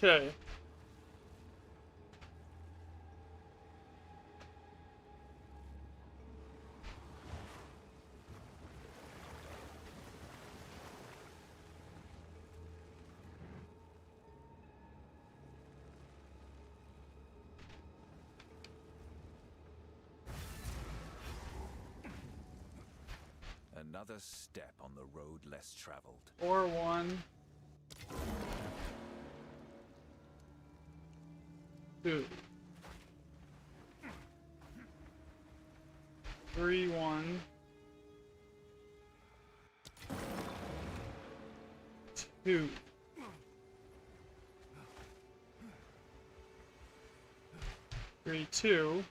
Okay. Another step on the road less traveled. 4-1. 2. 3-1. 2. 3-2.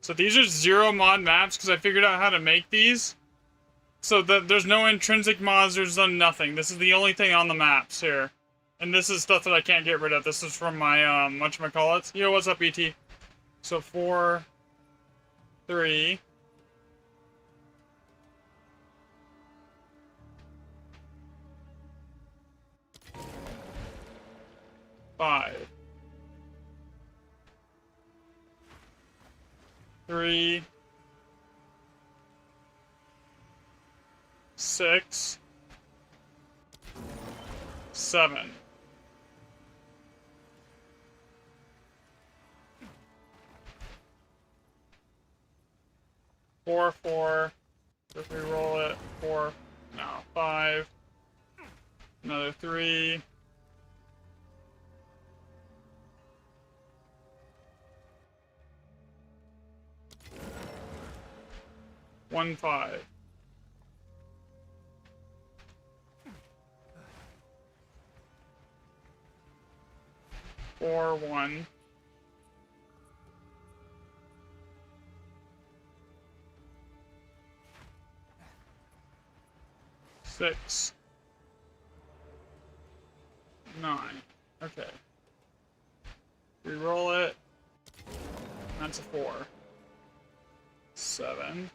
So these are 0 mod maps because I figured out how to make these. So that there's no intrinsic mods, there's nothing. This is the only thing on the maps here. And this is stuff that I can't get rid of. This is from my, whatchamacallits. Yo, what's up, BT? So 4, 3. 5. 3. 6. 7. 4, 4. If we roll it, 4. No, 5. Another 3. 1, 5. 4, 1. 6. 9. Okay. Reroll it. That's a 4. 7.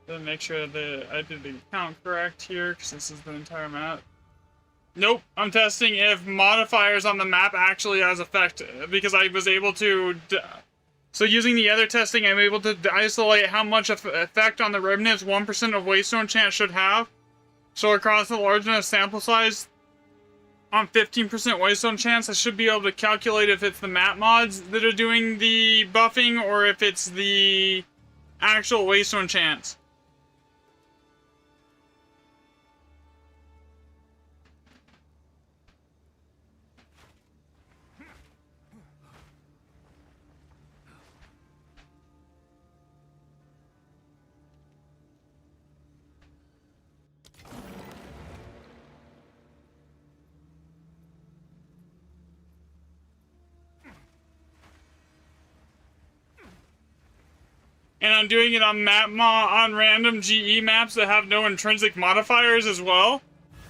Then make sure that I did the count correct here, because this is the entire map. Nope, I'm testing if modifiers on the map actually has effect, because I was able to... So using the other testing, I'm able to isolate how much effect on the remnants 1% of Waystone chance should have. So across the large enough sample size, on 15% Waystone chance, I should be able to calculate if it's the map mods that are doing the buffing, or if it's the actual Waystone chance. And I'm doing it on on random GE maps that have no intrinsic modifiers as well.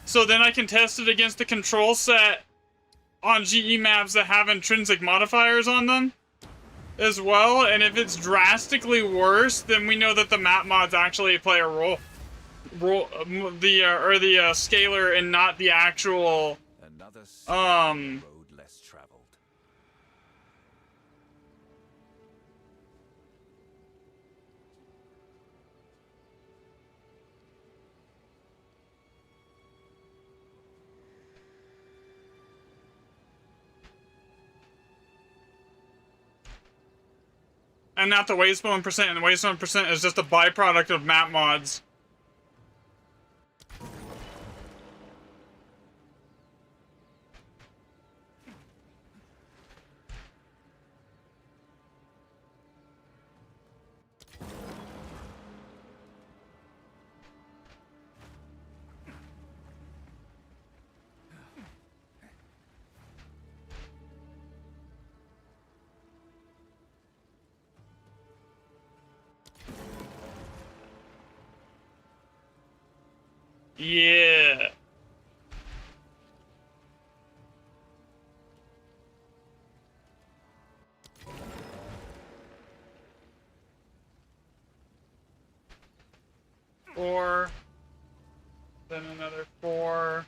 So then I can test it against the control set on GE maps that have intrinsic modifiers on them as well. And if it's drastically worse, then we know that the map mods actually play a role, the scalar and not the actual road less traveled. and not the Waystone percent. And the Waystone percent is just a byproduct of map mods. Yeah. 4. Then another 4.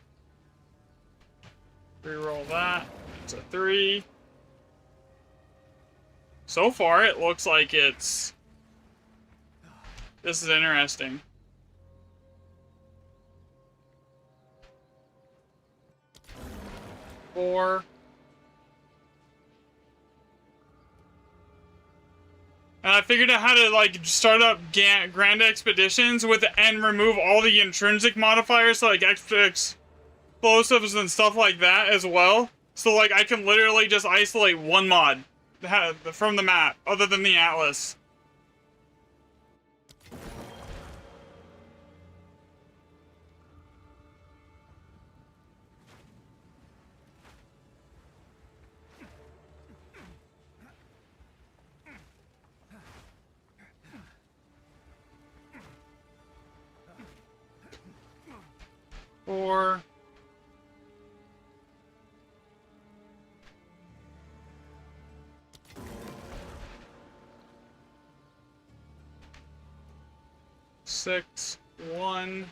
Reroll that. It's a 3. So far, it looks like it's... This is interesting. Four. And I figured out how to like start up Grand Expeditions with and remove all the intrinsic modifiers, so like extra explosives and stuff like that as well. So like I can literally just isolate one mod from the map, other than the Atlas. Four. Six. 1.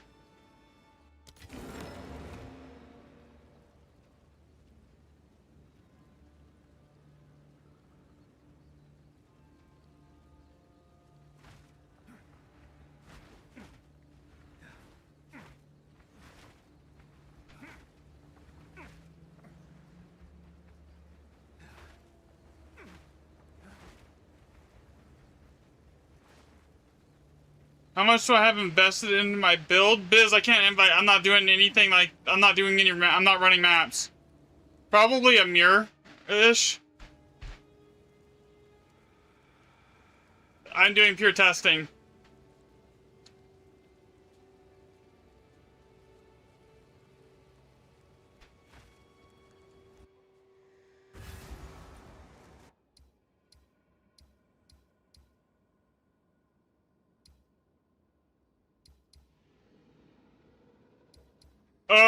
How much do I have invested in my build? Biz, I can't invite. I'm not doing anything like... I'm not doing any... I'm not running maps. Probably a mirror-ish. I'm doing pure testing.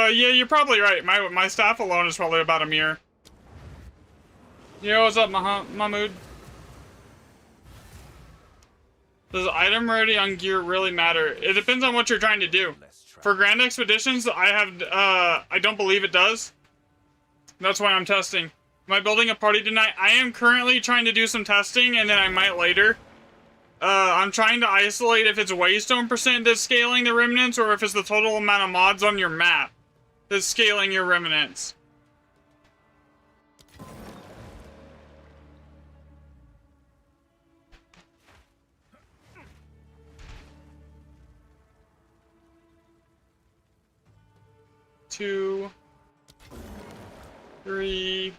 Yeah, you're probably right. My staff alone is probably about a mirror. Yo, what's up, Mahmood? Does item rarity on gear really matter? It depends on what you're trying to do. For Grand Expeditions, I don't believe it does. That's why I'm testing. Am I building a party tonight? I am currently trying to do some testing, and then I might later. I'm trying to isolate if it's Waystone percent that's scaling the remnants, or if it's the total amount of mods on your map that's scaling your remnants. Two, 3.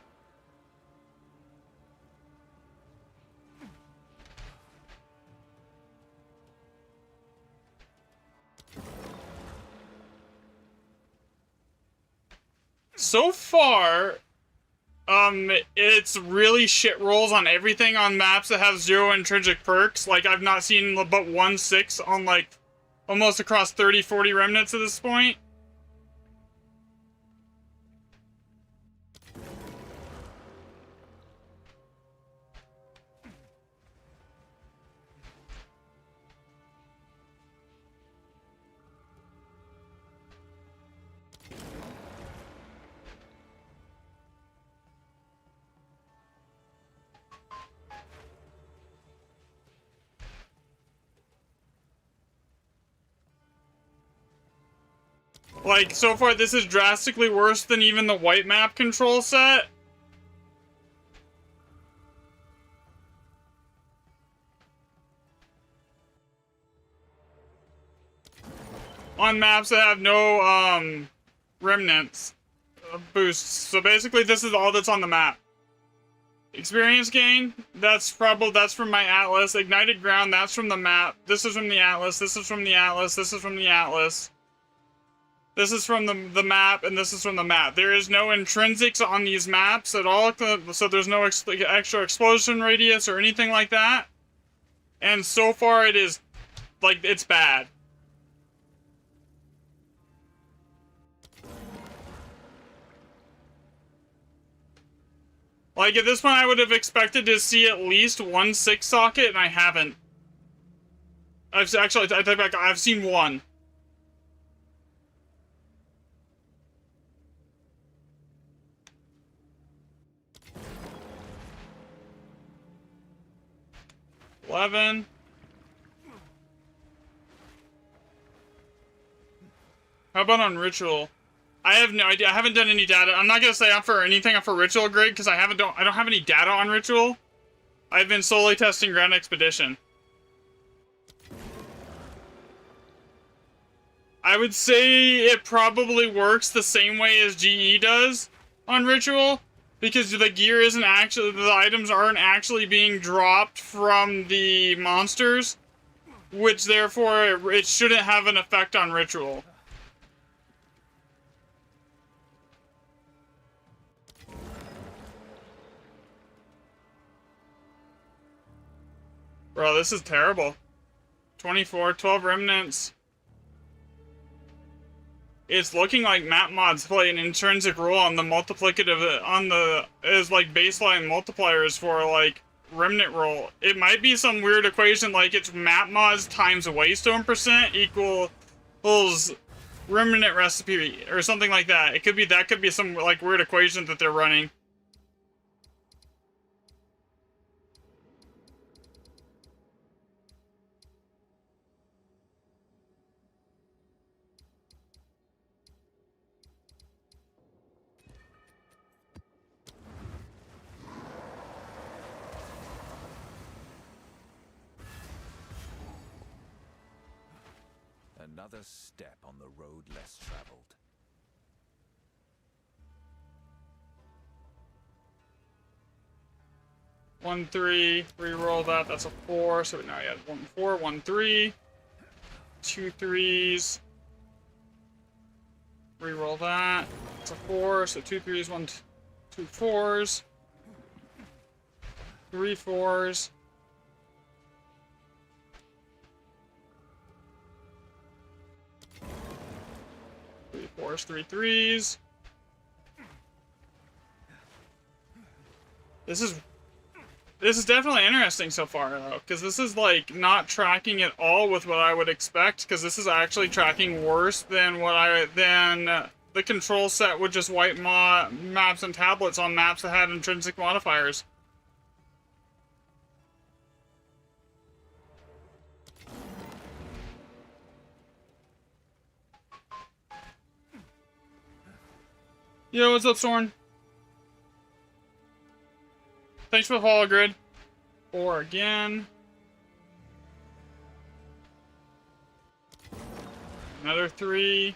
So far, it's really shit rolls on everything on maps that have 0 intrinsic perks. Like, I've not seen but 1 6 on, like, almost across 30, 40 remnants at this point. Like, so far, this is drastically worse than even the white map control set. On maps that have no, remnants boosts. So basically, this is all that's on the map. Experience gain, that's from my Atlas. Ignited ground, that's from the map. This is from the Atlas, this is from the Atlas, this is from the Atlas. This is from the map, and this is from the map. There is no intrinsics on these maps at all, so there's no extra explosion radius or anything like that. And so far, it is, like, it's bad. Like, at this point, I would have expected to see at least 1 6 socket, and I haven't. I take back, I've seen 1. 11. How about on Ritual? I have no idea. I haven't done any data. I'm not gonna say I'm for anything. I'm for Ritual Grid because I don't have any data on Ritual. I've been solely testing Ground Expedition. I would say it probably works the same way as GE does on Ritual, because the gear isn't actually, the items aren't actually being dropped from the monsters, which therefore it shouldn't have an effect on Ritual. Bro, this is terrible. 24, 12 remnants. It's looking like map mods play an intrinsic role on the multiplicative, as like baseline multipliers for like remnant roll. It might be some weird equation like it's map mods times waystone percent equals remnant recipe or something like that. That could be some like weird equation that they're running. Another step on the road less traveled. One, 3, reroll that, that's a 4, so now you have 1, 4, 1, 3, 2 3s, reroll that, it's a 4, so 2 3s, 1, 2 4s, 3 4s, 3 4s, 3 3s. This is definitely interesting so far, though, because this is, like, not tracking at all with what I would expect, because this is actually tracking worse than the control set would just wipe maps and tablets on maps that had intrinsic modifiers. Yo, what's up, Soren? Thanks for the follow, Grid. 4 again. Another 3.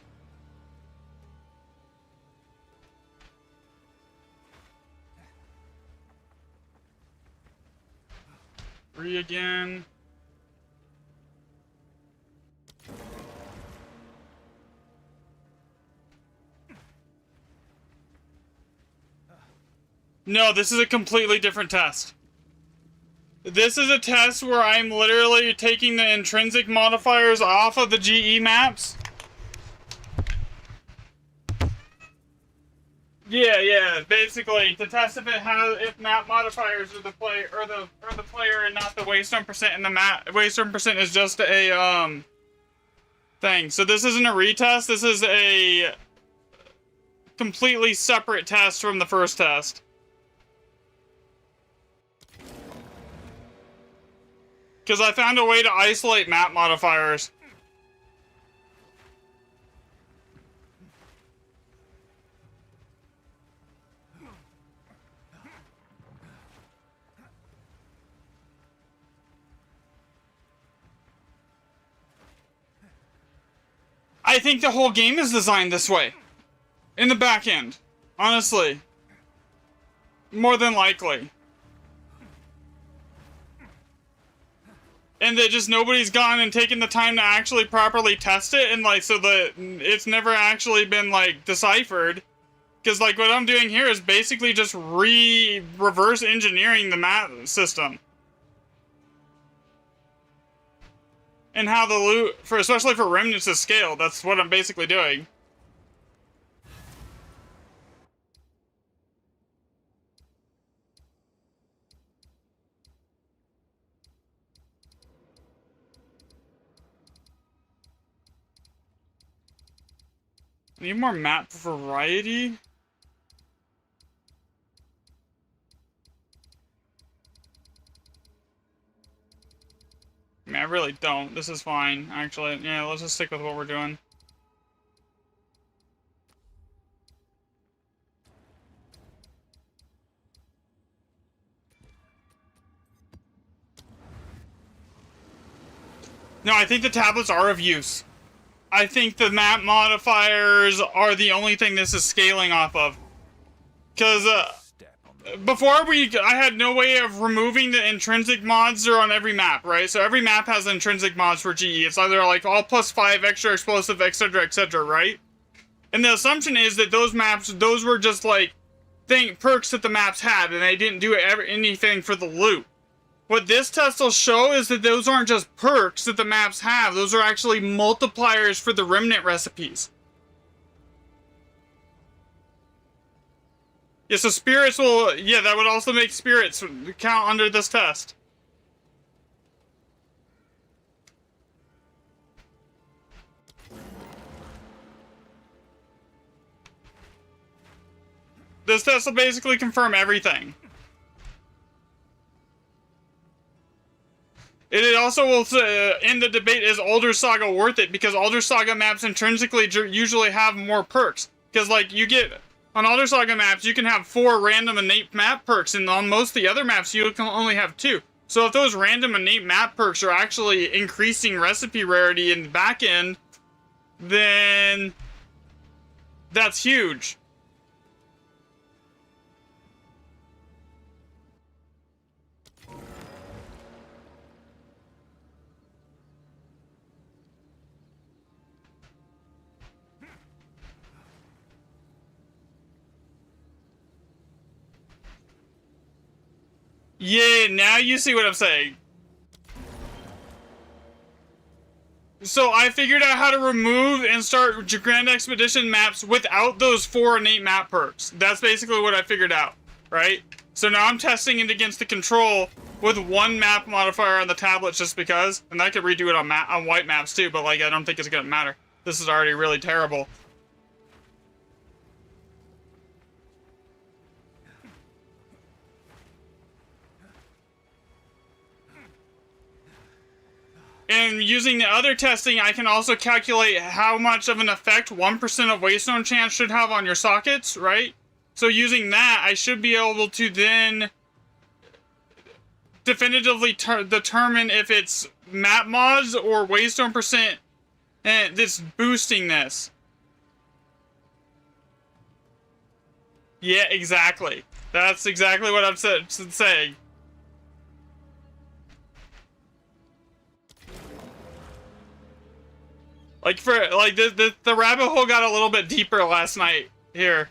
Three again. No, this is a completely different test. This is a test where I'm literally taking the intrinsic modifiers off of the GE maps. Yeah, basically to test if map modifiers are the player or the player and not the waystone percent in the map. Waystone percent is just a thing. So this isn't a retest. This is a completely separate test from the first test. Because I found a way to isolate map modifiers. I think the whole game is designed this way. In the back end. Honestly. More than likely. And that just nobody's gone and taken the time to actually properly test it, and like, so that it's never actually been like deciphered. Because like what I'm doing here is basically just reverse engineering the map system. And how the loot, especially for remnants, is scaled. That's what I'm basically doing. Need more map variety? I really don't. This is fine, actually. Yeah, let's just stick with what we're doing. No, I think the tablets are of use. I think the map modifiers are the only thing this is scaling off of. Because, before I had no way of removing the intrinsic mods that are on every map, right? So every map has intrinsic mods for GE. It's either like all +5, extra explosive, etc., right? And the assumption is that those maps, those were just like perks that the maps had, and they didn't do anything for the loot. What this test will show is that those aren't just perks that the maps have, those are actually multipliers for the remnant recipes. Yeah, so spirits will, yeah, that would also make spirits count under this test. This test will basically confirm everything. It also will end the debate, is Alder Saga worth it? Because Alder Saga maps intrinsically usually have more perks. Because, like, you get, on Alder Saga maps, you can have 4 random innate map perks, and on most of the other maps, you can only have 2. So if those random innate map perks are actually increasing recipe rarity in the back end, then that's huge. Yeah, now you see what I'm saying. So I figured out how to remove and start Grand Expedition maps without those 4 innate map perks. That's basically what I figured out, right? So now I'm testing it against the control with 1 map modifier on the tablets just because. And I could redo it on white maps too, but like I don't think it's gonna matter. This is already really terrible. And using the other testing, I can also calculate how much of an effect 1% of Waystone chance should have on your sockets, right? So using that, I should be able to then definitively determine if it's map mods or Waystone percent that's boosting this. Yeah, exactly. That's exactly what I'm saying. Like, the rabbit hole got a little bit deeper last night here.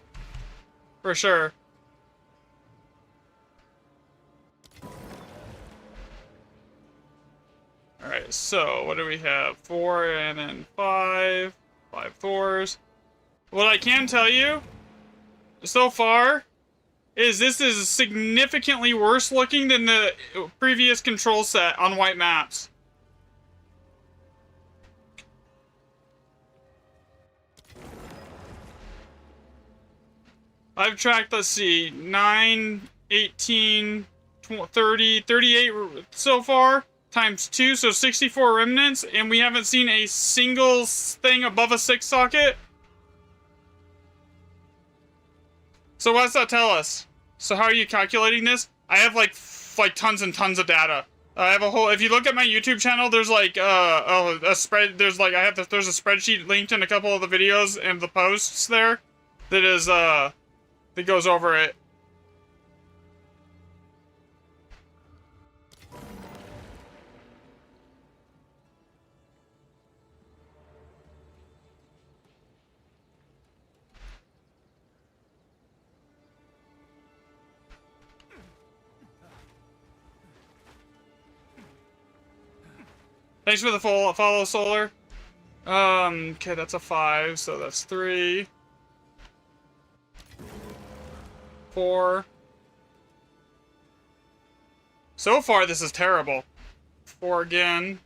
For sure. Alright, so what do we have? 4 and then 5. 5 Thors. What I can tell you, so far, is this is significantly worse looking than the previous control set on white maps. I've tracked, let's see, 9, 18, 30, 38 so far, times 2, so 64 remnants, and we haven't seen a single thing above a 6 socket. So what's that tell us? So how are you calculating this? I have like tons and tons of data. I have a whole, if you look at my YouTube channel, there's like, a spread, there's like, there's a spreadsheet linked in a couple of the videos and the posts there that is, that goes over it. Thanks for the follow, Solar. Okay, that's a 5, so that's 3. 4. So far, this is terrible. 4 again.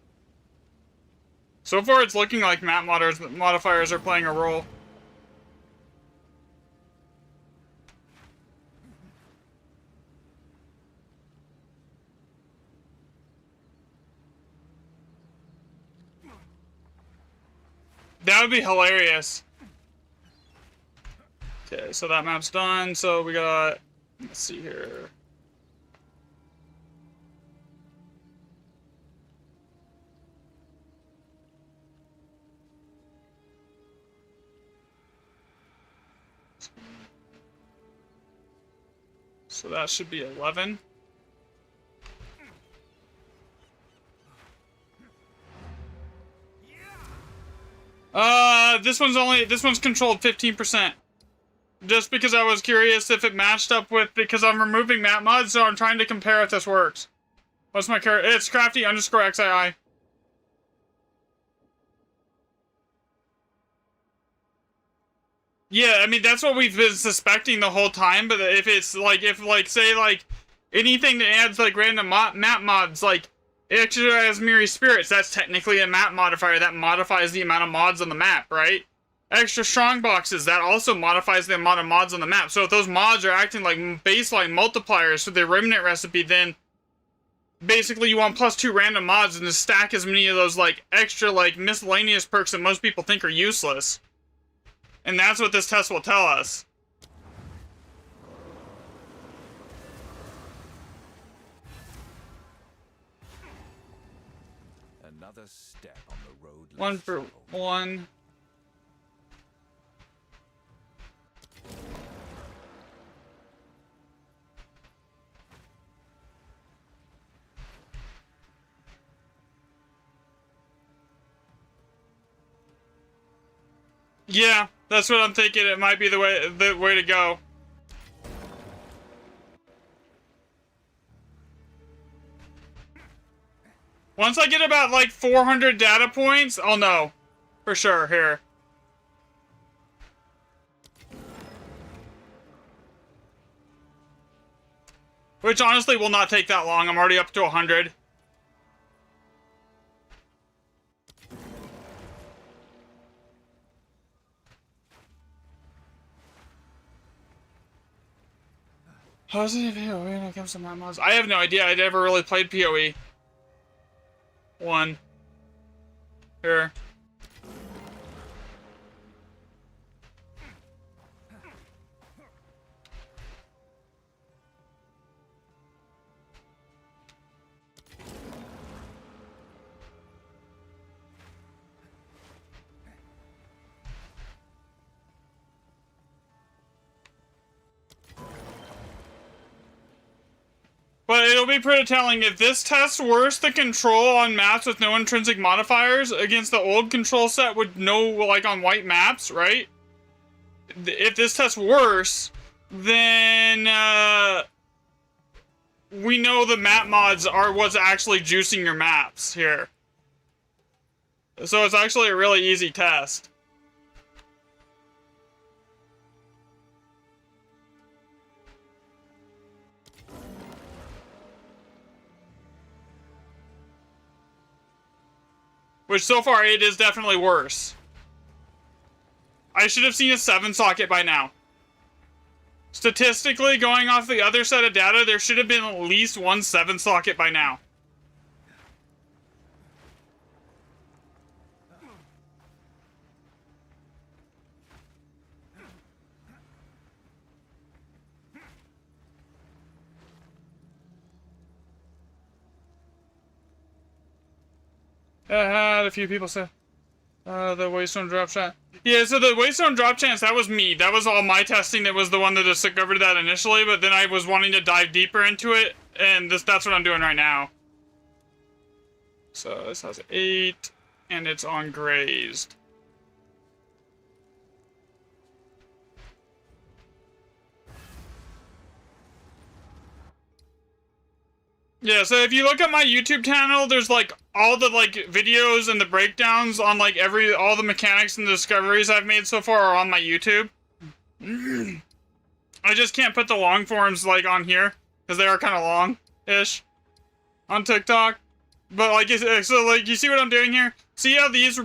So far, it's looking like map modifiers are playing a role. That would be hilarious. Okay, so that map's done. So we got, let's see here. So that should be 11. This one's controlled 15%. Just because I was curious if it matched up with, because I'm removing map mods, so I'm trying to compare if this works. What's my character? It's crafty_xii. Yeah, I mean, that's what we've been suspecting the whole time, but if it's like, say, like, anything that adds, like, random map mods, like, extra as Miri Spirits, that's technically a map modifier that modifies the amount of mods on the map, right? Extra strong boxes, that also modifies the amount of mods on the map. So if those mods are acting like baseline multipliers for the Remnant recipe, then basically you want +2 random mods and to stack as many of those, like, extra, like, miscellaneous perks that most people think are useless. And that's what this test will tell us. Another step on the road. One for one. Yeah, that's what I'm thinking. It might be the way to go. Once I get about like 400 data points, I'll know for sure here. Which honestly will not take that long. I'm already up to 100. Positive PoE when it comes to map mods. I have no idea. I'd ever really played PoE. One. Here. But it'll be pretty telling if this tests worse the control on maps with no intrinsic modifiers against the old control set with no, like, on white maps, right? If this tests worse, then, we know the map mods are what's actually juicing your maps here. So it's actually a really easy test. Which, so far, it is definitely worse. I should have seen a 7 socket by now. Statistically, going off the other set of data, there should have been at least one 7 socket by now. A few people said, the Waystone drop chance. Yeah, so the Waystone drop chance, that was me. That was all my testing. That was the one that discovered that initially, but then I was wanting to dive deeper into it, and that's what I'm doing right now. So this has 8, and it's on grazed. Yeah, so if you look at my YouTube channel, there's like all the like videos and the breakdowns on like all the mechanics and the discoveries I've made so far are on my YouTube. I just can't put the long forms like on here because they are kind of long-ish on TikTok. But like, so like you see what I'm doing here? See how these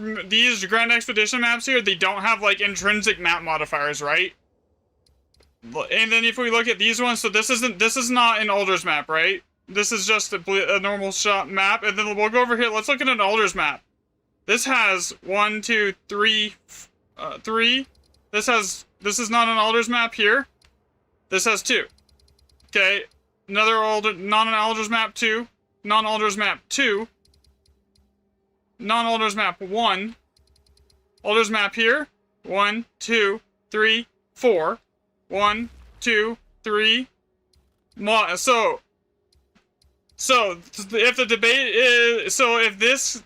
Grand Expedition maps here, they don't have like intrinsic map modifiers, right? And then if we look at these ones, so this is not an Alders map, right? This is just a normal shot map, and then we'll go over here. Let's look at an Alders map. This has 1, 2, 3, 3. This is not an Alders map here. This has 2. Okay, another non-Alders map 2, non-Alders map 2, non-Alders map 1, Alders map here, 1, 2, 3, 4, 1, 2, 3. So if the debate is, so if this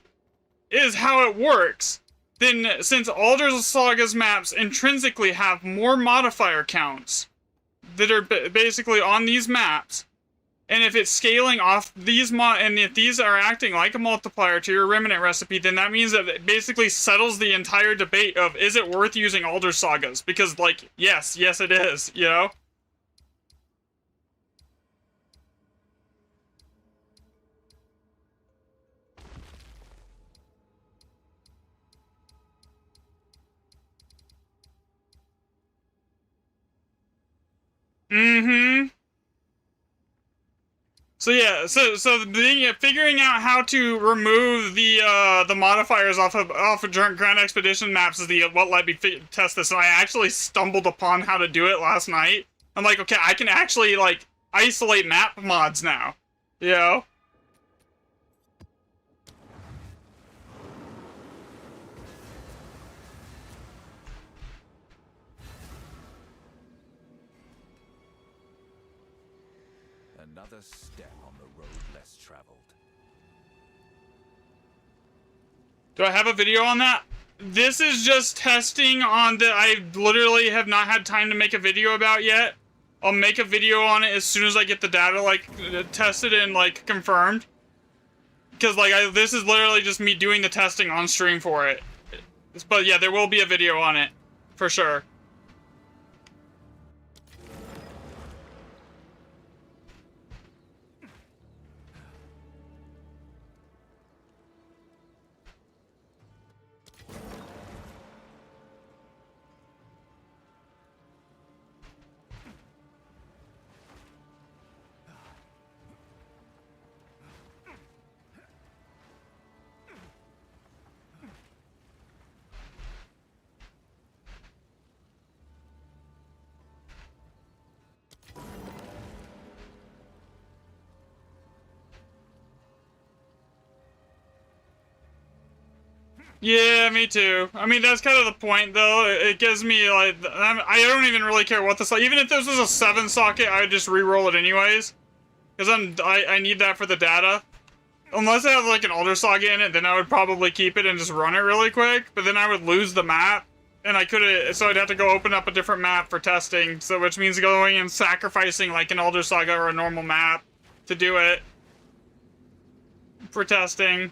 is how it works, then since Alders Saga's maps intrinsically have more modifier counts that are basically on these maps, and if it's scaling off these and if these are acting like a multiplier to your Remnant recipe, then that means that it basically settles the entire debate of, is it worth using Alders Sagas? Because, like, yes it is, you know? Mm-hmm. So yeah, so figuring out how to remove the modifiers off of Grand Expedition maps is what let me test this, and I actually stumbled upon how to do it last night. I'm like, okay, I can actually like isolate map mods now, you know? Another step on the road less traveled. Do I have a video on that? This is just testing on that I literally have not had time to make a video about yet. I'll make a video on it as soon as I get the data, like, tested and, like, confirmed. Because, like, this is literally just me doing the testing on stream for it. But, yeah, there will be a video on it. For sure. Yeah, me too. I mean, that's kind of the point, though. It gives me, like, I don't even really care what this, even if this was a 7 socket, I would just re-roll it anyways. Because I need that for the data. Unless I have, like, an Alders Saga in it, then I would probably keep it and just run it really quick. But then I would lose the map. And I couldn't, so I'd have to go open up a different map for testing. So, which means going and sacrificing, like, an Alders Saga or a normal map to do it. For testing.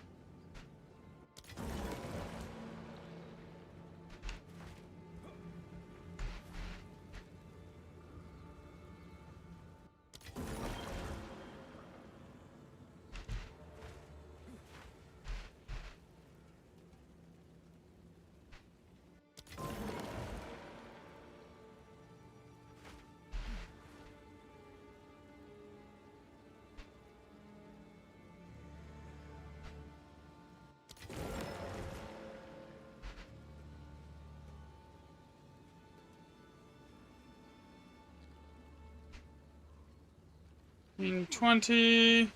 In 20...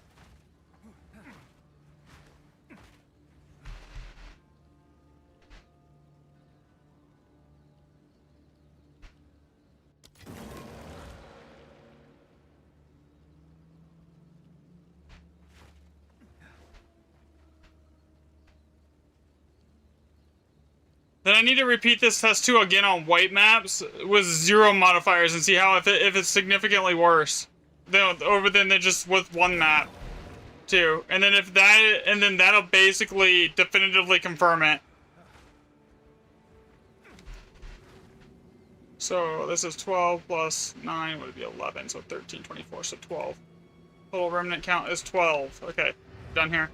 Then I need to repeat this test too again on white maps with 0 modifiers and see how if it's significantly worse than just with 1 map too. And then if that, and then that'll basically definitively confirm it. So this is 12 plus 9 would be 11, so 13, 24, so 12. Total remnant count is 12. Okay, done here.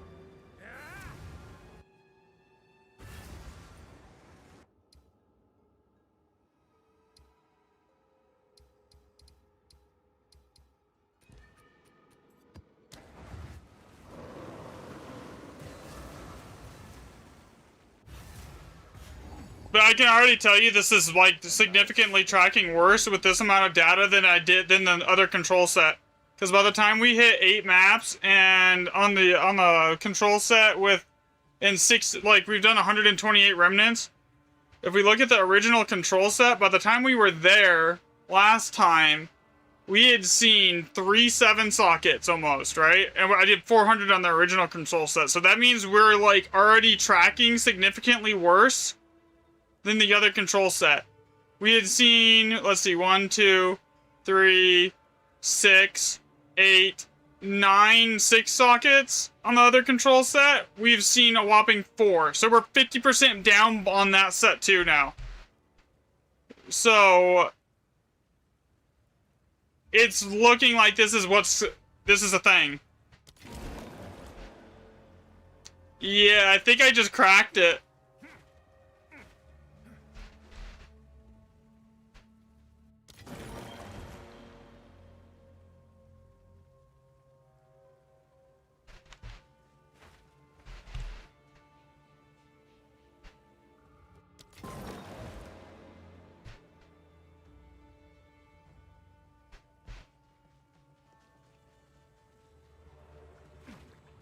But I can already tell you this is like significantly tracking worse with this amount of data than the other control set. Because by the time we hit 8 maps and on the control set with in 6, like we've done 128 remnants. If we look at the original control set, by the time we were there last time, we had seen 3 7 sockets almost, right? And I did 400 on the original control set. So that means we're like already tracking significantly worse than the other control set. We had seen, let's see, 1, 2, 3, 6, 8, 9 6 sockets on the other control set. We've seen a whopping 4. So we're 50% down on that set too now. So it's looking like this is a thing. Yeah, I think I just cracked it.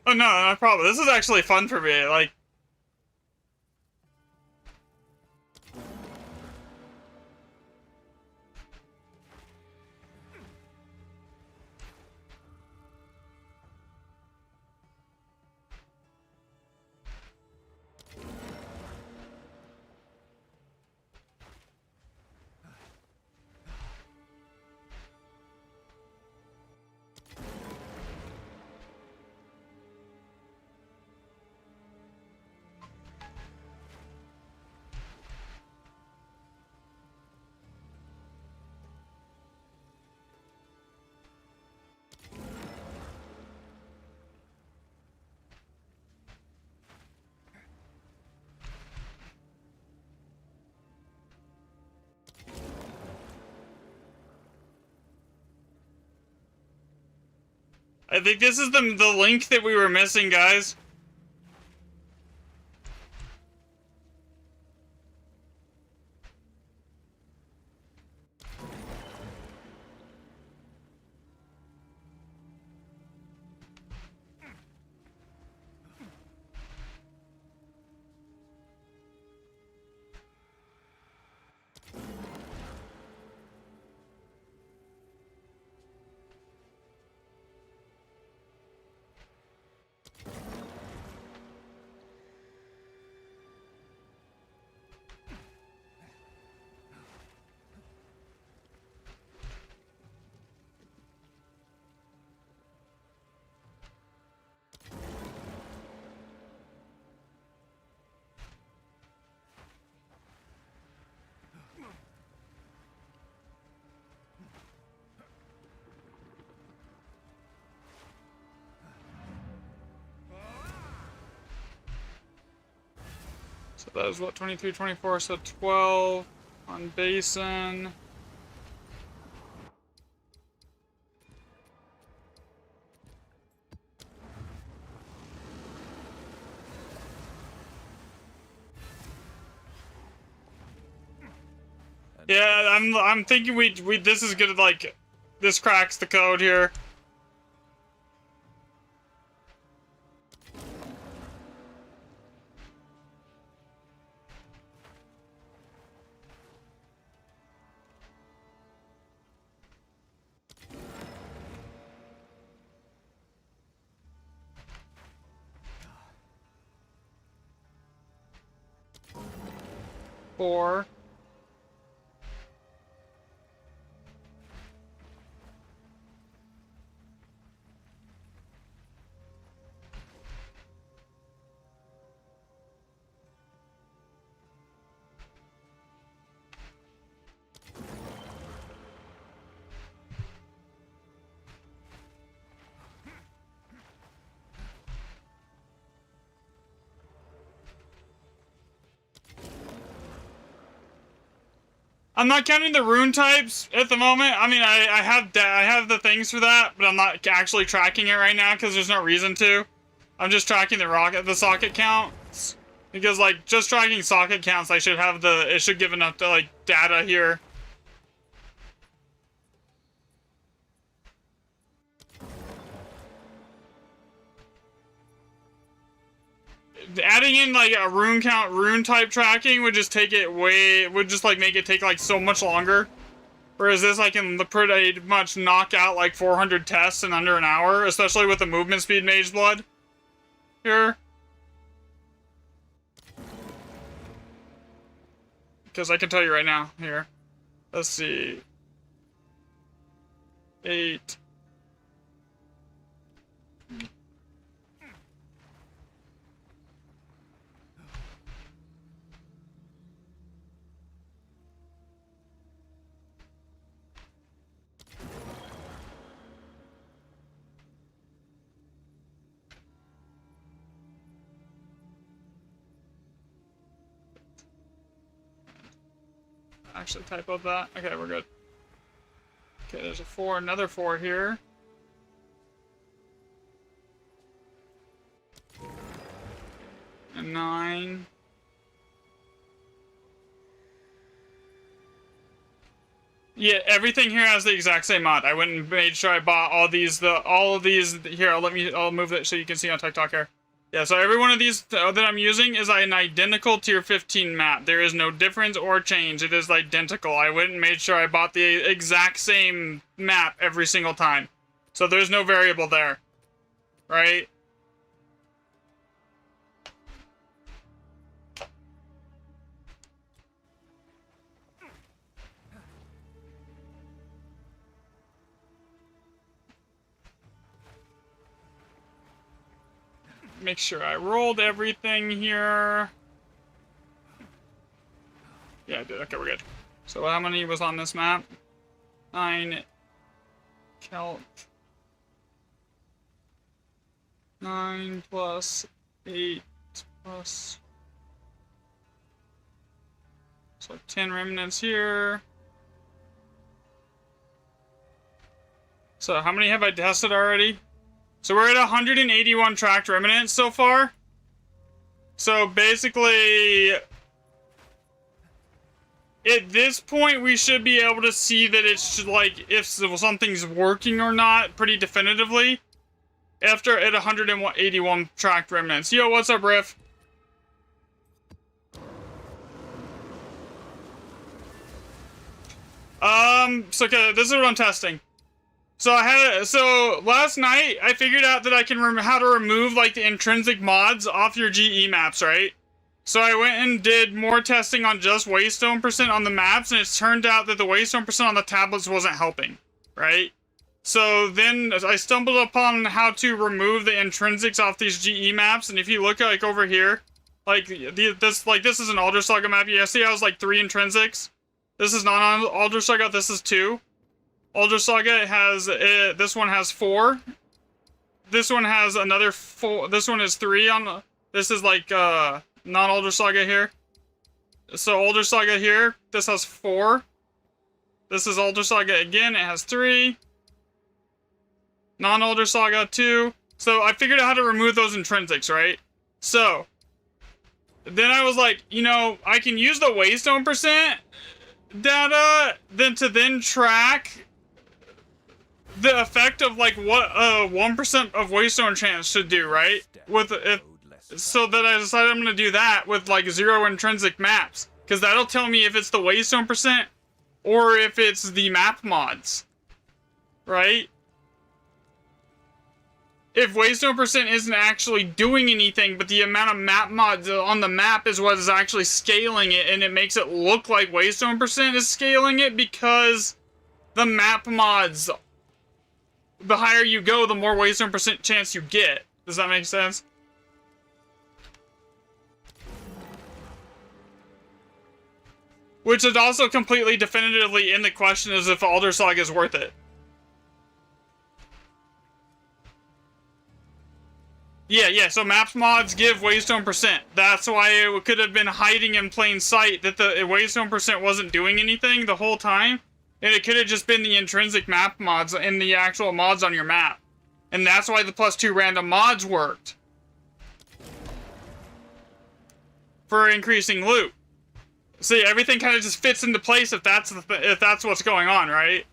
Oh no, no problem. This is actually fun for me. Like, I think this is the link that we were missing, guys. So that was what, 23, 24, so 12 on basin. Yeah, I'm thinking we this is gonna like, this cracks the code here. Four. I'm not counting the rune types at the moment. I mean, I have the things for that, but I'm not actually tracking it right now because there's no reason to. I'm just tracking the socket counts Because, like, just tracking socket counts, I should have it should give enough, like, data here. Adding in, like, a rune count, rune type tracking would just take it would just, like, make it take, like, so much longer. Whereas this, I can pretty much knock out, like, 400 tests in under an hour, especially with the movement speed Mage Blood. Here. Because I can tell you right now, here. Let's see. 8. Actually typoed that. Okay, we're good. Okay, there's a 4, another 4 here. And 9. Yeah, everything here has the exact same mod. I went and made sure I bought all of these here. I'll move it so you can see on TikTok here. Yeah, so every one of these that I'm using is an identical tier 15 map. There is no difference or change. It is identical. I went and made sure I bought the exact same map every single time. So there's no variable there. Right? Make sure I rolled everything here. Yeah, I did. Okay, we're good. So how many was on this map? 9 Celt. 9 plus 8 plus... So 10 remnants here. So how many have I tested already? So we're at 181 tracked remnants so far. So basically, at this point, we should be able to see that it's like if something's working or not pretty definitively. After at 181 tracked remnants. Yo, what's up, Riff? So okay, this is what I'm testing. So last night I figured out that I can how to remove like the intrinsic mods off your GE maps, right? So I went and did more testing on just Waystone percent on the maps, and it turned out that the Waystone percent on the tablets wasn't helping, right? So then I stumbled upon how to remove the intrinsics off these GE maps, and if you look like over here, like this is an Alder Saga map. You see, I was like 3 intrinsics. This is not on Alder Saga. This is 2. Alder Saga has this one has 4. This one has another 4. This one is 3 on. This is like non-Alder Saga here. So Alder Saga here. This has 4. This is Alder Saga again. It has 3. Non-Alder Saga 2. So I figured out how to remove those intrinsics, right? So then I was like, you know, I can use the Waystone percent data then track the effect of like what 1% of Waystone chance should do, right? So that I decided I'm gonna do that with like 0 intrinsic maps, because that'll tell me if it's the Waystone percent or if it's the map mods, right? If Waystone percent isn't actually doing anything, but the amount of map mods on the map is what is actually scaling it, and it makes it look like Waystone percent is scaling it, because the map mods, the higher you go, the more Waystone percent chance you get. Does that make sense? Which is also completely definitively in the question is if Alder Saga is worth it. Yeah, so maps mods give Waystone percent. That's why it could have been hiding in plain sight that the Waystone percent wasn't doing anything the whole time. And it could have just been the intrinsic map mods and the actual mods on your map. And that's why the +2 random mods worked. for increasing loot. See, everything kind of just fits into place if that's if that's what's going on, right?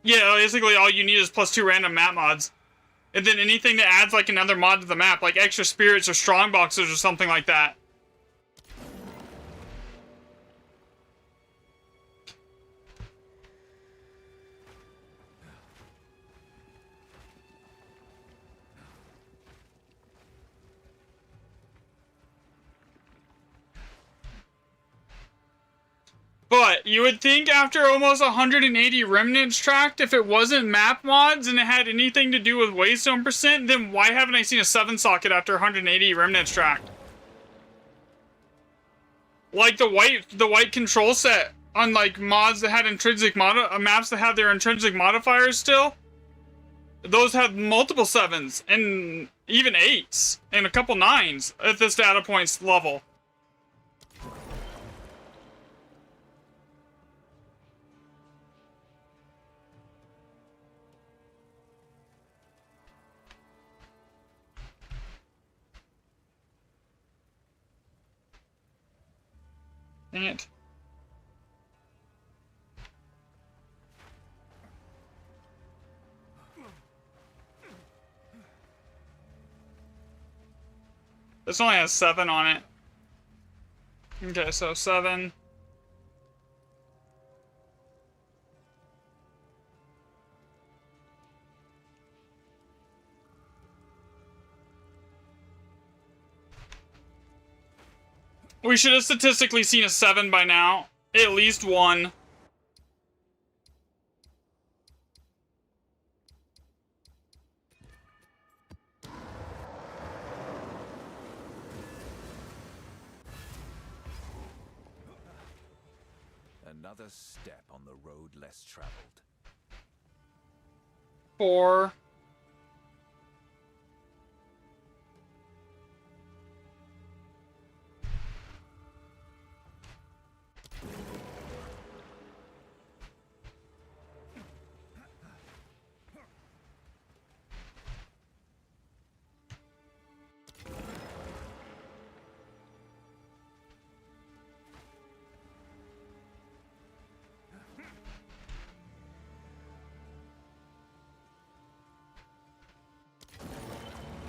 Yeah, basically all you need is +2 random map mods. And then anything that adds like another mod to the map, like extra spirits or strong boxes or something like that. But you would think after almost 180 Remnants tracked, if it wasn't map mods and it had anything to do with Waystone percent, then why haven't I seen a 7 socket after 180 Remnants tracked? Like the white control set on like mods that had intrinsic maps that had their intrinsic modifiers still. Those had multiple 7s and even 8s and a couple 9s at this data points level. Dang it. This only has 7 on it. Okay, so 7. We should have statistically seen a 7 by now. At least 1. Another step on the road less traveled. 4.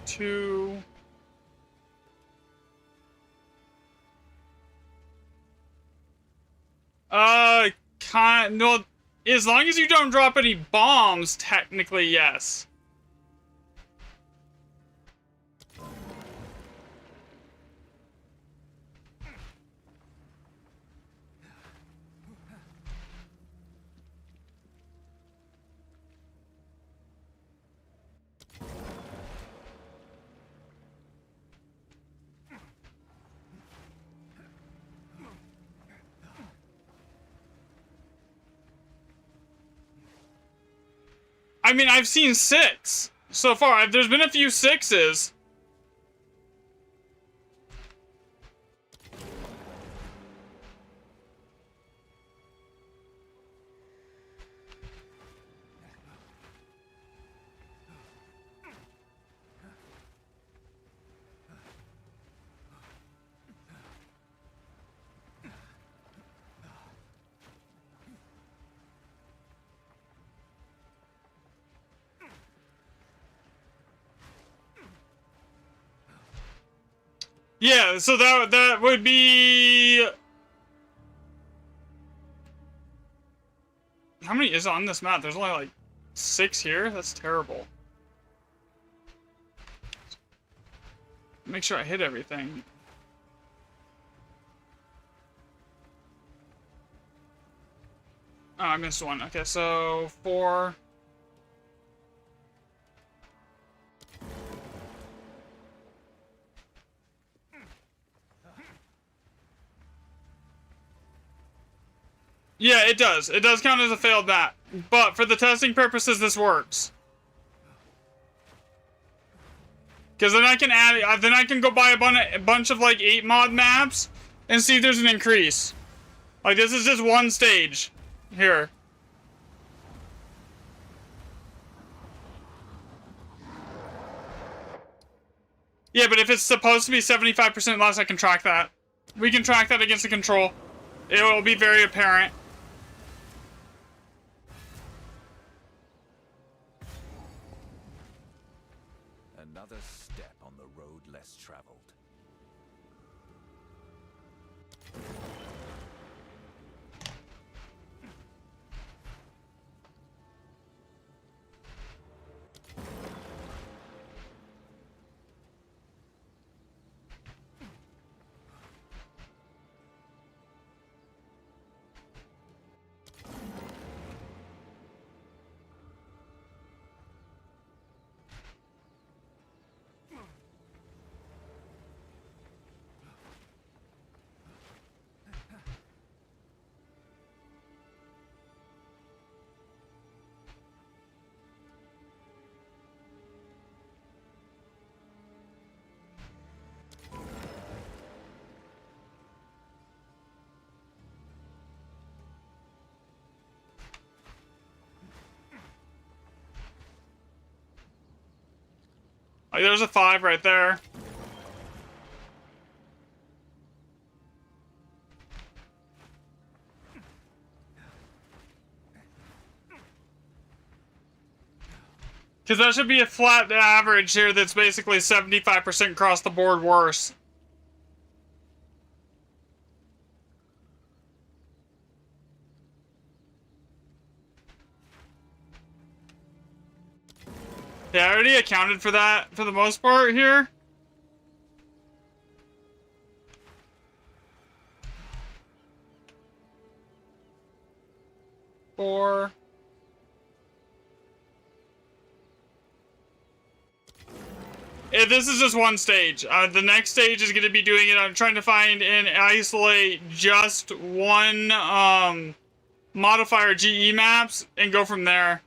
Two. No, as long as you don't drop any bombs, technically, yes. I mean, I've seen 6 so far. There's been a few 6s. Yeah, so that would be... How many is on this map? There's only like 6 here? That's terrible. Make sure I hit everything. Oh, I missed one. Okay, so 4... Yeah, it does. It does count as a failed map. But for the testing purposes, this works. Because then I can add, then I can go buy a bunch of like 8 mod maps and see if there's an increase. Like, this is just one stage. Here. Yeah, but if it's supposed to be 75% less, I can track that. We can track that against the control. It will be very apparent. Another step on the road less traveled. Like, there's a 5 right there. Because that should be a flat average here that's basically 75% across the board worse. Yeah, I already accounted for that for the most part here. Four. This is just one stage. The next stage is going to be doing it. I'm trying to find and isolate just one modifier GE maps and go from there.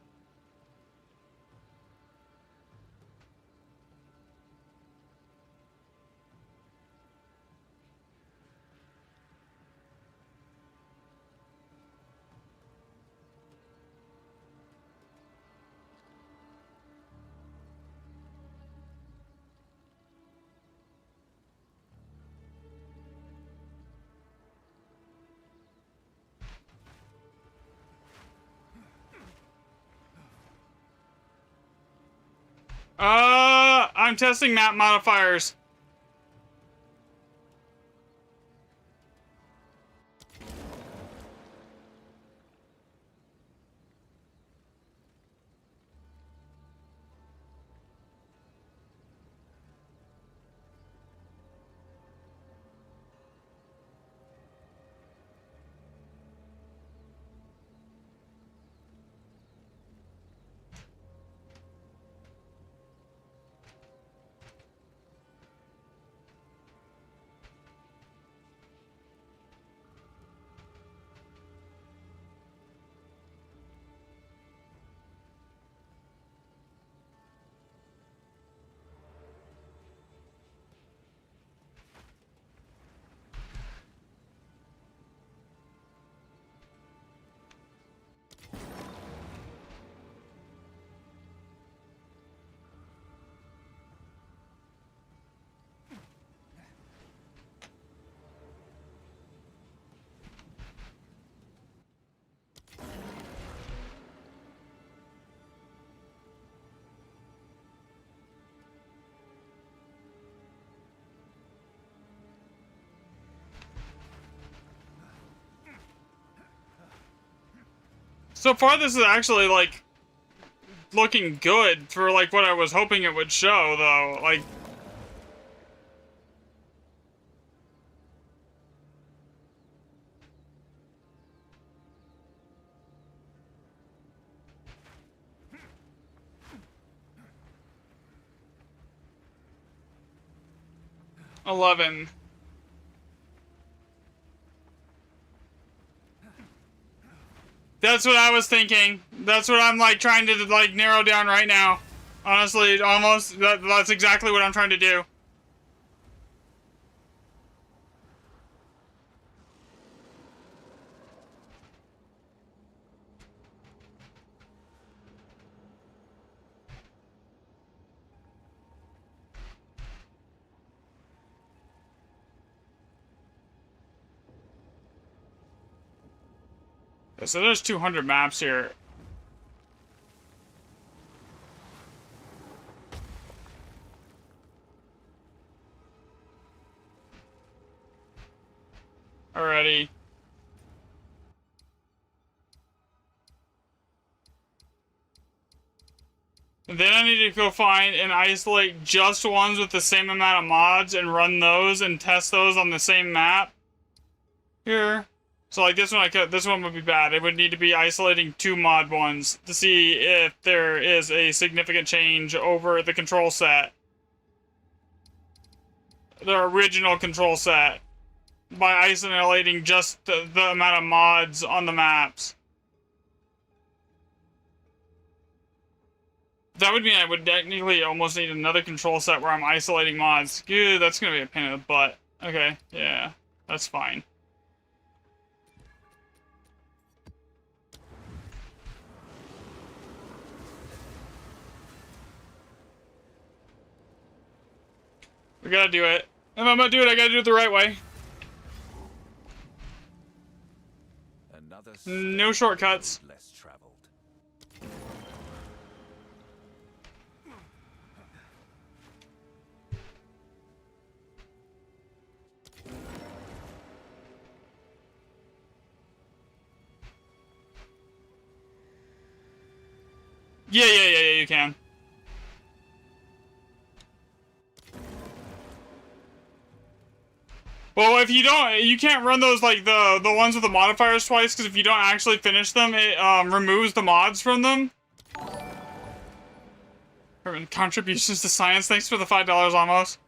I'm testing map modifiers. So far, this is actually, like, looking good for, like, what I was hoping it would show, though. Like... $11. That's what I was thinking. That's what I'm, like, trying to, like, narrow down right now. Honestly, almost, that's exactly what I'm trying to do. So there's 200 maps here. Already. And then I need to go find and isolate just ones with the same amount of mods and run those and test those on the same map. Here. So like this one would be bad. It would need to be isolating 2 mod ones to see if there is a significant change over the control set. The original control set. By isolating just the amount of mods on the maps. That would mean I would technically almost need another control set where I'm isolating mods. Ew, that's gonna be a pain in the butt. Okay, yeah, that's fine. We gotta do it. If I'm gonna do it, I gotta do it the right way. No shortcuts. Less traveled. Yeah, you can. Well, if you don't, you can't run those, like, the ones with the modifiers twice, because if you don't actually finish them, it removes the mods from them. Contributions to science, thanks for the $5 almost.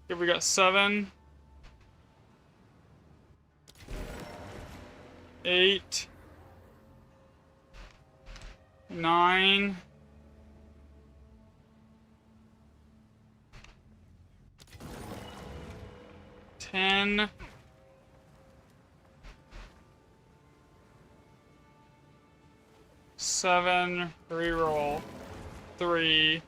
Here we got 7. 8. 9. 10. 7. Reroll. 3.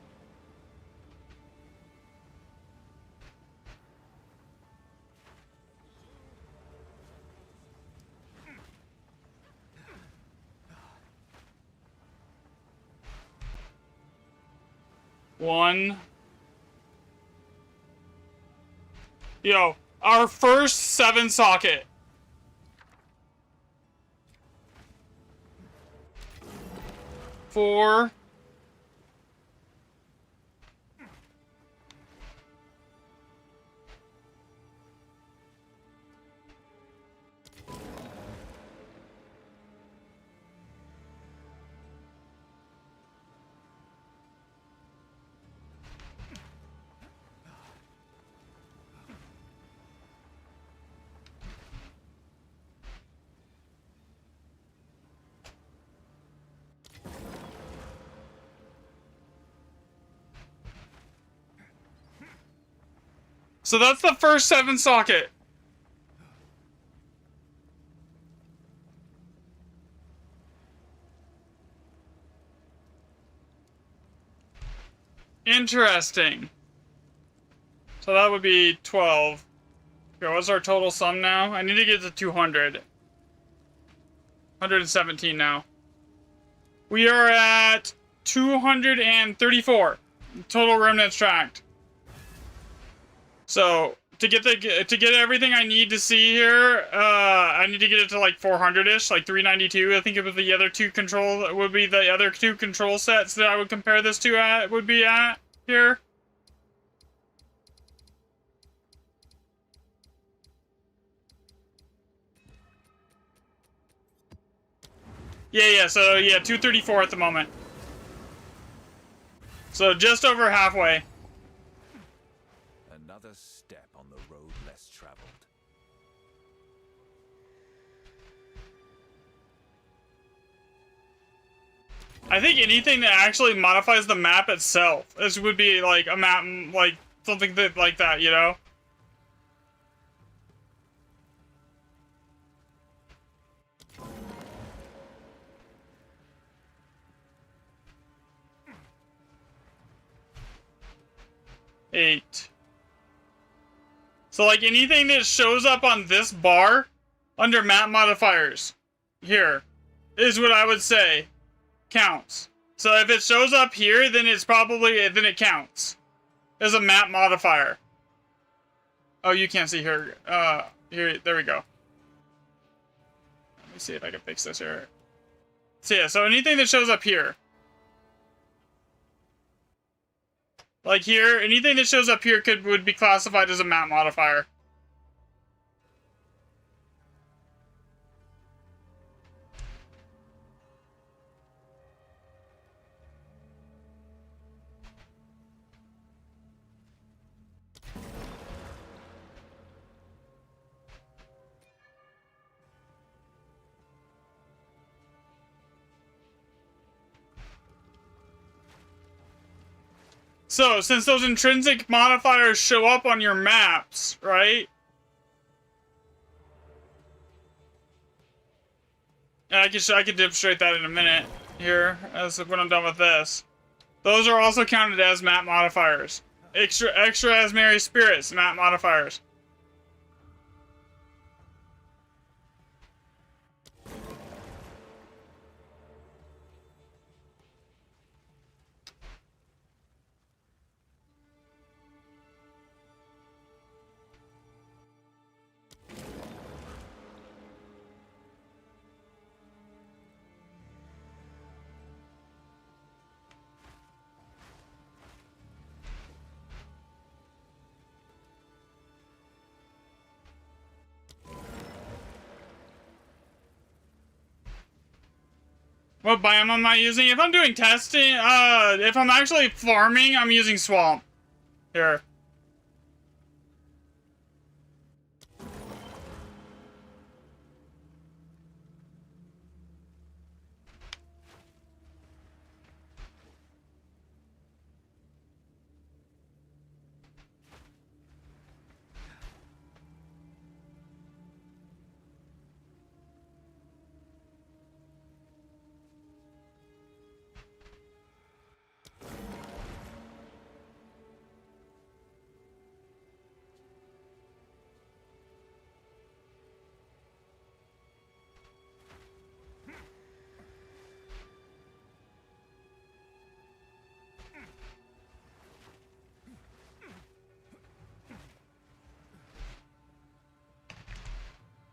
1. Yo, our first 7 socket. 4. So that's the first 7 socket. Interesting. So that would be 12. Okay, what's our total sum now? I need to get to 200. 117 now. We are at 234 total remnants tracked. So to get everything I need to see here, I need to get it to like 400-ish, like 392. I think it was the other two control sets that I would compare this to would be at here. Yeah, so yeah, 234 at the moment. So just over halfway. Another step on the road less traveled. I think anything that actually modifies the map itself. This would be like a map, like something that like that, you know? Eight. So like anything that shows up on this bar under map modifiers here is what I would say counts. So if it shows up here, then it's probably, then it counts as a map modifier. Oh, you can't see here. Here, there we go. Let me see if I can fix this here. So yeah, so anything that shows up here. Like here, anything that shows up here would be classified as a map modifier. So, since those intrinsic modifiers show up on your maps, right? And I can demonstrate that in a minute here, as when I'm done with this. Those are also counted as map modifiers. Extra as Mary Spirits, map modifiers. What biome am I using? If I'm doing testing, if I'm actually farming, I'm using swamp. Here.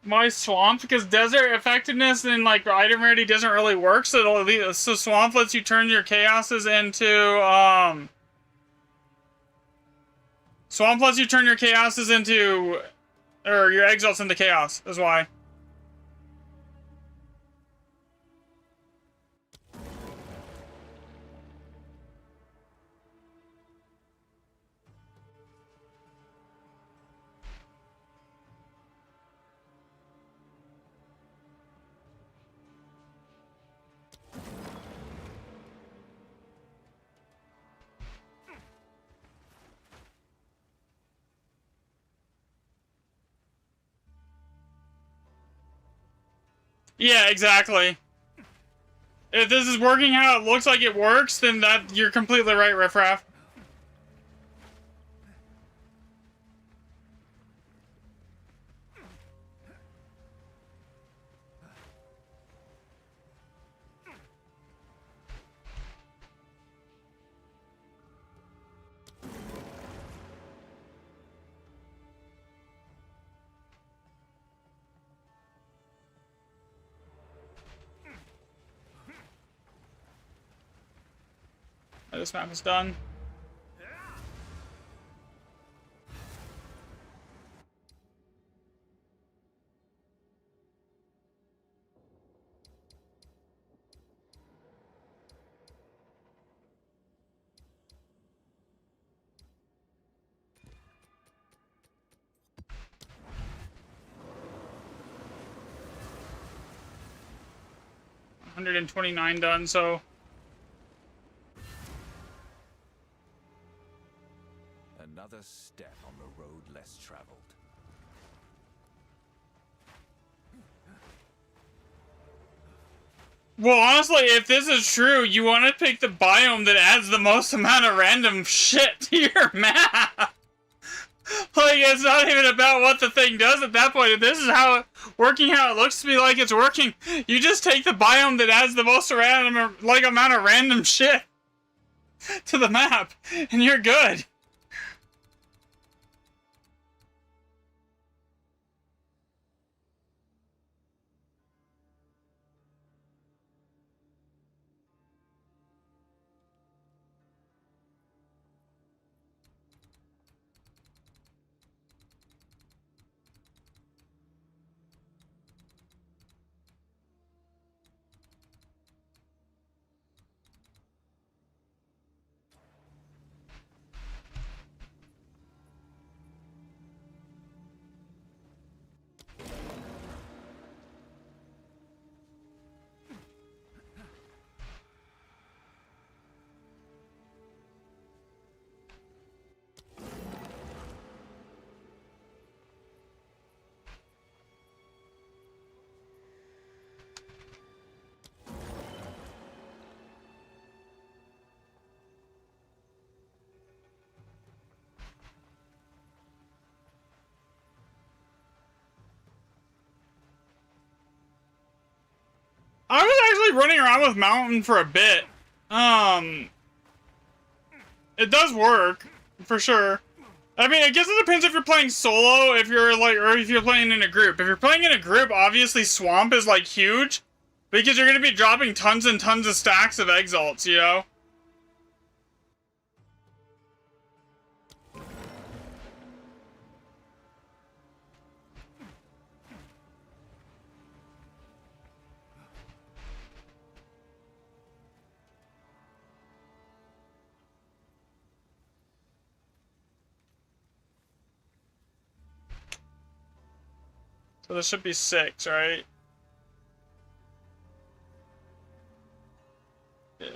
My swamp, because desert effectiveness and like item rarity doesn't really work, so swamp lets you turn your chaoses into swamp lets you turn your chaoses into, or your exiles into chaos, is why. Yeah, exactly. If this is working how it looks like it works, then you're completely right, Riffraff. This map is done. $129 done, so step on the road less traveled. Well, honestly, if this is true, you want to pick the biome that adds the most amount of random shit to your map. Like, it's not even about what the thing does at that point. If this is how it looks to me like it's working, you just take the biome that adds the most random, like, amount of random shit to the map, and you're good. I was actually running around with Mountain for a bit. It does work, for sure. I mean, I guess it depends if you're playing solo, if you're like, or if you're playing in a group. If you're playing in a group, obviously Swamp is like huge, because you're gonna be dropping tons and tons of stacks of exalts, you know? So this should be 6, right? Yeah.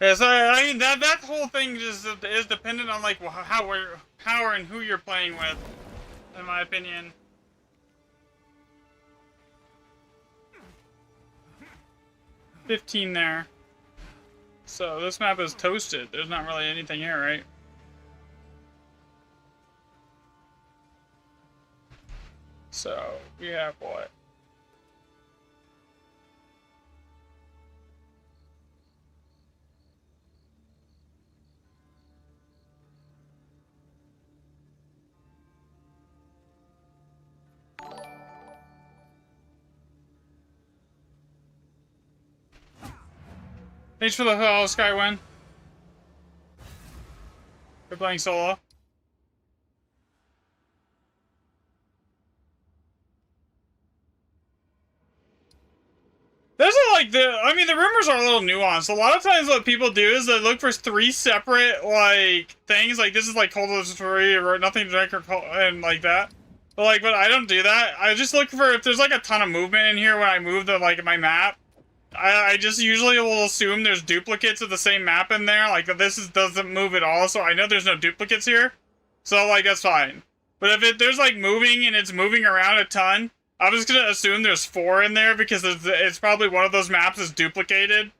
Yeah, so I mean that whole thing is dependent on like how and who you're playing with, in my opinion. $15 there. So this map is toasted. There's not really anything here, right? So we have what? Thanks for the follow, Skywin. We're playing solo. There's I mean, the rumors are a little nuanced. A lot of times what people do is they look for 3 separate, like, things. Like, this is, like, cold as free, or nothing to drink, or cold, and like that. But I don't do that. I just look for, if there's, like, a ton of movement in here when I move my map, I just usually will assume there's duplicates of the same map in there. Like, doesn't move at all, so I know there's no duplicates here. So, like, that's fine. But if there's, like, moving, and it's moving around a ton, I'm just gonna assume there's 4 in there, because it's probably one of those maps is duplicated.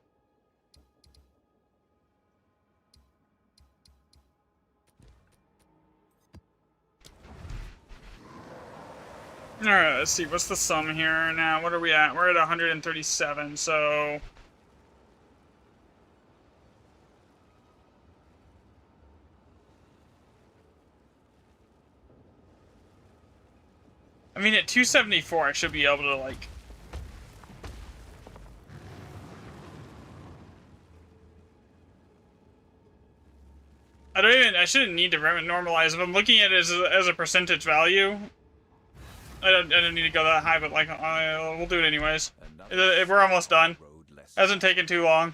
Alright, let's see, what's the sum here now? What are we at? We're at 137, so... I mean, at 274, I should be able to, like... I shouldn't need to normalize. If I'm looking at it as a percentage value, I don't need to go that high, but, like, we'll do it anyways. We're almost done. Hasn't taken too long.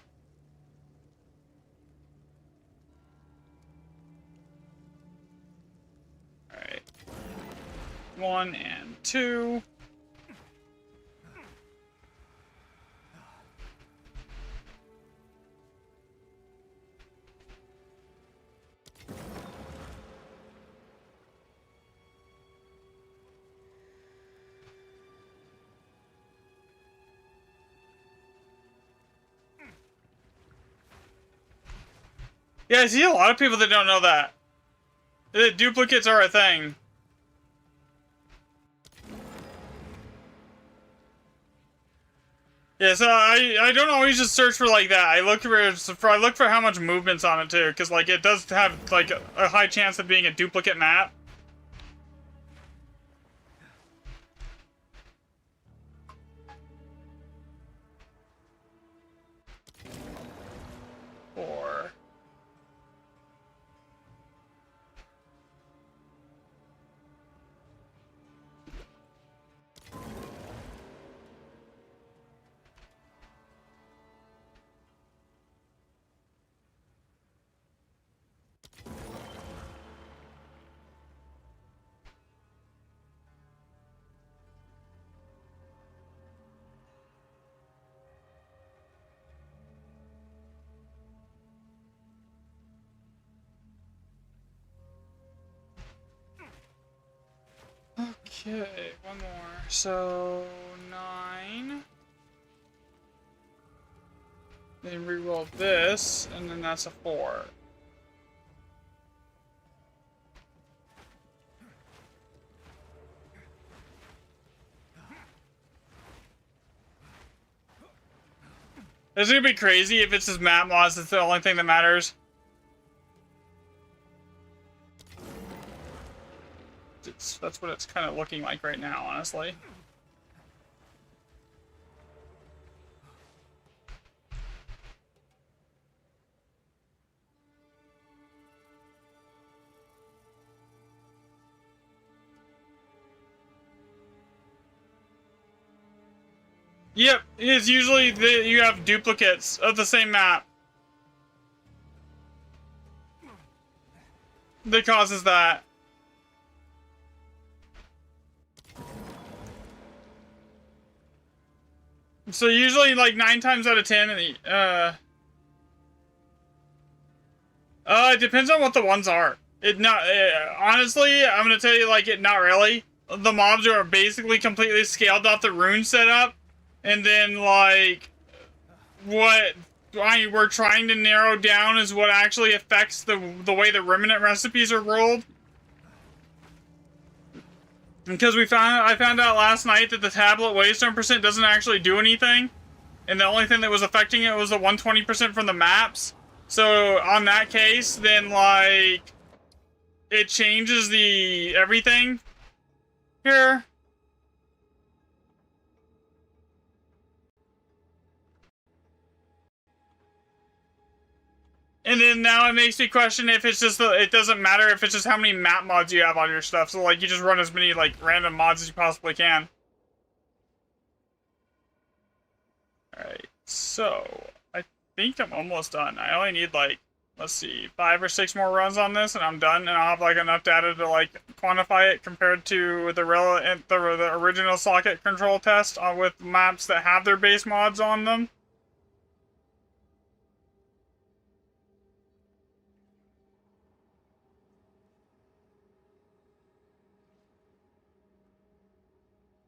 Alright. 1 and 2. Yeah, I see a lot of people that don't know that. That duplicates are a thing. Yeah, so I don't always just search for like that. I look for how much movement's on it too, because like it does have like a high chance of being a duplicate map. Four. Okay, one more. So 9. Then reroll this, and then that's a 4. It's gonna be crazy if it's just map mods. That's the only thing that matters. That's what it's kind of looking like right now, honestly. Yep, it's usually you have duplicates of the same map that causes that. So usually, like 9 times out of 10, it depends on what the ones are. Honestly, I'm gonna tell you, like, not really. The mobs are basically completely scaled off the rune setup, and then like what we're trying to narrow down is what actually affects the way the remnant recipes are rolled. Because I found out last night that the tablet waystone percent doesn't actually do anything, and the only thing that was affecting it was the 120% from the maps. So on that case, then like it changes the everything here. And then now it makes me question if it's just it doesn't matter if it's just how many map mods you have on your stuff. So like you just run as many like random mods as you possibly can. Alright, so I think I'm almost done. I only need like, let's see, 5 or 6 more runs on this and I'm done, and I'll have like enough data to like quantify it compared to the original socket control test with maps that have their base mods on them.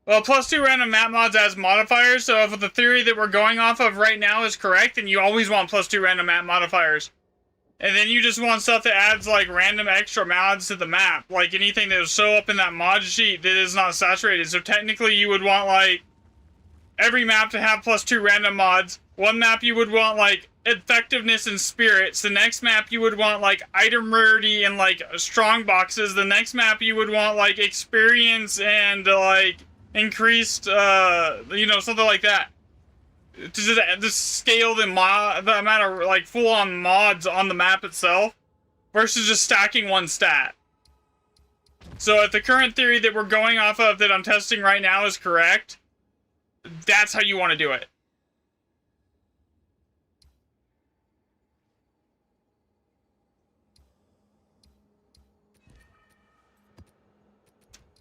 Well, +2 random map mods as modifiers, so if the theory that we're going off of right now is correct, then you always want +2 random map modifiers. And then you just want stuff that adds, like, random extra mods to the map. Like, anything that will show up in that mod sheet that is not saturated. So technically you would want, like, every map to have +2 random mods. One map you would want, like, effectiveness and spirits. The next map you would want like item rarity and like strong boxes. The next map you would want like experience and like increased, you know, something like that. To just scale the amount of like full-on mods on the map itself versus just stacking one stat. So if the current theory that we're going off of that I'm testing right now is correct, that's how you want to do it.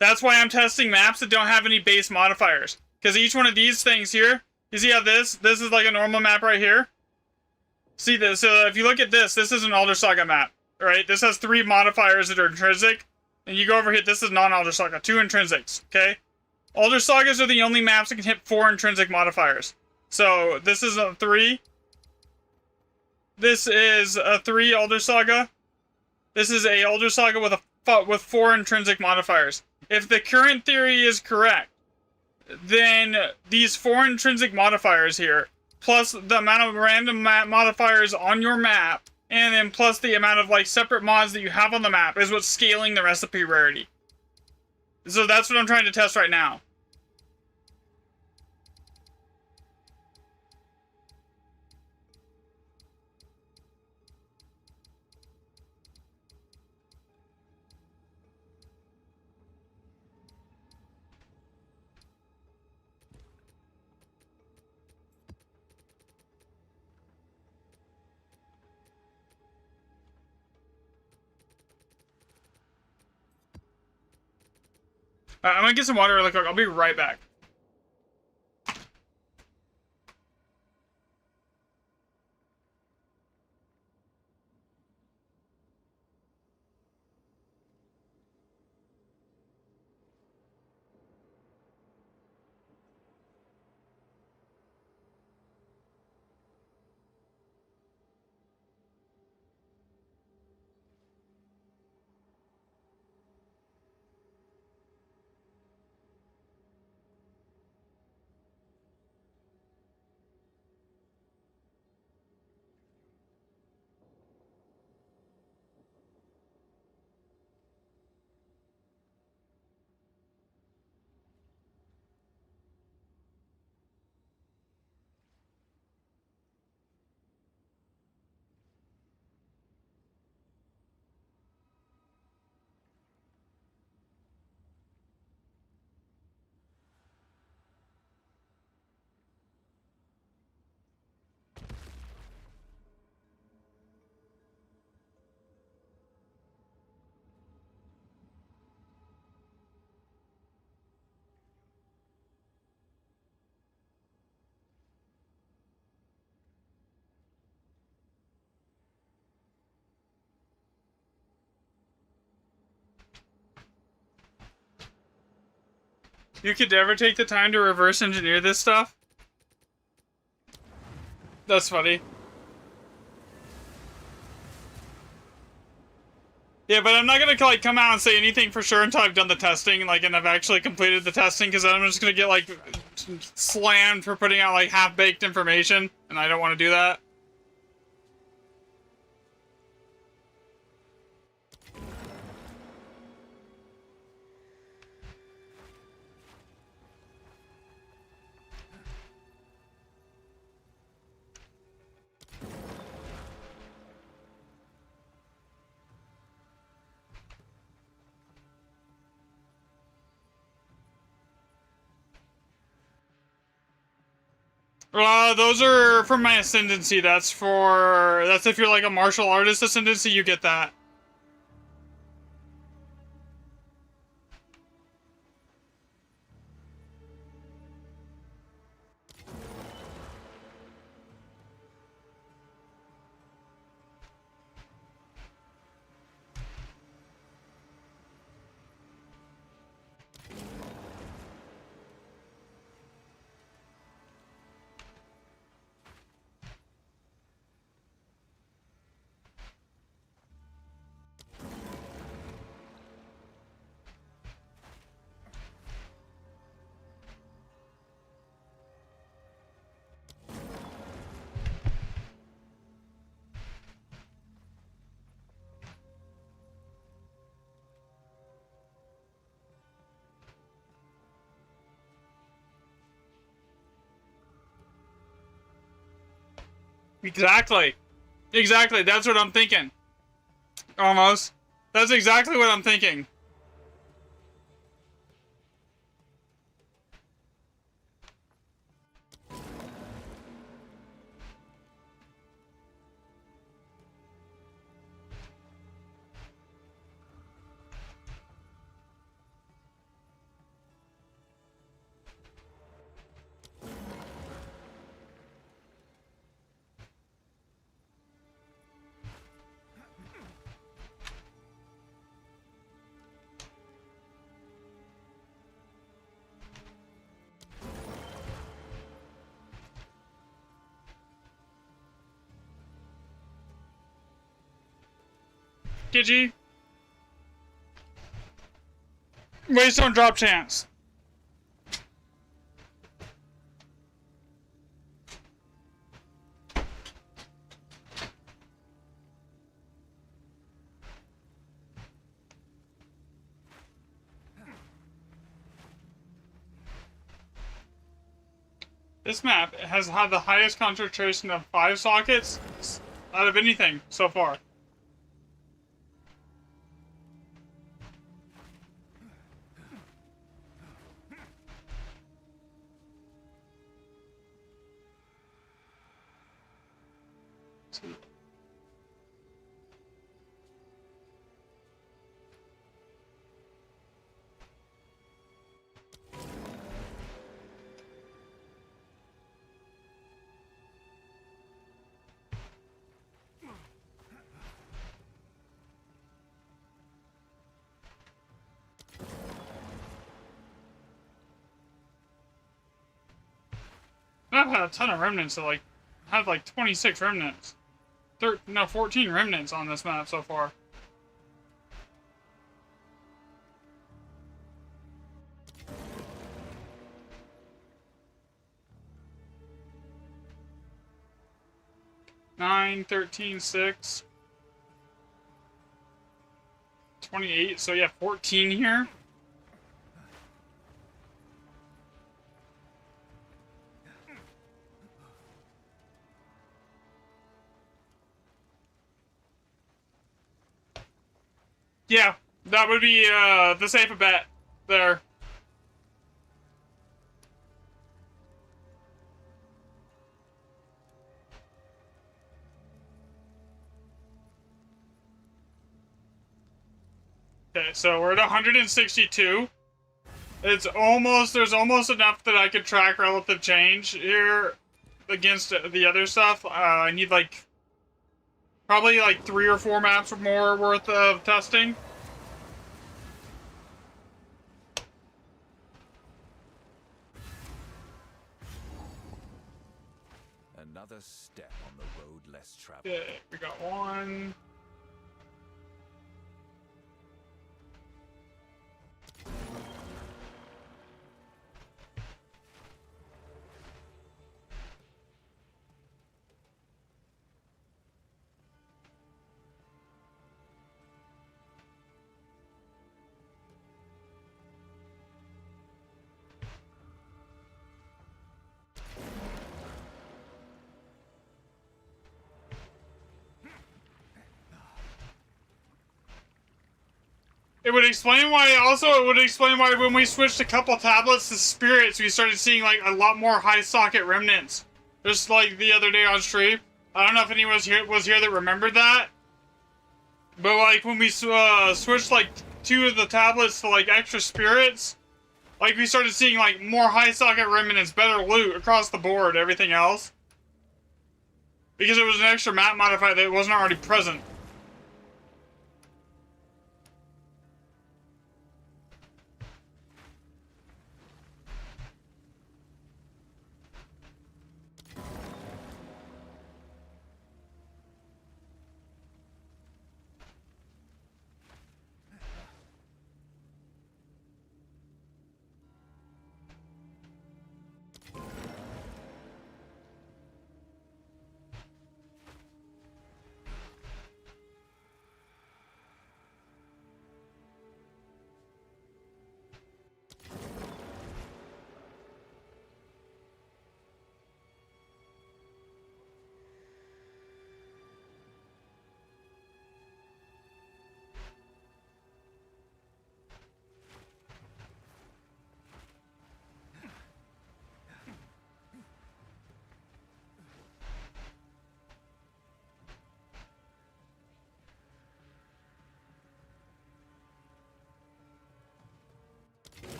That's why I'm testing maps that don't have any base modifiers. Because each one of these things here, you see how this is like a normal map right here? See this? So if you look at this is an Elder Saga map, right? This has 3 modifiers that are intrinsic. And you go over here, this is non-Elder Saga, 2 intrinsics, okay? Elder Sagas are the only maps that can hit 4 intrinsic modifiers. So this is a 3. This is a 3 Elder Saga. This is a Elder Saga with 4 intrinsic modifiers. If the current theory is correct, then these 4 intrinsic modifiers here, plus the amount of random modifiers on your map, and then plus the amount of like separate mods that you have on the map is what's scaling the recipe rarity. So that's what I'm trying to test right now. I'm gonna get some water really quick. I'll be right back. You could never take the time to reverse engineer this stuff? That's funny. Yeah, but I'm not gonna like come out and say anything for sure until I've done the testing, like, and I've actually completed the testing, because I'm just gonna get like slammed for putting out like half-baked information, and I don't want to do that. Those are for my ascendancy. That's if you're like a martial artist ascendancy, you get that. Exactly. Exactly. That's what I'm thinking. Almost. That's exactly what I'm thinking. Gigi? Waste on drop chance. This map has had the highest concentration of 5 sockets out of anything so far. I've had a ton of remnants, so like, I have like 26 remnants. 14 remnants on this map so far. Nine, 13, 6. 28, so yeah, 14 here. Yeah, that would be the safer bet there. Okay, so we're at 162. There's almost enough that I could track relative change here against the other stuff. I need like, probably like 3 or 4 maps or more worth of testing. Another step on the road less traveled. Okay, we got 1. It would explain why, also, it would explain why when we switched a couple tablets to spirits, we started seeing, like, a lot more high socket remnants. Just like the other day on stream. I don't know if anyone was here that remembered that. But, like, when we switched, like, 2 of the tablets to, like, extra spirits, like, we started seeing, like, more high socket remnants, better loot across the board, everything else. Because it was an extra map modifier that wasn't already present.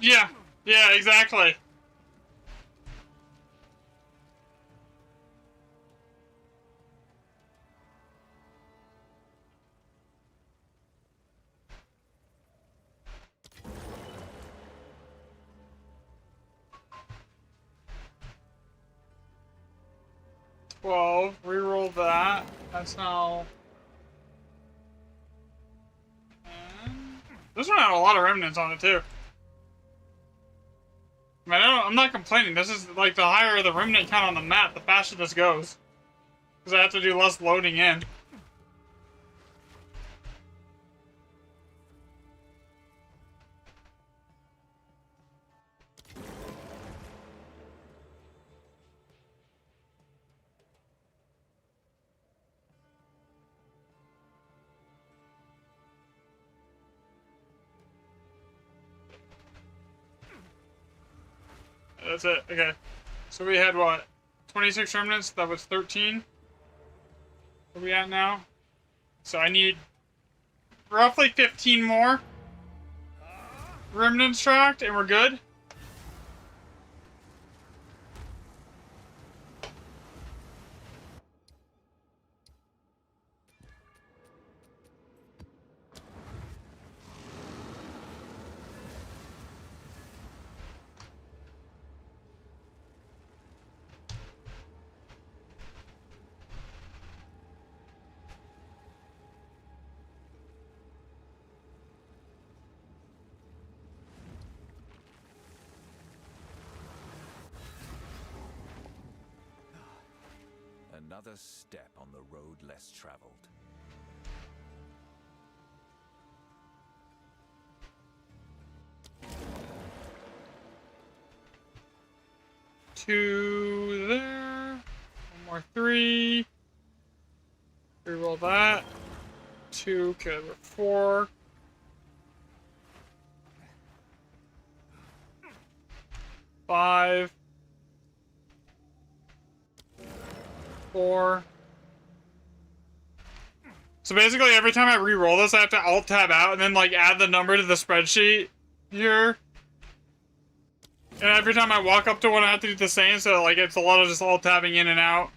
Yeah, yeah, exactly. Well, reroll that. That's now. And this one had a lot of remnants on it too. I mean, I'm not complaining. This is like the higher the remnant count on the map, the faster this goes. Because I have to do less loading in. That's it. Okay. So we had what? 26 remnants? That was 13? Where are we at now? So I need roughly 15 more remnants tracked, and we're good. Another step on the road less traveled. Two there. One more 3. Reroll that. 2. Okay, we're 4. 5. 4. So basically, every time I re-roll this, I have to Alt-Tab out and then, like, add the number to the spreadsheet here. And every time I walk up to one, I have to do the same, so, like, it's a lot of just Alt-Tabbing in and out.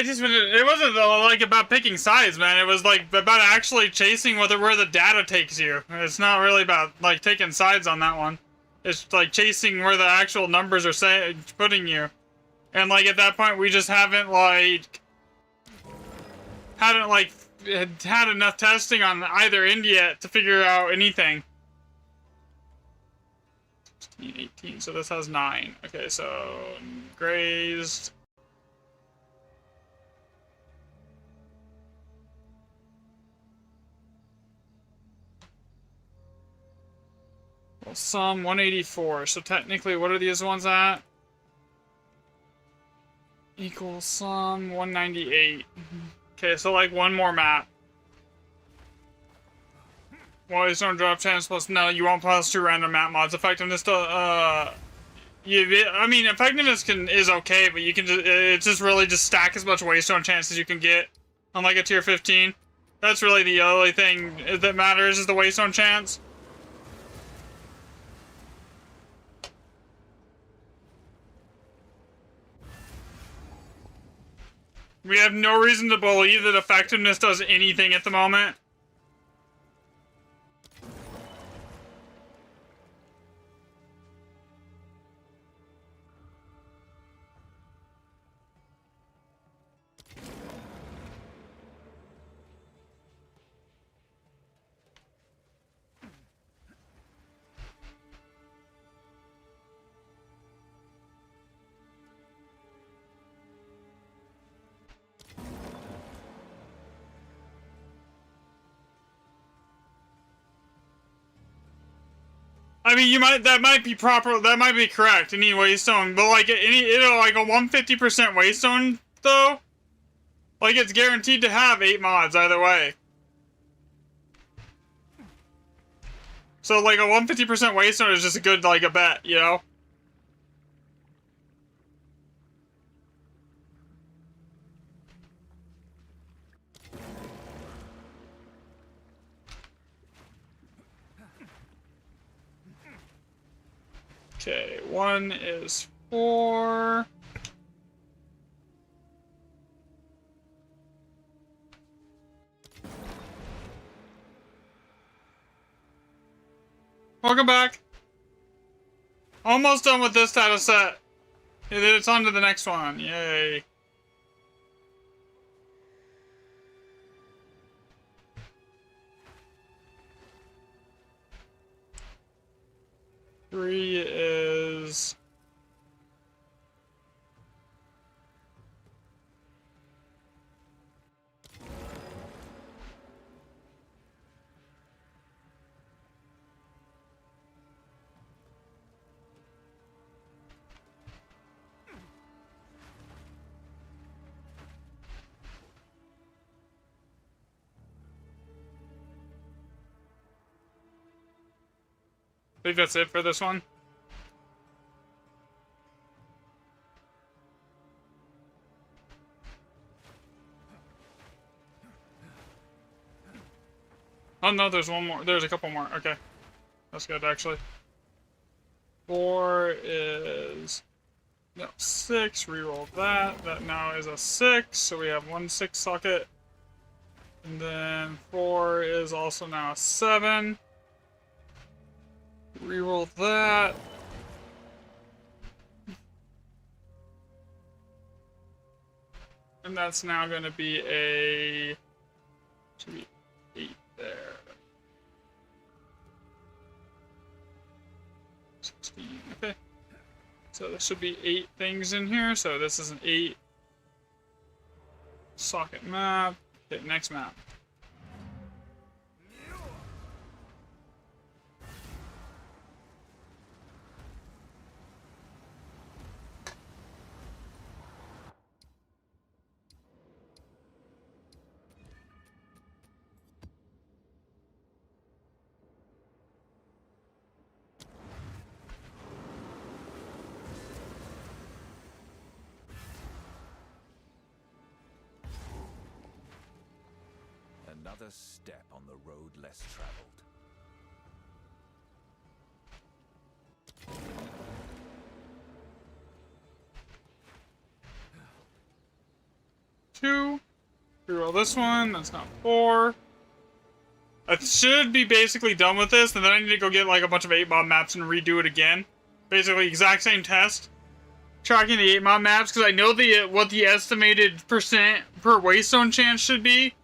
It wasn't like about picking sides, man. It was like about actually chasing where the data takes you. It's not really about like taking sides on that one. It's like chasing where the actual numbers are putting you. And like at that point, we just haven't had enough testing on either end yet to figure out anything. 16, 18, so this has 9. Okay, so grazed. Well, some 184. So technically, what are these ones at? Equals some 198. Okay, so like one more map. Well, don't drop chance plus no, you won't plus 2 random map mods. Effectiveness I mean, effectiveness is okay, but you can it's just really just stack as much waystone chance as you can get on like a tier 15. That's really the only thing that matters is the waystone chance. We have no reason to believe that effectiveness does anything at the moment. I mean, that might be proper. That might be correct. Any waystone, but like like a 150% waystone though, like it's guaranteed to have 8 mods either way. So like a 150% waystone is just a good like a bet, you know. Okay, 1 is 4. Welcome back. Almost done with this data set. And then it's on to the next one. Yay. Three is... I think that's it for this one. Oh no, there's one more. There's a couple more. Okay. That's good, actually. 4 is... No, 6. Reroll that. That now is a 6, so we have 1 6 socket. And then 4 is also now a 7. Reroll that. And that's now going to be a... Should be 8 there. 16. Okay. So there should be 8 things in here. So this is an 8 socket map. Okay, next map. Another step on the road less traveled. Two. Reroll this one. That's not 4. I should be basically done with this, and then I need to go get like a bunch of 8-mob maps and redo it again. Basically, exact same test. Tracking the 8-mob maps, because I know what the estimated percent per waystone chance should be.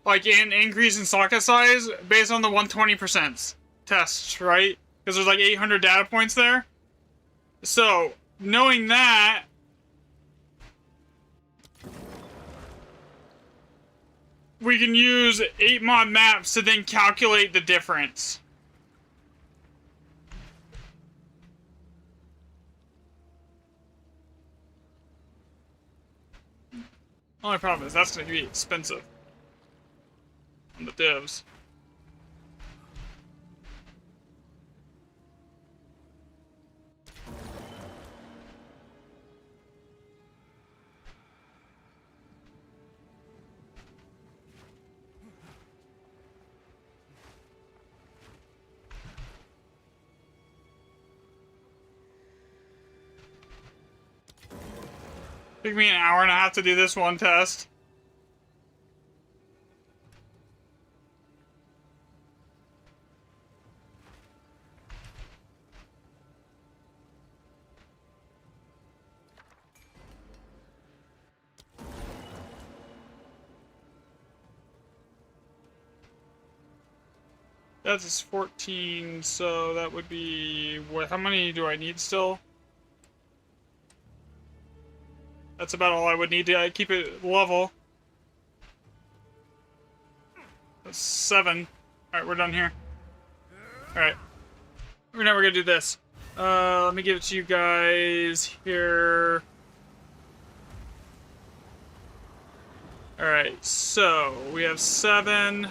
Like, an increase in socket size based on the 120% tests, right? Because there's like 800 data points there. So, knowing that... we can use 8-mob maps to then calculate the difference. Only problem is that's going to be expensive on the divs. Took me an hour and a half to do this one test. That's 14, so that would be... what? How many do I need still? That's about all I would need to keep it level. That's 7. Alright, we're done here. Alright. we're never gonna do this. Let me give it to you guys here. Alright, so we have 7.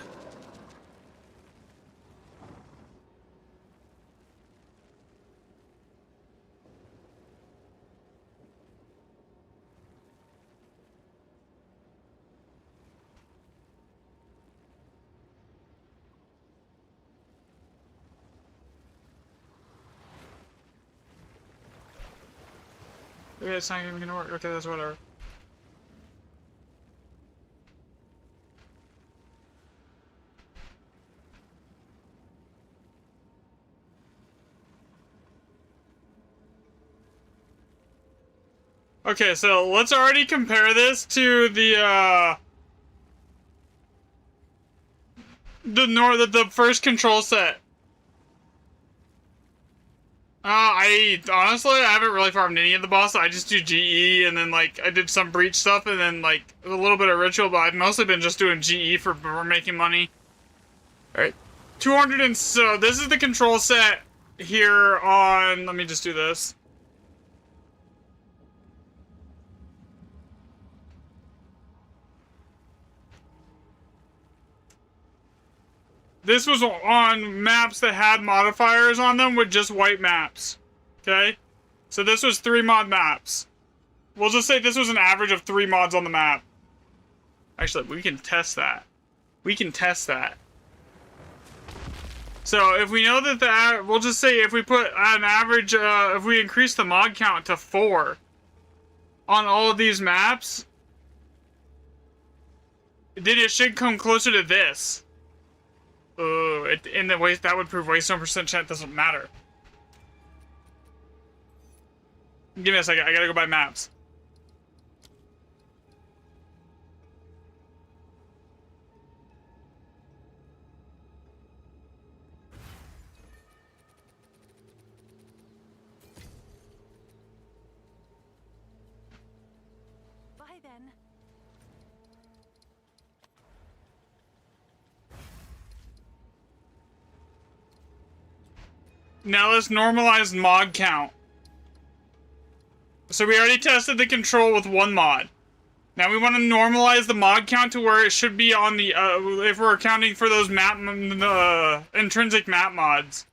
Okay, it's not even gonna work. Okay, that's whatever. Okay, so let's already compare this to the first control set. I honestly, I haven't really farmed any of the bosses. I just do GE, and then like I did some breach stuff, and then like a little bit of ritual. But I've mostly been just doing GE for making money. All right, 200 and so this is the control set here on. Let me just do this. This was on maps that had modifiers on them with just white maps. Okay? So this was 3 mod maps. We'll just say this was an average of 3 mods on the map. Actually, we can test that. We can test that. So if we know that we'll just say if we put an average, if we increase the mod count to 4 on all of these maps, then it should come closer to this. In the waste, that would prove waste 1% chance doesn't matter. Give me a second, I gotta go buy maps. Bye then. Now let's normalize mod count. So we already tested the control with 1 mod. Now we want to normalize the mod count to where it should be on the, if we're accounting for those intrinsic map mods.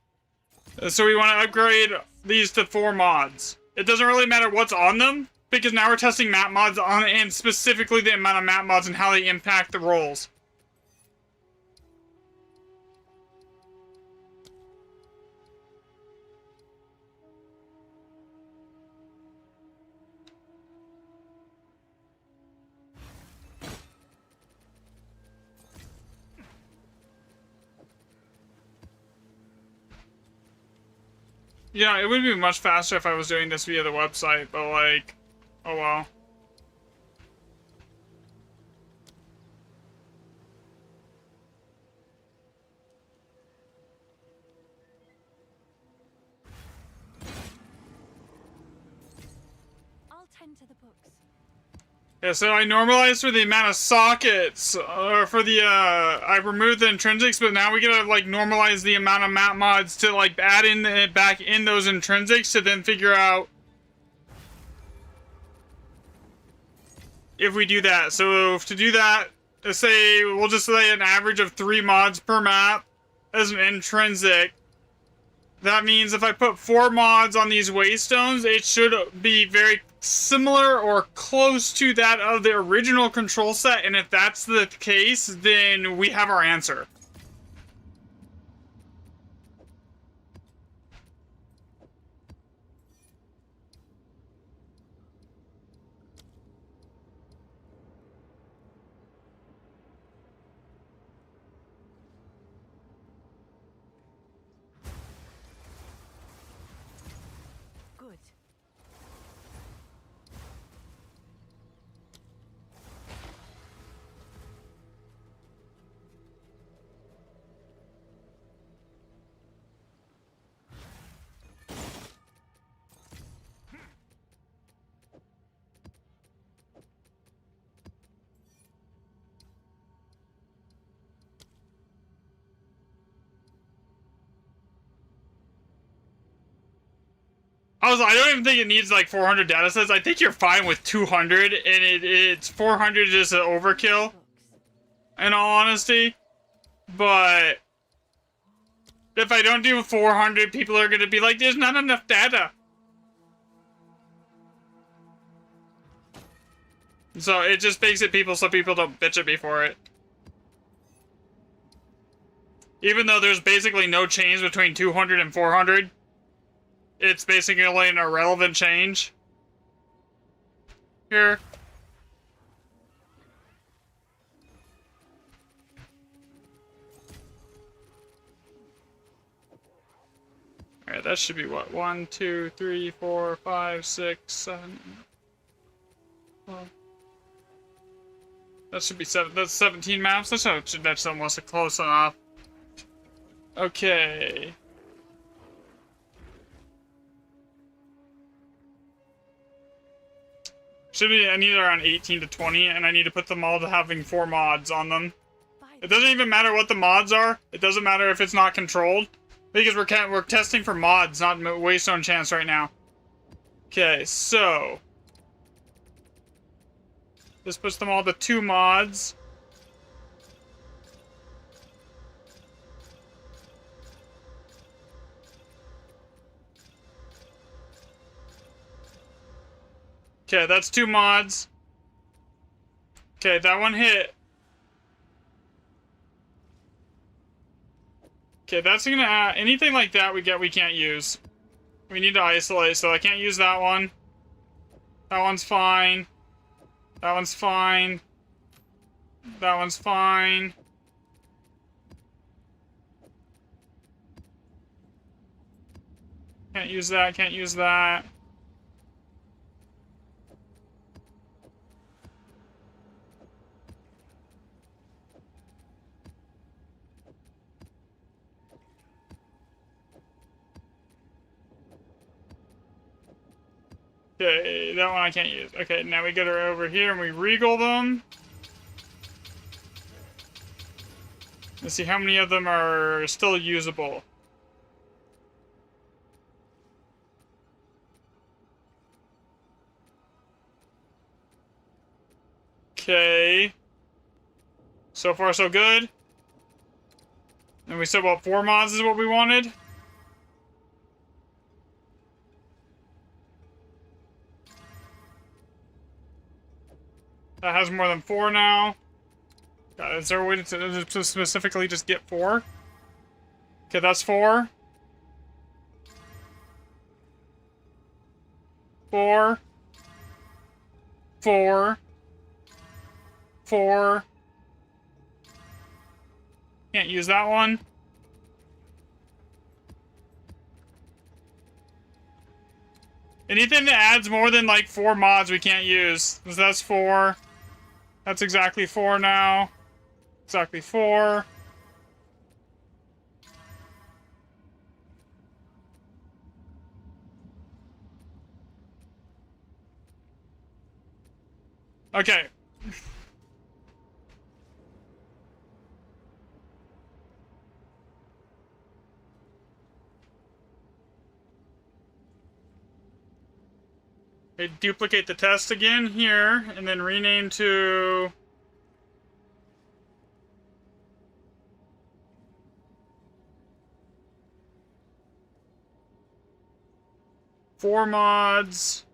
So we want to upgrade these to 4 mods. It doesn't really matter what's on them, because now we're testing map mods on, and specifically the amount of map mods and how they impact the roles. Yeah, it would be much faster if I was doing this via the website, but like, oh well. I'll tend to the books. Yeah, so I normalized for the amount of sockets, or for the, I removed the intrinsics, but now we gotta, like, normalize the amount of map mods to, like, add in back in those intrinsics to then figure out if we do that. So, to do that, let's say, we'll just say an average of 3 mods per map as an intrinsic. That means if I put 4 mods on these waystones, it should be very similar or close to that of the original control set, and if that's the case, then we have our answer. Good. I don't even think it needs like 400 data sets. I think you're fine with 200, and it's 400 is an overkill, Books. in all honesty. But if I don't do 400, people are gonna be like, there's not enough data. So it just makes it so people don't bitch at me for it. Even though there's basically no change between 200 and 400, it's basically an irrelevant change. Here. Alright, that should be what? 1, 2, 3, 4, 5, 6, 7. Well, that should be 7. That's 17 maps. That's almost close enough. Okay. Should be, I need around 18 to 20, and I need to put them all to having 4 mods on them. It doesn't even matter what the mods are. It doesn't matter if it's not controlled, because we're testing for mods, not Waystone Chance right now. Okay, so this puts them all to 2 mods. Okay, that's 2 mods. Okay, that one hit. Okay, that's gonna add anything like that we can't use. We need to isolate, so I can't use that one. That one's fine. That one's fine. That one's fine. Can't use that, can't use that. Okay, that one I can't use. Okay, now we get her over here and we regal them. Let's see how many of them are still usable. Okay. So far, so good. And we said, what, 4 mods is what we wanted? That has more than 4 now. God, is there a way to specifically just get 4? Okay, that's 4. 4. 4. 4. Can't use that one. Anything that adds more than like 4 mods we can't use. So that's 4. That's exactly 4 now. Exactly 4. Okay. Okay, duplicate the test again here, and then rename to... Four mods.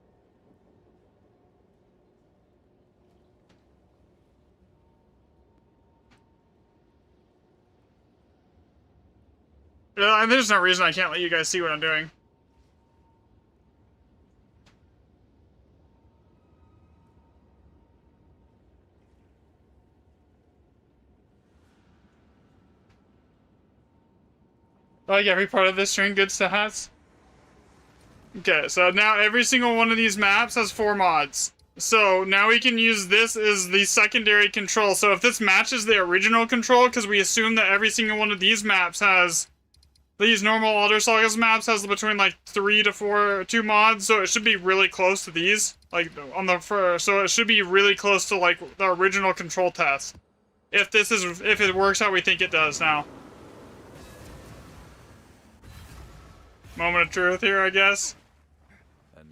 There's no reason I can't let you guys see what I'm doing. Like every part of this string, good stats. Okay, so now every single one of these maps has 4 mods. So now we can use this as the secondary control. So if this matches the original control, because we assume that every single one of these maps has, these normal Alder Sagas maps has between like 3 to 2 mods, so it should be really close to these. Like on the first, so it should be really close to like the original control test. If it works how we think it does now. Moment of truth here, I guess.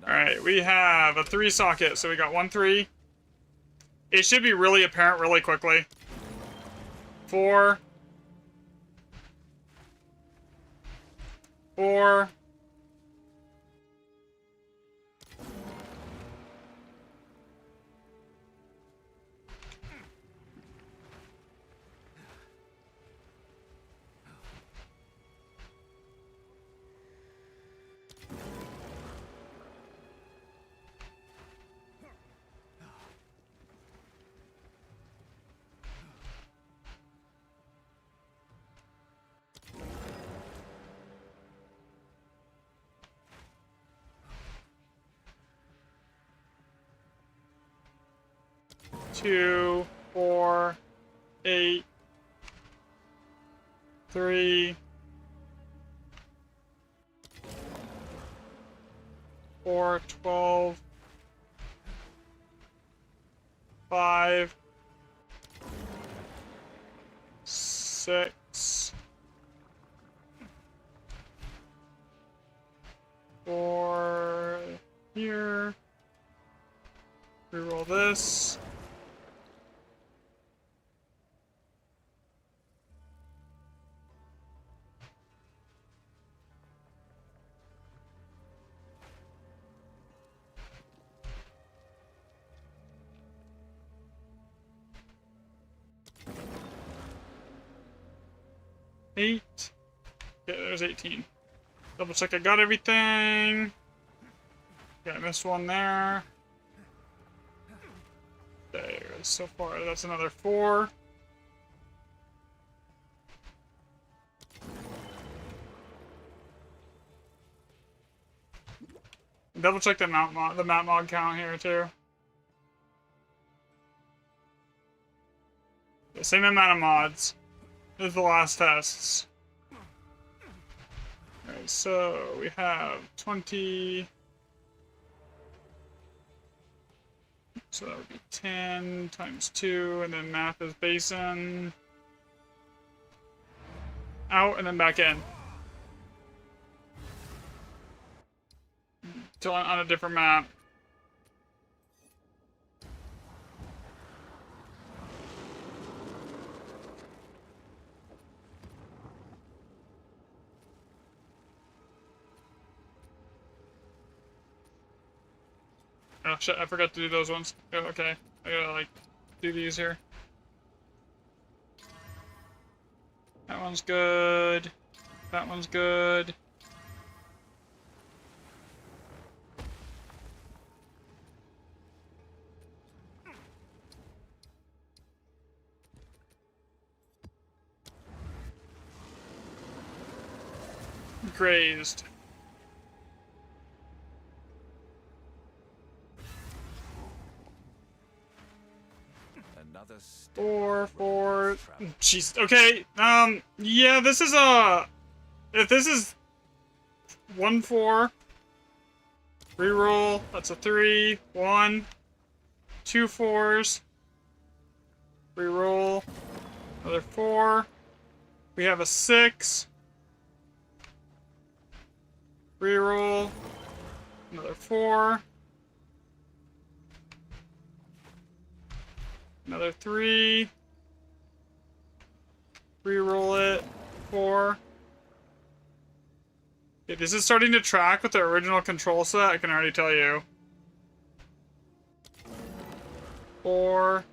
Alright, we have a 3 socket, so we got 1 3. It should be really apparent really quickly. 4. 4. Two, 4, 8, 3, 4, 12, 5, 6, 4 here. Reroll this. Eight. Yeah, there's 18. Double check I got everything. Yeah, I missed one there. There, so far, that's another 4. Double check the map mod count here too. The same amount of mods as the last tests. Alright, so we have 20. So that would be 10 times 2, and then math is basin. Out and then back in. Till on a different map. Oh shit, I forgot to do those ones. Oh, okay. I gotta, like, do these here. That one's good. That one's good. Grazed. Another step 4, on the 4. road of travel. Jeez. Okay. Yeah, this is if this is 1 4. Reroll. That's a 3. 1. 2 4s. Reroll. Another 4. We have a 6. Reroll. Another 4. Another 3. Reroll it. 4. Okay, this is starting to track with the original control set, I can already tell you. 4.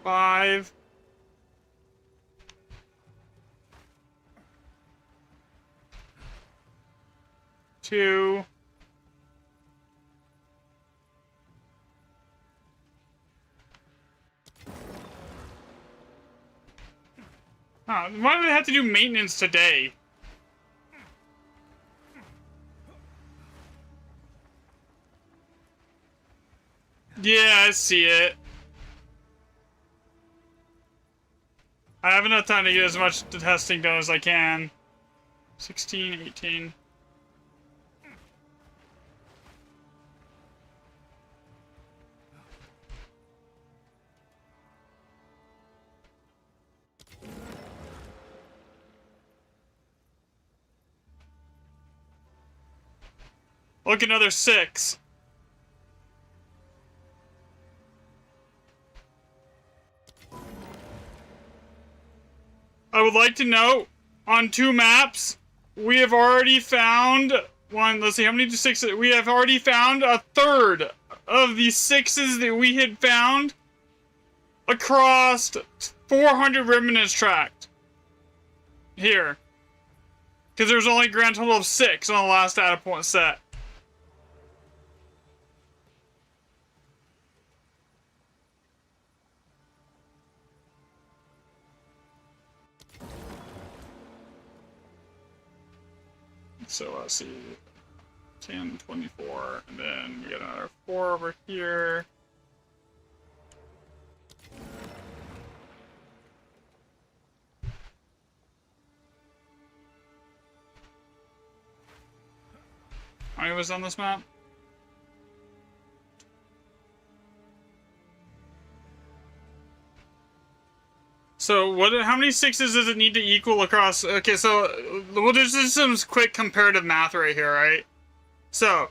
Five. 2. Why do they have to do maintenance today? Yeah, I see it. I have enough time to get as much testing done as I can. 16, 18. Look, another 6. I would like to note, on 2 maps, we have already found one. Let's see, how many 6s? We have already found a third of the 6s that we had found across 400 remnants tracked. Here. Because there's only a grand total of 6 on the last data point set. So let's see, 10, 24, and then we got another 4 over here. How many was on this map? So how many 6s does it need to equal across? Okay, so we'll just do some quick comparative math right here, right? So,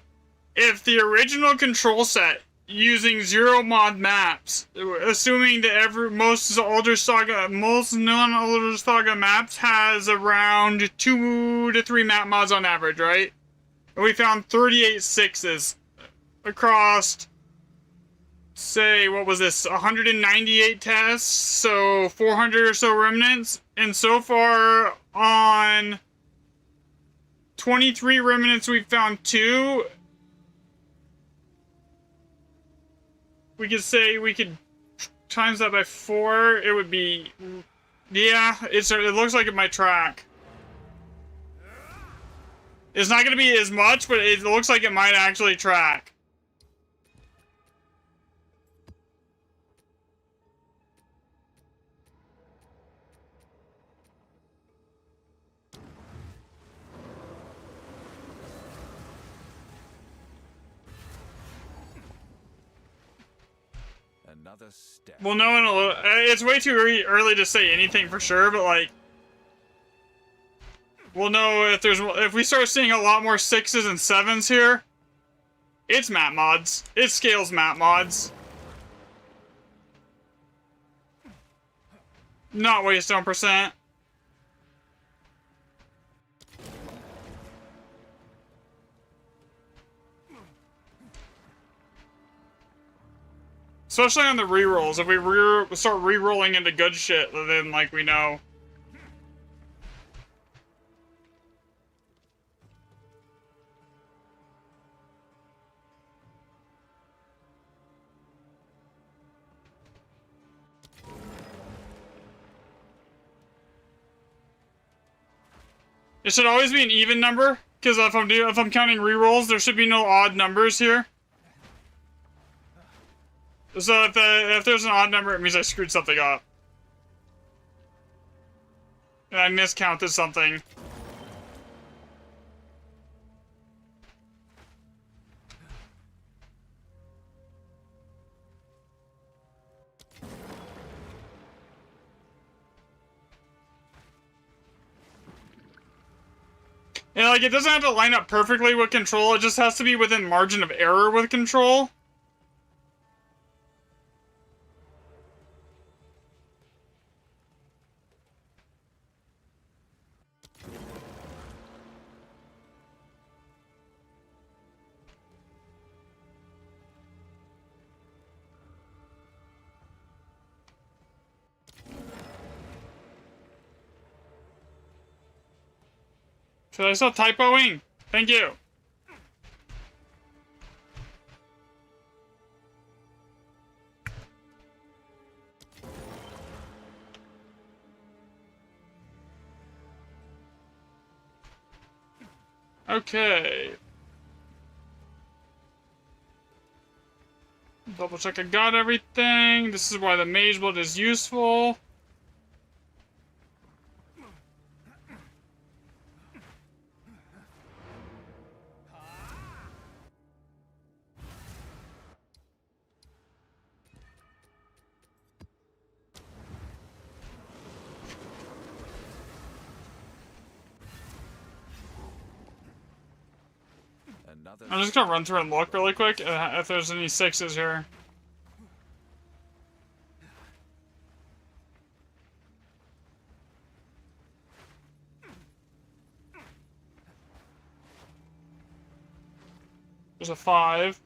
if the original control set using 0 mod maps, assuming that most non-Elder Saga maps has around 2 to 3 map mods on average, right? And we found 38 6s across, say, what was this, 198 tests, so 400 or so remnants, and so far on 23 remnants we've found 2. We could say we could times that by 4, it would be, yeah, it looks like it might track. It's not going to be as much, but it looks like it might actually track. Another step. We'll know in a little. It's way too early to say anything for sure, but like, we'll know if we start seeing a lot more 6s and 7s here. It's map mods. It scales map mods. Not waste on percent. Especially on the rerolls. If we start rerolling into good shit, then like we know. It should always be an even number, because if I'm counting rerolls, there should be no odd numbers here. So if there's an odd number, it means I screwed something up. And I miscounted something. And like, it doesn't have to line up perfectly with control, it just has to be within margin of error with control. Should I stop typoing? Thank you. Okay. Double check I got everything. This is why the mage blood is useful. Another I'm just gonna run through and look really quick if there's any 6s here. There's a 5.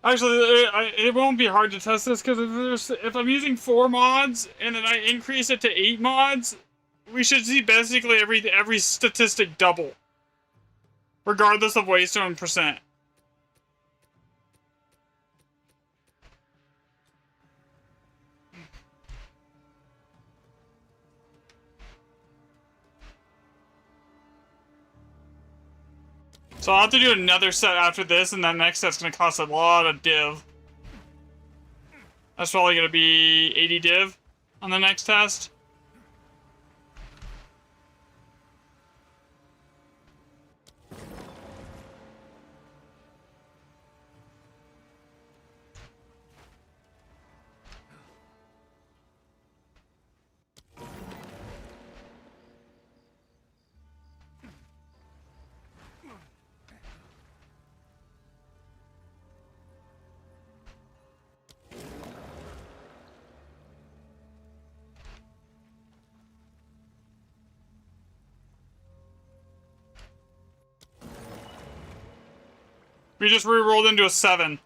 Actually, it won't be hard to test this because if I'm using 4 mods and then I increase it to 8 mods, we should see basically every statistic double, regardless of waystone percent. So I'll have to do another set after this, and that next set's gonna cost a lot of div. That's probably gonna be 80 div on the next test. We just re-rolled into a 7.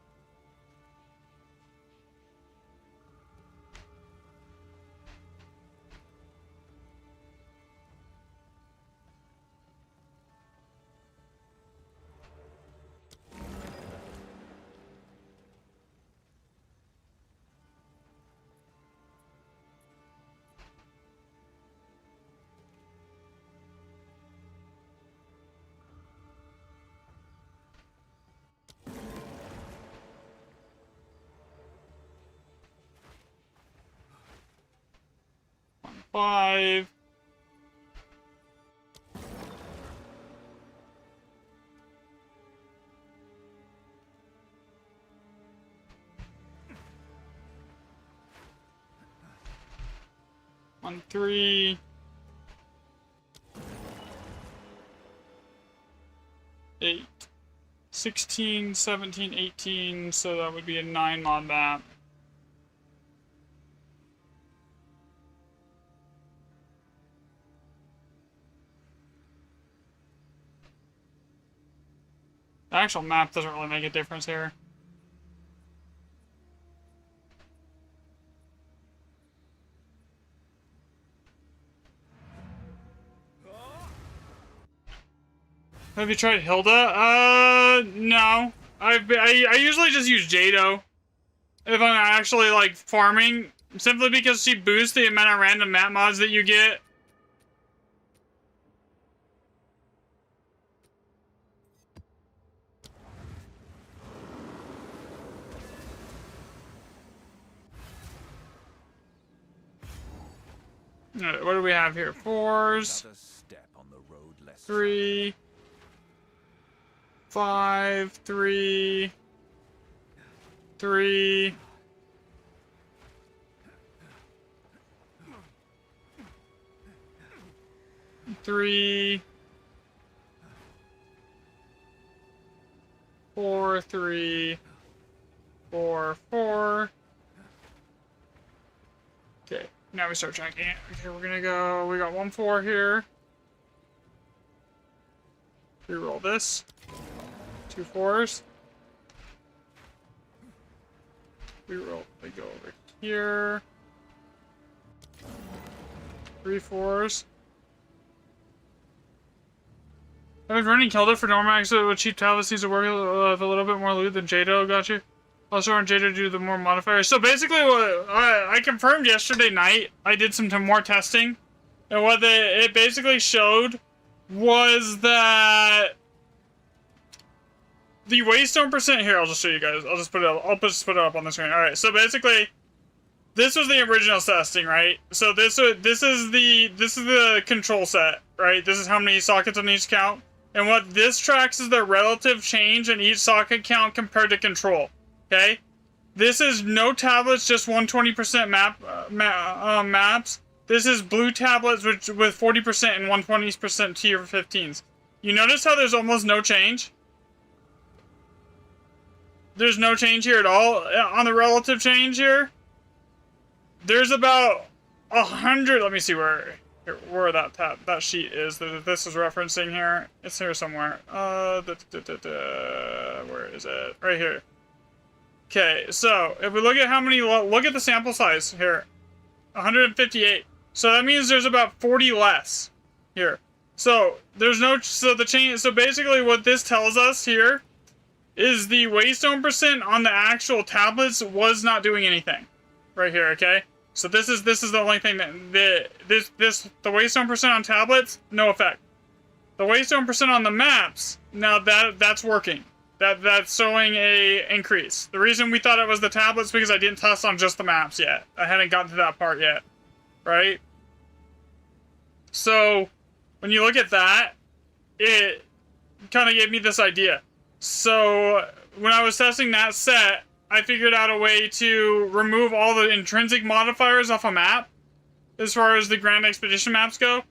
Five. One, 3. 8. 16, 17, 18, so that would be a 9 mod map. The actual map doesn't really make a difference here. Have you tried Hilda? No. I usually just use Jado if I'm actually like farming, simply because she boosts the amount of random map mods that you get. Alright, what do we have here? 4s. Another step on the road less 3. 5, 3. 3. 3. 4, 3. 4, 4. Okay, now we start tracking it. Okay, we're gonna go. We got 1 4 here. Reroll this. 2 4s. Reroll. We go over here. 3 4s. I've been running Kelda for Normax, so with Cheap Talbot seems to work with a little bit more loot than Jado, got you? Also on Jado to do the more modifiers. So basically what I confirmed yesterday night, I did some more testing, and what it basically showed was that the waystone percent here, I'll just show you guys. I'll just put it up on the screen. Alright, so basically this was the original testing, right? So this is the control set, right? This is how many sockets on each count. And what this tracks is the relative change in each socket count compared to control. Okay? This is no tablets, just 120% maps. This is blue tablets with 40% and 120% tier 15s. You notice how there's almost no change? There's no change here at all on the relative change here. There's about 100. Let me see where that sheet is that this is referencing here. It's here somewhere. Where is it? Right here. Okay, so if we look at how many, look at the sample size here, 158. So that means there's about 40 less here. So there's no, so the change. So basically, what this tells us here is the waystone percent on the actual tablets was not doing anything, right here. Okay, so this is the only thing that the waystone percent on tablets, no effect. The waystone percent on the maps, now that's working. That's showing a increase. The reason we thought it was the tablets because I didn't test on just the maps yet. I hadn't gotten to that part yet, right? So when you look at that, it kind of gave me this idea. So when I was testing that set, I figured out a way to remove all the intrinsic modifiers off a map as far as the Grand Expedition maps go.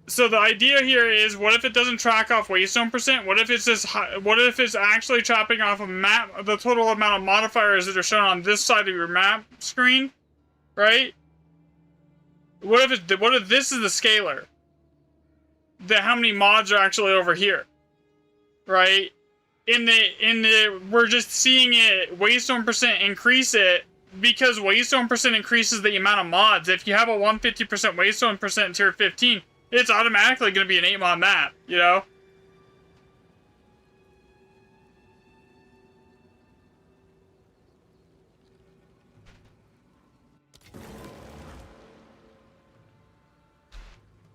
So the idea here is, what if it doesn't track off waystone percent? What if it's just what if it's actually chopping off a map, the total amount of modifiers that are shown on this side of your map screen, right? What if this is the scalar? How many mods are actually over here, right? We're just seeing it waystone percent increase it because waystone percent increases the amount of mods. If you have a 150% waystone percent in tier 15. It's automatically going to be an 8-mod map, you know?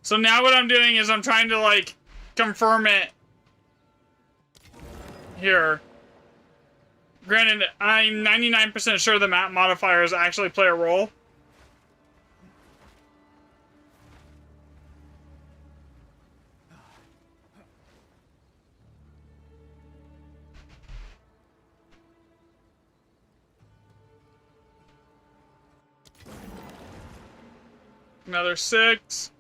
So now what I'm doing is I'm trying to, like, confirm it here. Granted, I'm 99% sure the map modifiers actually play a role. Another 6.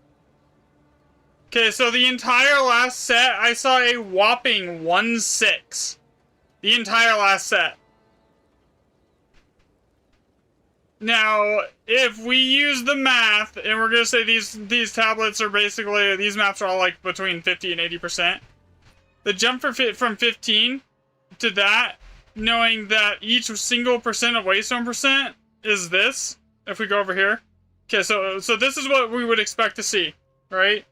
Okay, so the entire last set, I saw a whopping 1-6. The entire last set. Now, if we use the math, and we're gonna say these tablets are basically, these maps are all like between 50 and 80%. The jump from 15 to that, knowing that each single percent of waystone percent is this, if we go over here. Okay, so this is what we would expect to see, right?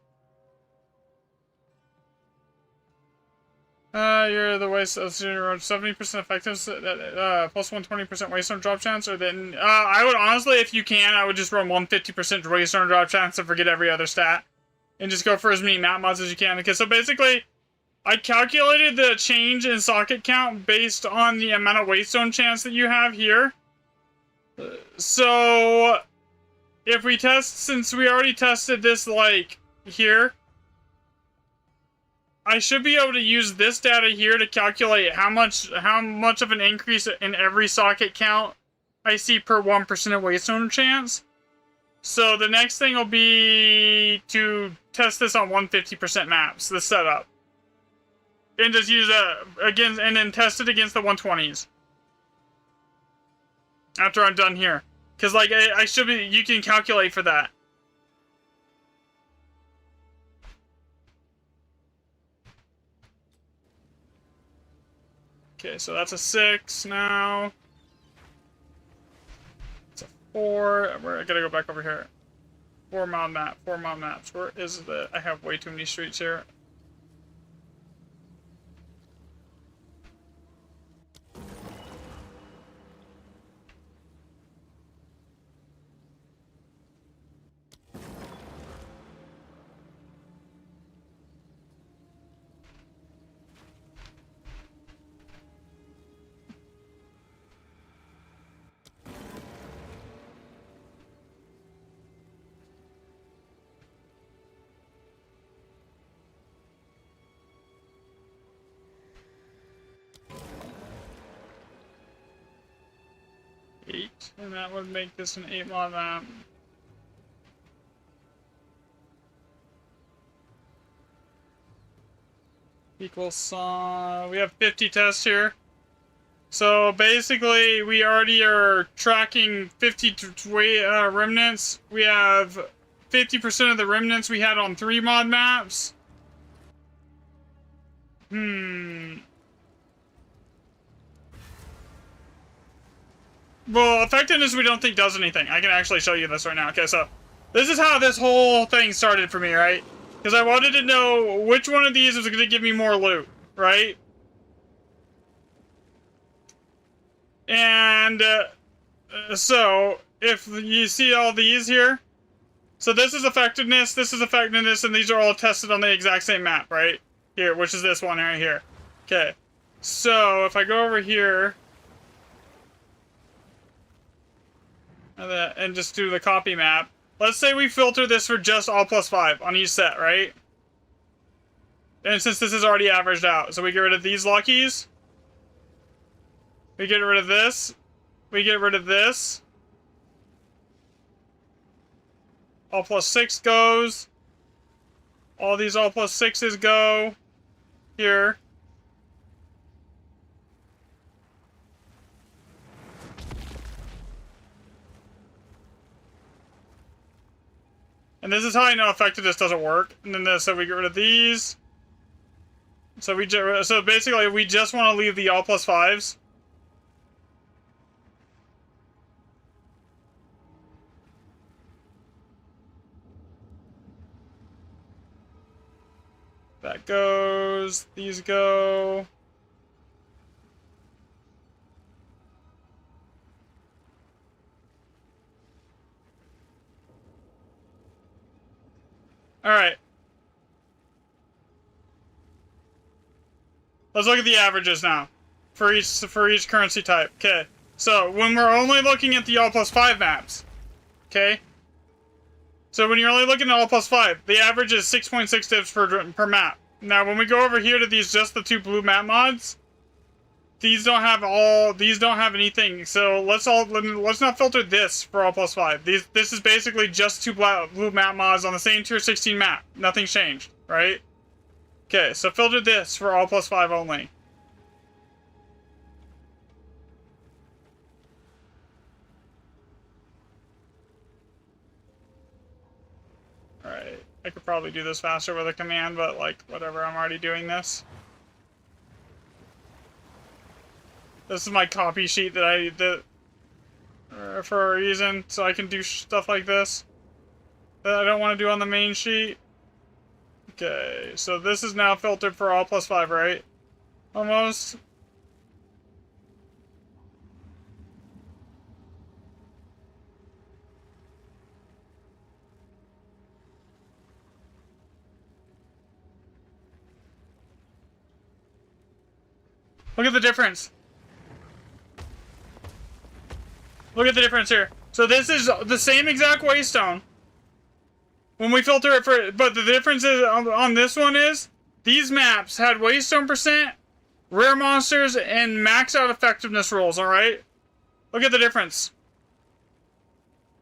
You're the waste of 70% effective, plus 120% waystone drop chance, or then, I would honestly, if you can, I would just run 150% waystone drop chance and forget every other stat. And just go for as many map mods as you can, because so basically, I calculated the change in socket count based on the amount of waystone chance that you have here. So if we test, since we already tested this, like, here, I should be able to use this data here to calculate how much of an increase in every socket count I see per 1% of waystone chance. So the next thing will be to test this on 150% maps, the setup. And just use again, and then test it against the 120s. After I'm done here. Because, like, I should be, you can calculate for that. Okay, so that's a 6 now. It's a 4. I gotta go back over here. 4-mod map, 4-mod maps. Where is the, I have way too many streets here. 8, and that would make this an 8 mod map. Equals, we have 50 tests here. So basically, we already are tracking 50 remnants. We have 50% of the remnants we had on 3 mod maps. Well, effectiveness we don't think does anything. I can actually show you this right now. Okay, so this is how this whole thing started for me, right? Because I wanted to know which one of these was going to give me more loot, right? And so if you see all these here, so this is effectiveness, and these are all tested on the exact same map, right? Here, which is this one right here. Okay, so if I go over here and just do the copy map, let's say we filter this for just all +5 on each set, right? And since this is already averaged out, so we get rid of these luckies. We get rid of this. We get rid of this. All +6 goes. All these all +6s go here. And this is how I know effectiveness doesn't work. And then so we get rid of these. So basically we just want to leave the all +5s. That goes, these go. All right. Let's look at the averages now for each currency type. Okay. So when we're only looking at the all +5 maps, okay? So when you're only looking at all +5, the average is 6.6 divs per map. Now when we go over here to just the 2 blue map mods, these don't have anything. So let's not filter this for all +5. This is basically just 2 blue map mods on the same tier 16 map. Nothing's changed, right? Okay, so filter this for all +5 only. Alright, I could probably do this faster with a command, but like, whatever, I'm already doing this. This is my copy sheet for a reason, so I can do stuff like this that I don't want to do on the main sheet. Okay, so this is now filtered for all +5, right? Almost. Look at the difference. Look at the difference here. So this is the same exact waystone. When we filter it for, but the difference is on this one is these maps had waystone %, rare monsters, and max out effectiveness rolls. All right, look at the difference.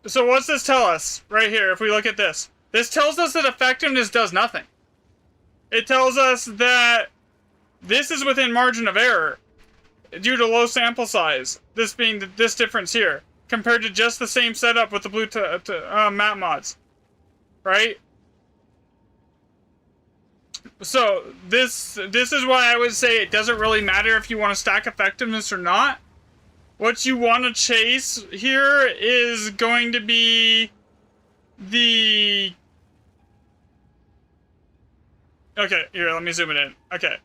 So what's this tell us right here? If we look at this, this tells us that effectiveness does nothing. It tells us that this is within margin of error due to low sample size. This being this difference here compared to just the same setup with the blue map mods. Right? So this is why I would say it doesn't really matter if you want to stack effectiveness or not. What you want to chase here is going to be the... Okay, here, let me zoom it in. Okay.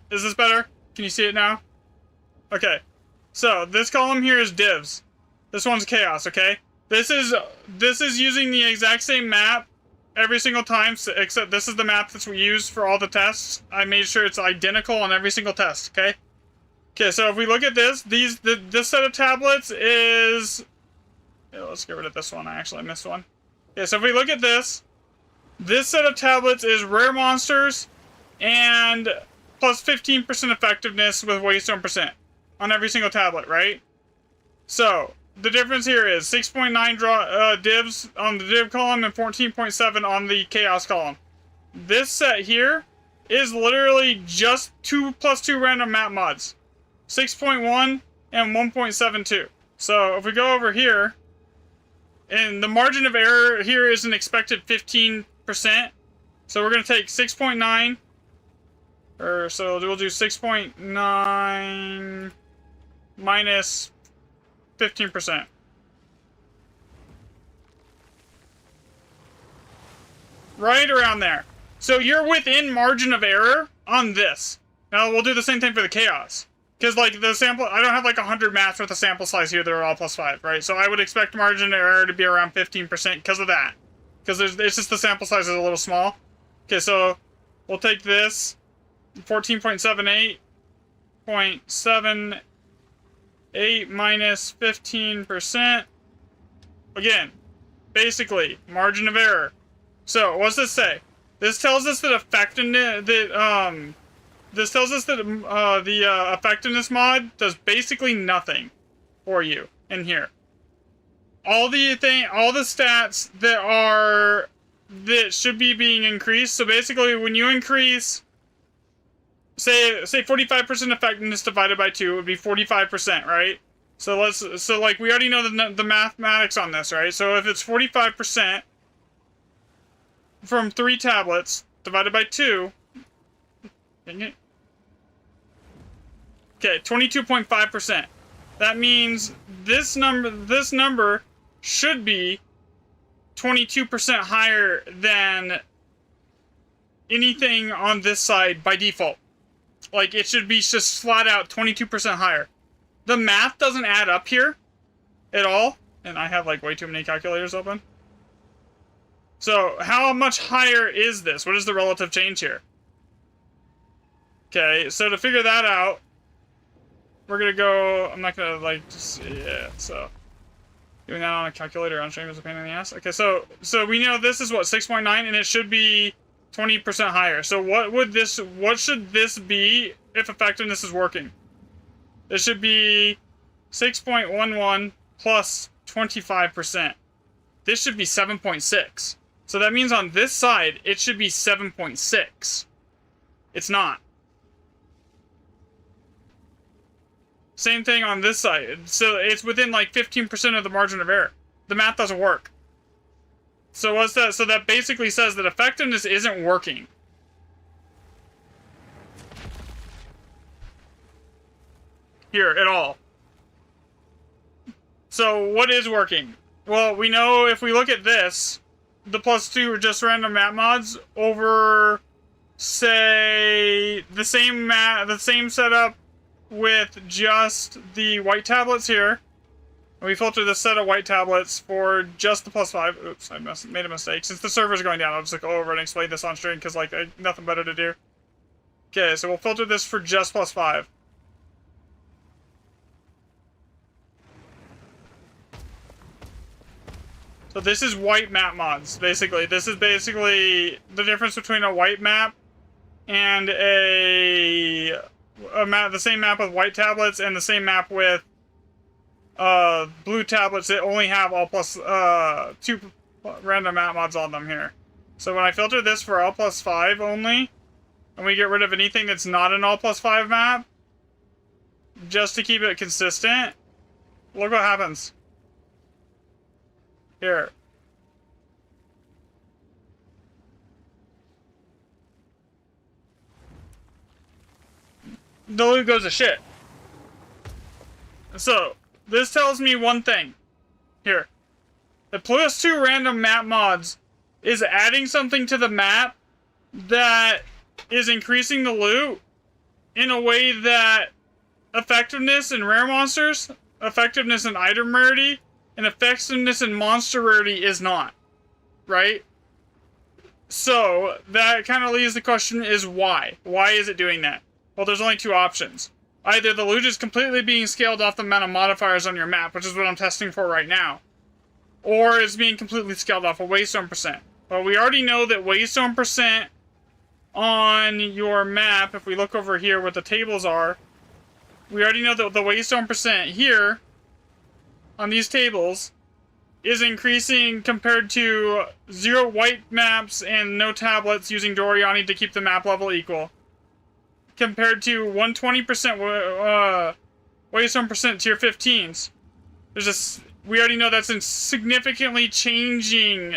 Is this better? Can you see it now? Okay. So this column here is divs. This one's chaos, okay? This is using the exact same map every single time, except this is the map that's used for all the tests. I made sure it's identical on every single test, okay? Okay, so if we look at this, this set of tablets is... Yeah, let's get rid of this one. I actually missed one. Okay, so if we look at this set of tablets is rare monsters and plus 15% effectiveness with waystone % on every single tablet, right? So the difference here is 6.9 draw divs on the div column and 14.7 on the chaos column. This set here is literally just 2 + 2 random map mods, 6.1 and 1.72. So if we go over here, and the margin of error here is an expected 15%. So we're going to take 6.9, or so we'll do 6.9 minus 15%. Right around there. So you're within margin of error on this. Now we'll do the same thing for the chaos. Because, like, the sample, I don't have, like, 100 maps with a sample size here that are all +5, right? So I would expect margin of error to be around 15% because of that. Because it's just the sample size is a little small. Okay, so we'll take this, 14.78 minus 15%. Again, basically, margin of error. So, what's this say? This tells us that effectiveness, this tells us that the effectiveness mod does basically nothing for you in here. All the stats that should be being increased. So basically, when you increase, say 45% effectiveness divided by 2 would be 45%, right? So like we already know the mathematics on this, right? So if it's 45% from 3 tablets divided by 2. Dang it. Okay, 22.5%. That means this number should be 22% higher than anything on this side by default. Like, it should be just flat out 22% higher. The math doesn't add up here at all. And I have, like, way too many calculators open. So, how much higher is this? What is the relative change here? Okay, so to figure that out, we're gonna go, I'm not gonna, like, just, yeah, so. Doing that on a calculator on stream is a pain in the ass. Okay, so we know this is what, 6.9, and it should be 20% higher. So what should this be if effectiveness is working? It should be 6.11 plus 25%. This should be 7.6. So that means on this side, it should be 7.6. It's not. Same thing on this side. So it's within like 15% of the margin of error. The math doesn't work. So what's that? So that basically says that effectiveness isn't working. Here at all. So what is working? Well, we know if we look at this, the +2 are just random map mods over, say, the same setup with just the white tablets here. And we filter this set of white tablets for just the +5. Oops, I made a mistake. Since the server's going down, I'll just go over and explain this on stream because, like, I nothing better to do. Okay, so we'll filter this for just +5. So this is white map mods, basically. This is basically the difference between a white map and a map, the same map with white tablets and the same map with blue tablets that only have all +2 random map mods on them here. So when I filter this for all +5 only, and we get rid of anything that's not an all +5 map, just to keep it consistent, look what happens. Here. The loot goes to shit. So, this tells me one thing. Here. The +2 random map mods is adding something to the map that is increasing the loot in a way that effectiveness in rare monsters, effectiveness in item rarity, and effectiveness in monster rarity is not. Right? So, that kind of leaves the question is why? Why is it doing that? Well, there's only 2 options. Either the loot is completely being scaled off the amount of modifiers on your map, which is what I'm testing for right now, or it's being completely scaled off of waystone %. Well, we already know that waystone % on your map, if we look over here what the tables are, we already know that the waystone % here on these tables is increasing compared to 0 white maps and no tablets using Doriani to keep the map level equal. Compared to 120% Waystone percent tier 15s. We already know that's significantly changing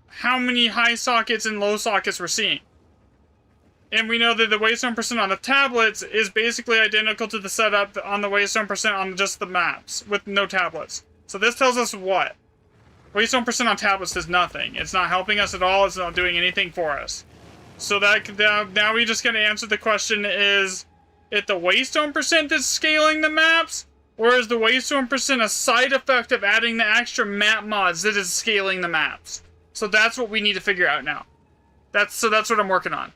how many high sockets and low sockets we're seeing. And we know that the Waystone percent on the tablets is basically identical to the setup on the Waystone percent on just the maps with no tablets. So this tells us what? Waystone percent on tablets does nothing. It's not helping us at all. It's not doing anything for us. So now we just gotta answer the question is if the Waystone percent is scaling the maps, or is the Waystone percent a side effect of adding the extra map mods that is scaling the maps? So that's what we need to figure out now. That's what I'm working on.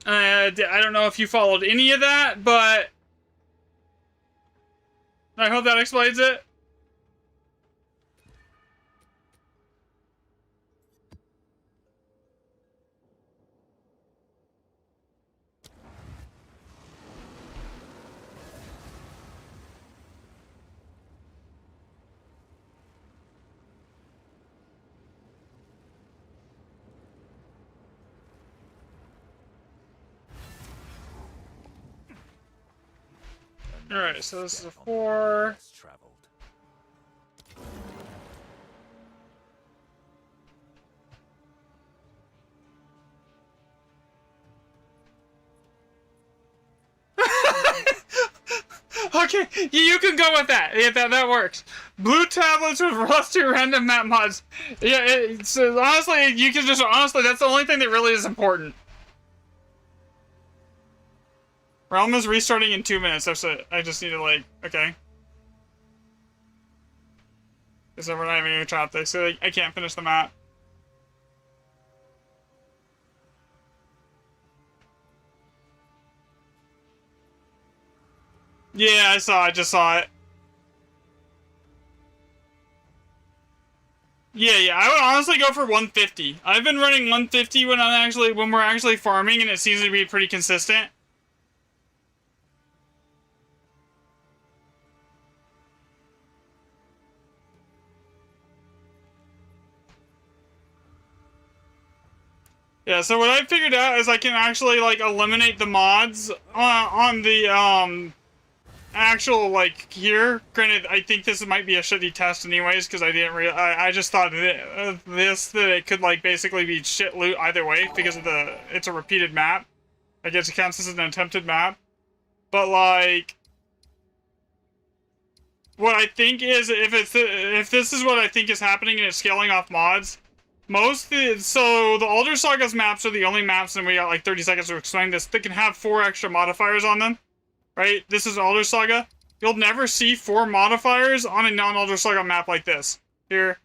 I don't know if you followed any of that, but I hope that explains it. Alright, so this is a 4. Less traveled. Okay, you can go with that. Yeah, that works. Blue tablets with rusty random map mods. Yeah, so honestly, you can just that's the only thing that really is important. Realm is restarting in 2 minutes. That's it. I just need to okay. Because we're not even gonna chop this, so I can't finish the map. Yeah, I just saw it. Yeah, I would honestly go for 150. I've been running 150 when we're actually farming, and it seems to be pretty consistent. Yeah, so what I figured out is I can actually, eliminate the mods on the, actual, here. Granted, I think this might be a shitty test anyways, because I just thought that it could, basically be shit loot either way, because of it's a repeated map. I guess it counts as an attempted map. But, what I think is, if this is what I think is happening and it's scaling off mods, so the Alder Saga's maps are the only maps, and we got 30 seconds to explain this, that can have 4 extra modifiers on them, right? This is Alder Saga. You'll never see 4 modifiers on a non-Alder Saga map like this. Here.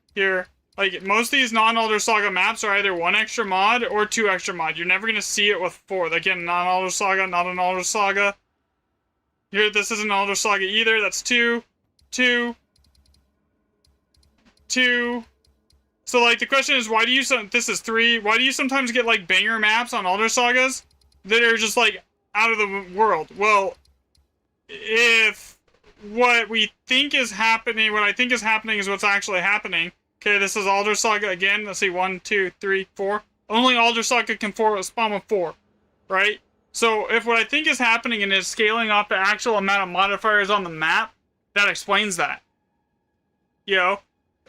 Most of these non-Alder Saga maps are either 1 extra mod or 2 extra mod. You're never going to see it with 4. Again, non-Alder Saga, not an Alder Saga. Here, this isn't Alder Saga either. That's 2, 2, 2. So, the question is, this is 3, why do you sometimes get, banger maps on Alder Sagas that are just, out of the world? Well, if what I think is happening is what's actually happening. Okay, this is Alder Saga again. Let's see, 1, 2, 3, 4. Only Alder Saga can spawn with 4, right? So, if what I think is happening and is scaling off the actual amount of modifiers on the map, that explains that. You know?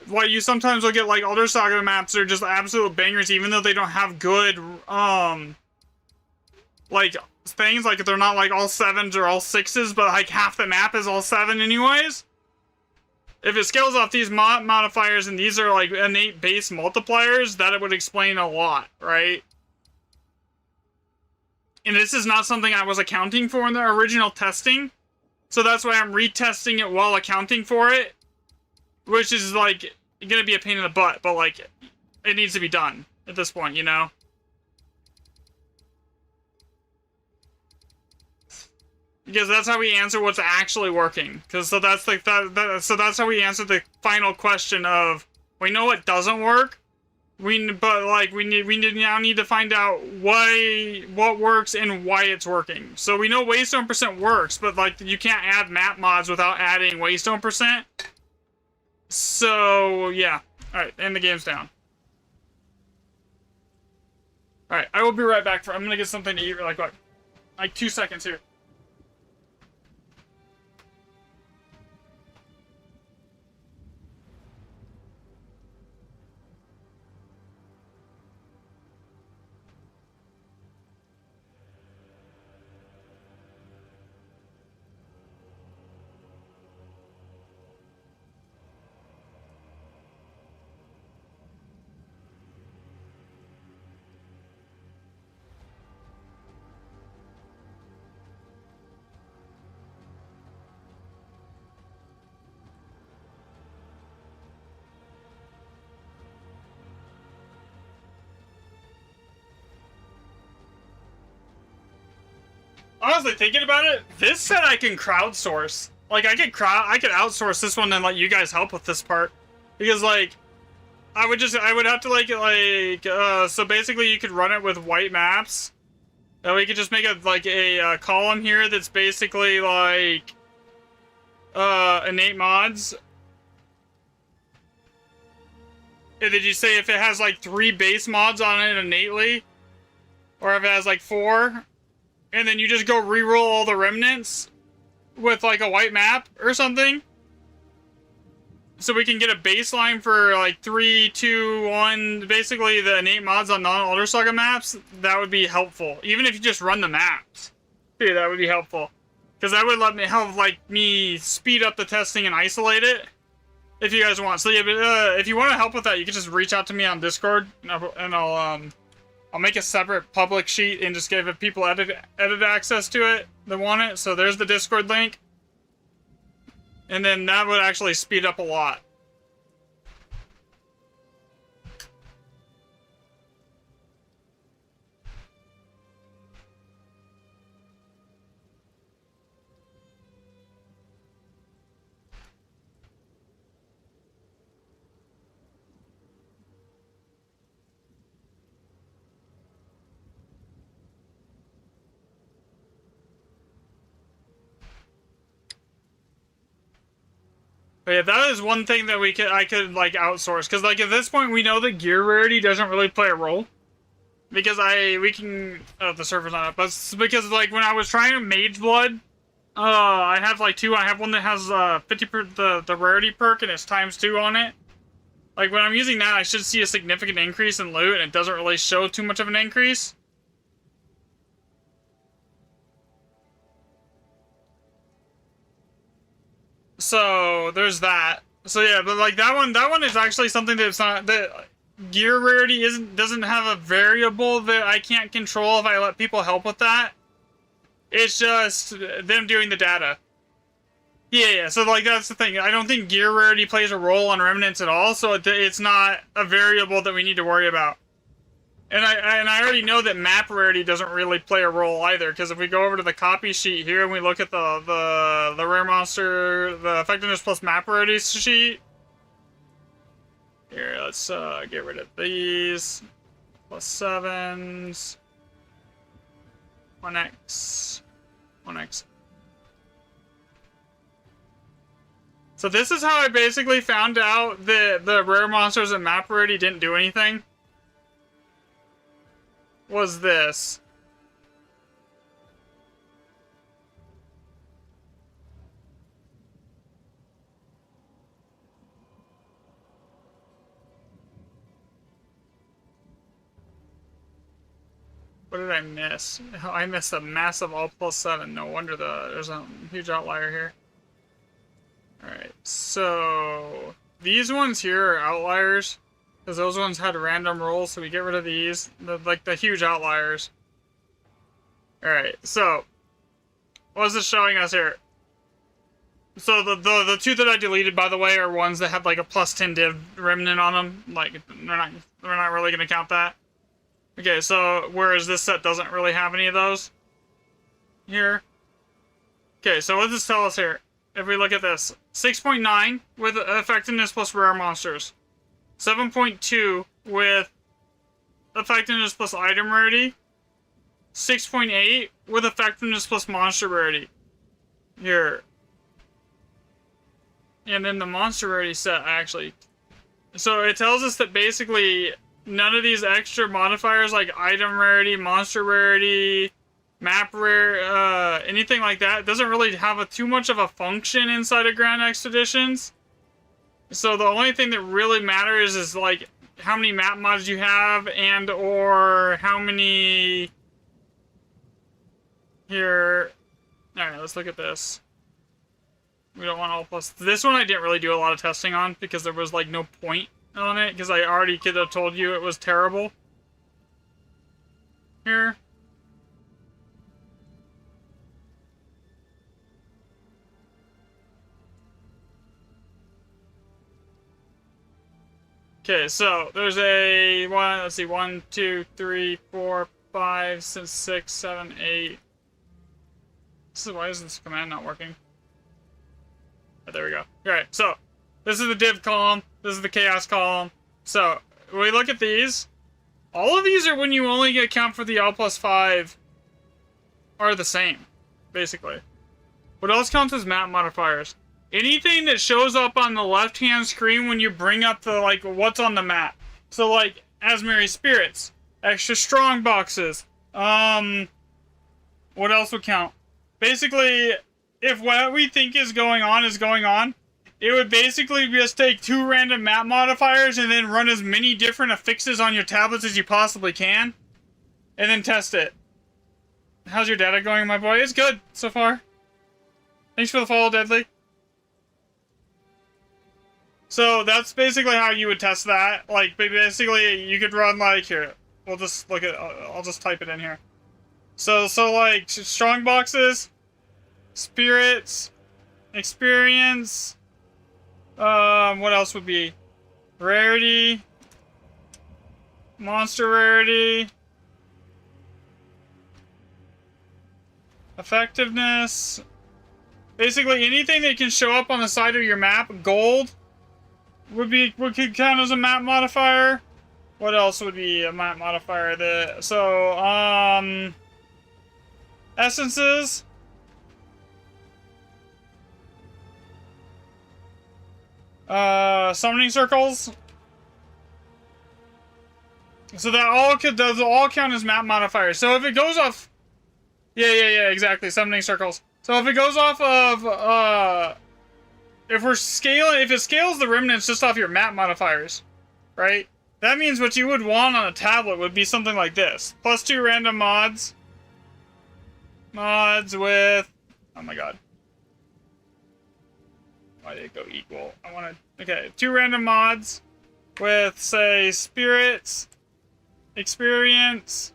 Why you sometimes will get Alder Saga maps that are just absolute bangers, even though they don't have good things, they're not all 7s or all 6s, but half the map is all 7 anyways. If it scales off these modifiers and these are innate base multipliers, that it would explain a lot, right? And this is not something I was accounting for in the original testing, so that's why I'm retesting it while accounting for it. Which is, gonna be a pain in the butt, but, it needs to be done at this point, you know? Because that's how we answer what's actually working. So that's how we answer the final question of, we know what doesn't work, We now need to find out what works and why it's working. So we know Waystone percent works, but like you can't add map mods without adding Waystone percent. So yeah. Alright, and the game's down. Alright, I will be right back. I'm gonna get something to eat like 2 seconds here. Honestly, thinking about it, this set I can crowdsource. Like, I could outsource this one and let you guys help with this part. Because, like, I would have to, so basically you could run it with white maps. And we could just make a column here that's basically, like, innate mods. And did you say if it has, like, 3 base mods on it innately? Or if it has, like, 4? And then you just go re-roll all the remnants with like a white map or something. So we can get a baseline for like 3, 2, 1, basically the innate mods on non-Elder Saga maps. That would be helpful. Even if you just run the maps. Dude, that would be helpful. Because that would let me help me speed up the testing and isolate it. If you guys want. So yeah, but if you want to help with that, you can just reach out to me on Discord and I'll make a separate public sheet and just give people edit access to it that want it. So there's the Discord link. And then that would actually speed up a lot. But yeah, that is one thing that I could like outsource, because like at this point we know that gear rarity doesn't really play a role, because the server's not up, but it's because like when I was trying to Mage Blood, I have like 2. I have one that has 50% the rarity perk and it's ×2 on it. Like when I'm using that, I should see a significant increase in loot, and it doesn't really show too much of an increase. So there's that. So yeah, but like that one is actually something that's not that gear rarity doesn't have a variable that I can't control if I let people help with that. It's just them doing the data. Yeah. So like that's the thing. I don't think gear rarity plays a role on remnants at all. So it's not a variable that we need to worry about. And I already know that map rarity doesn't really play a role either, because if we go over to the copy sheet here and we look at the rare monster, the effectiveness plus map rarity sheet. Here, let's get rid of these. +7s. 1x. 1x. So this is how I basically found out that the rare monsters and map rarity didn't do anything. Was this. What did I miss? I missed a massive all +7. No wonder there's a huge outlier here. Alright, so these ones here are outliers. Because those ones had random rolls, so we get rid of these. The huge outliers. Alright, so what is this showing us here? So the 2 that I deleted, by the way, are ones that have like a +10 div remnant on them. Like we're not really gonna count that. Okay, so whereas this set doesn't really have any of those here. Okay, so what does this tell us here? If we look at this, 6.9 with effectiveness plus rare monsters. 7.2 with effectiveness plus item rarity. 6.8 with effectiveness plus monster rarity. Here. And then the monster rarity set, actually. So it tells us that basically none of these extra modifiers like item rarity, monster rarity, map rare, anything like that doesn't really have too much of a function inside of Grand Expeditions. So the only thing that really matters is like how many map mods you have and or how many here. Alright, let's look at this. We don't want all plus. This one I didn't really do a lot of testing on because there was like no point on it because I already could have told you it was terrible. Here. Okay, so there's a one. Let's see, 1, 2, 3, 4, 5, 6, 7, 8. Why is this command not working? Oh, there we go. Alright, so this is the div column. This is the chaos column. So when we look at these, all of these are when you only account for the L+5 are the same, basically. What else counts as map modifiers? Anything that shows up on the left-hand screen when you bring up the, like, what's on the map. So, like, Asmeri Spirits, extra strong boxes. What else would count? Basically, if what we think is going on, it would basically just take 2 random map modifiers and then run as many different affixes on your tablets as you possibly can. And then test it. How's your data going, my boy? It's good so far. Thanks for the follow, Deadly. So that's basically how you would test that. Like, basically, you could run, like, here. We'll just look at, I'll just type it in here. So like, strong boxes, spirits, experience, what else would be? Rarity, monster rarity, effectiveness. Basically, anything that can show up on the side of your map, gold, could count as a map modifier. What else would be a map modifier? Essences. Summoning circles. So those all count as map modifiers. So if it goes off, yeah, exactly, summoning circles. So if it goes off of if it scales the remnants just off your map modifiers, right? That means what you would want on a tablet would be something like this. +2 random mods. Mods with... Oh my god. Why did it go equal? I want to... Okay, 2 random mods with, say, spirits, experience,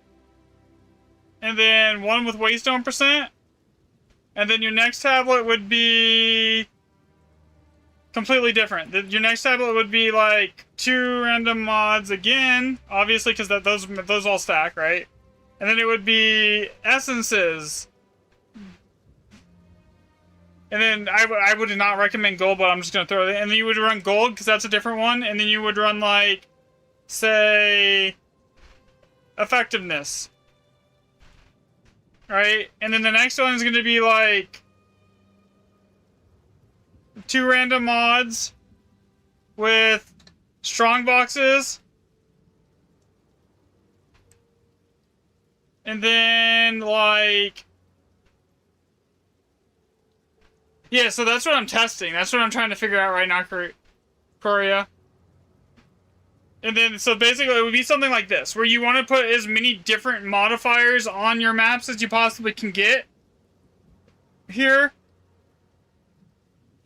and then 1 with waystone %. And then your next tablet would be... completely different. Your next tablet would be like 2 random mods again, obviously, because those all stack, right? And then it would be essences. And then I would not recommend gold, but I'm just gonna throw it in. And then you would run gold because that's a different one. And then you would run like, say, effectiveness, right? And then the next one is gonna be like 2 random mods with strong boxes. And then, like... Yeah, so that's what I'm testing. That's what I'm trying to figure out right now, Korea. And then, so basically, it would be something like this, where you want to put as many different modifiers on your maps as you possibly can get. Here.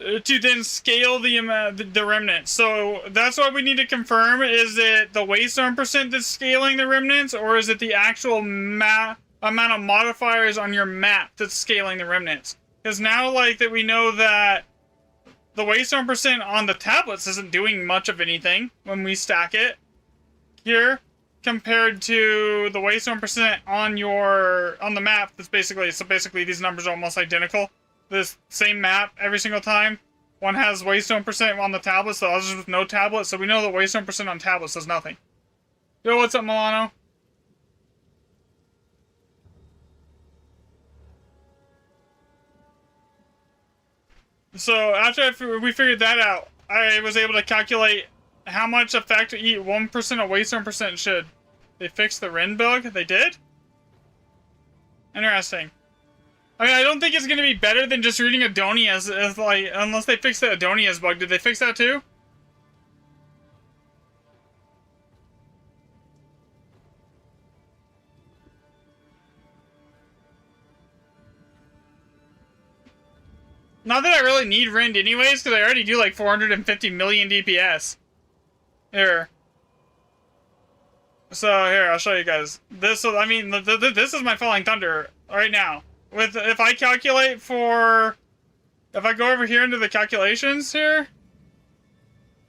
To then scale the remnants. So that's what we need to confirm. Is it the waystone % that's scaling the remnants, or is it the actual amount of modifiers on your map that's scaling the remnants? Because now, like, that we know that the waystone % on the tablets isn't doing much of anything when we stack it here, compared to the waystone % on the map. That's basically these numbers are almost identical. This same map every single time. One has waystone % on the tablets, the others with no tablets. So we know the waystone % on tablets does nothing. Yo, what's up, Milano? So after we figured that out, I was able to calculate how much effect eat 1% of waste 1% should. They fixed the Rin bug? They did? Interesting. I mean, I don't think it's going to be better than just reading Adonia's, as like, unless they fix the Adonia's bug. Did they fix that too? Not that I really need Rind anyways, because I already do like 450 million DPS. Here. So, here, I'll show you guys. This, I mean, this is my Falling Thunder right now. If I calculate for... If I go over here into the calculations here...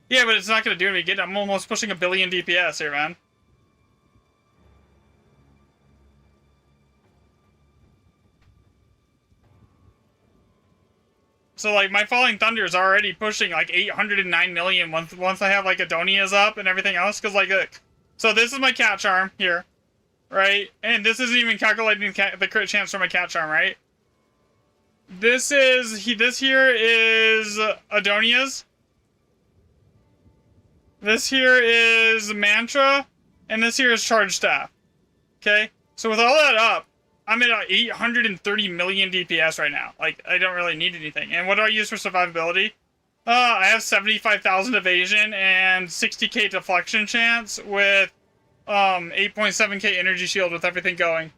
Yeah, but it's not going to do me good. I'm almost pushing 1 billion DPS here, man. So, like, my Falling Thunder is already pushing, like, 809 million once I have, like, Adonia's up and everything else. Because, like, so this is my Cat Charm here, right? And this isn't even calculating the crit chance for my Cat Charm, right? This here is Adonia's. This here is Mantra. And this here is Charge Staff. Okay? So with all that up, I'm at 830 million DPS right now. Like, I don't really need anything. And what do I use for survivability? I have 75,000 evasion and 60k deflection chance with 8.7k energy shield with everything going.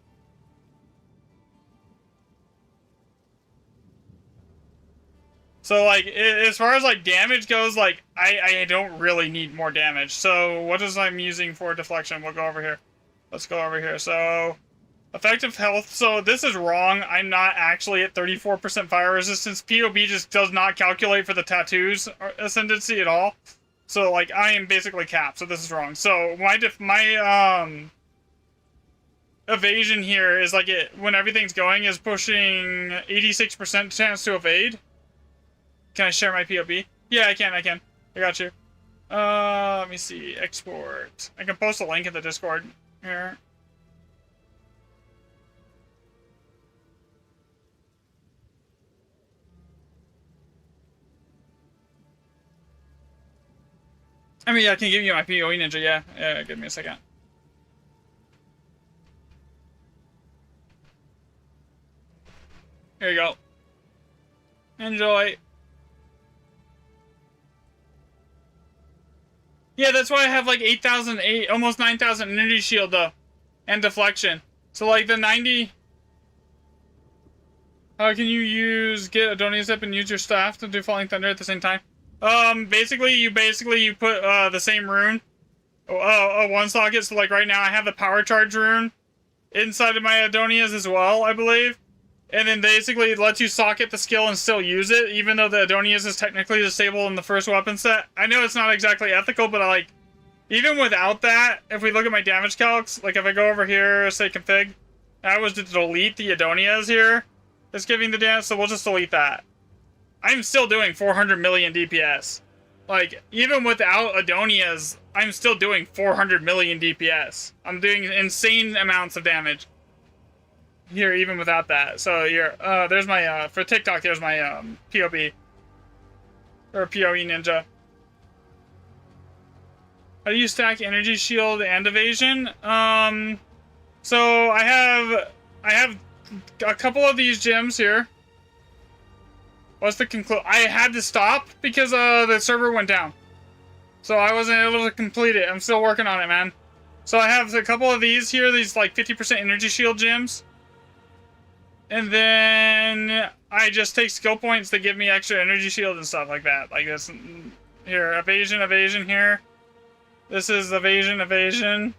So, like, as far as, like, damage goes, like, I don't really need more damage. So, what is I'm using for deflection? We'll go over here. Let's go over here. So... Effective health, so this is wrong. I'm not actually at 34% fire resistance. POB just does not calculate for the tattoos ascendancy at all. So, like, I am basically capped, so this is wrong. So, my evasion here is, like, when everything's going, is pushing 86% chance to evade. Can I share my POB? Yeah, I can. I got you. Let me see. Export. I can post a link in the Discord here. I mean, yeah, I can give you my PoE Ninja, yeah. Yeah, give me a second. Here you go. Enjoy. Yeah, that's why I have like 8,000, almost 9,000 energy shield though. And deflection. So like the 90... How can you get Adonia's up and use your staff to do Falling Thunder at the same time? Basically you put, the same rune. One socket, so like right now I have the power charge rune inside of my Adonia's as well, I believe. And then basically it lets you socket the skill and still use it, even though the Adonia's is technically disabled in the first weapon set. I know it's not exactly ethical, but even without that, if we look at my damage calcs, like if I go over here, say config, that was to delete the Adonia's here. It's giving the damage, so we'll just delete that. I'm still doing 400 million DPS. Like, even without Adonia's, I'm still doing 400 million DPS. I'm doing insane amounts of damage. Here, even without that. So, here, there's my, for TikTok, there's my, POB. Or PoE Ninja. How do you stack energy shield and evasion? So, I have a couple of these gems here. What's the conclude? I had to stop because the server went down. So I wasn't able to complete it. I'm still working on it, man. So I have a couple of these here, these like 50% energy shield gems. And then I just take skill points that give me extra energy shield and stuff like that. Like this here, evasion here. This is evasion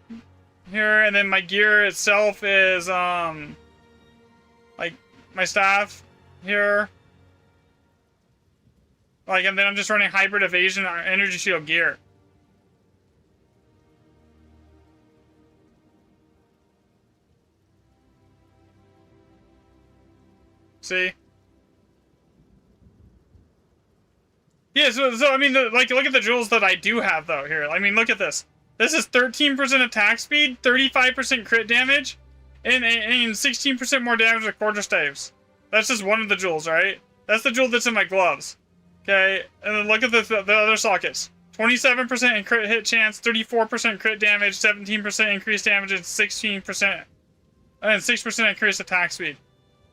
here, and then my gear itself is like my staff here. Like, and then I'm just running hybrid evasion or energy shield gear. See? Yeah, so I mean, like, look at the jewels that I do have, though, here. I mean, look at this. This is 13% attack speed, 35% crit damage, and 16% more damage with quarter staves. That's just one of the jewels, right? That's the jewel that's in my gloves. Okay, and then look at the other sockets. 27% in crit hit chance, 34% crit damage, 17% increased damage, and 16% and 6% increased attack speed.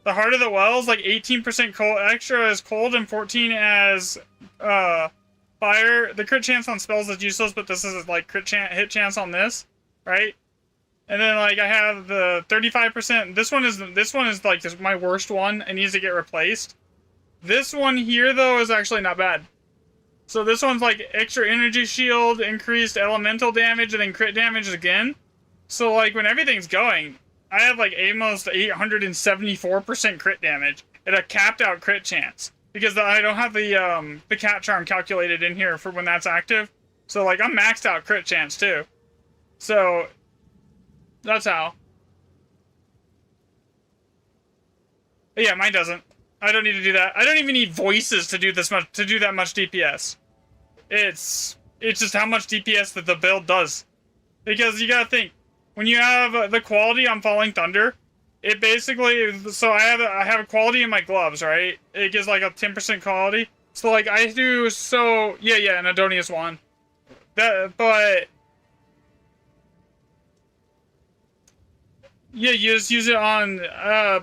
The Heart of the Wells, like 18% cold extra as cold and 14 as fire. The crit chance on spells is useless, but this is like hit chance on this, right? And then like I have the 35%. This one is like my worst one. It needs to get replaced. This one here though is actually not bad. So this one's like extra energy shield, increased elemental damage, and then crit damage again. So like when everything's going, I have like almost 874% crit damage and a capped out crit chance because I don't have the cat charm calculated in here for when that's active. So like I'm maxed out crit chance too. So that's how. But yeah, mine doesn't. I don't need to do that. I don't even need voices to do that much DPS. It's just how much DPS that the build does. Because you gotta think, when you have the quality on Falling Thunder, it basically, so I have a quality in my gloves, right? It gives like a 10% quality. So like I do, so yeah, an Adonius wand. But yeah, you just use it on,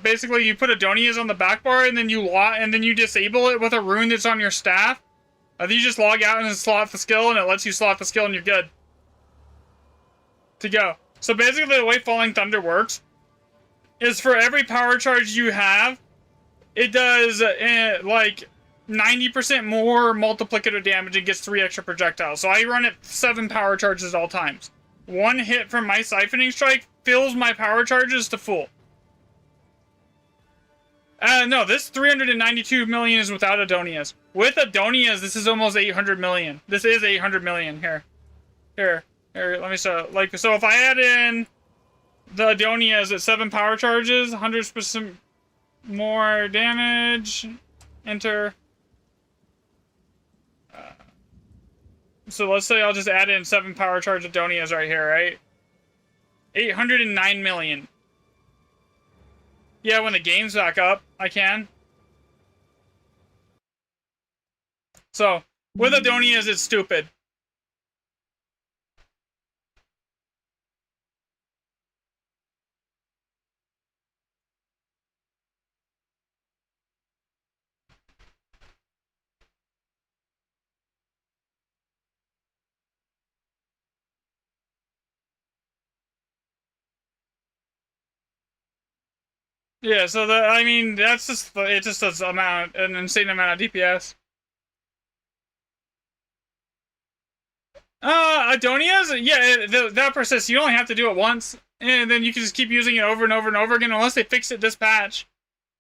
basically you put Adonias on the back bar and then you disable it with a rune that's on your staff. Then you just log out and slot the skill and it lets you slot the skill and you're good to go. So basically the way Falling Thunder works is for every power charge you have, it does like 90% more multiplicative damage and gets 3 extra projectiles. So I run it 7 power charges at all times. One hit from my Siphoning Strike fills my power charges to full. No, this 392 million is without Adonias. With Adonias, this is almost 800 million. This is 800 million. Here, let me show. Like, so if I add in the Adonias at 7 power charges, 100% more damage. Enter. So let's say I'll just add in 7 power charge Adonias right here, right? 809 million. Yeah, when the game's back up, I can. So, with Adonias, it's stupid. Yeah, so I mean, that's just, it just does an insane amount of DPS. Adonias? Yeah, that persists. You only have to do it once, and then you can just keep using it over and over and over again, unless they fix it this patch.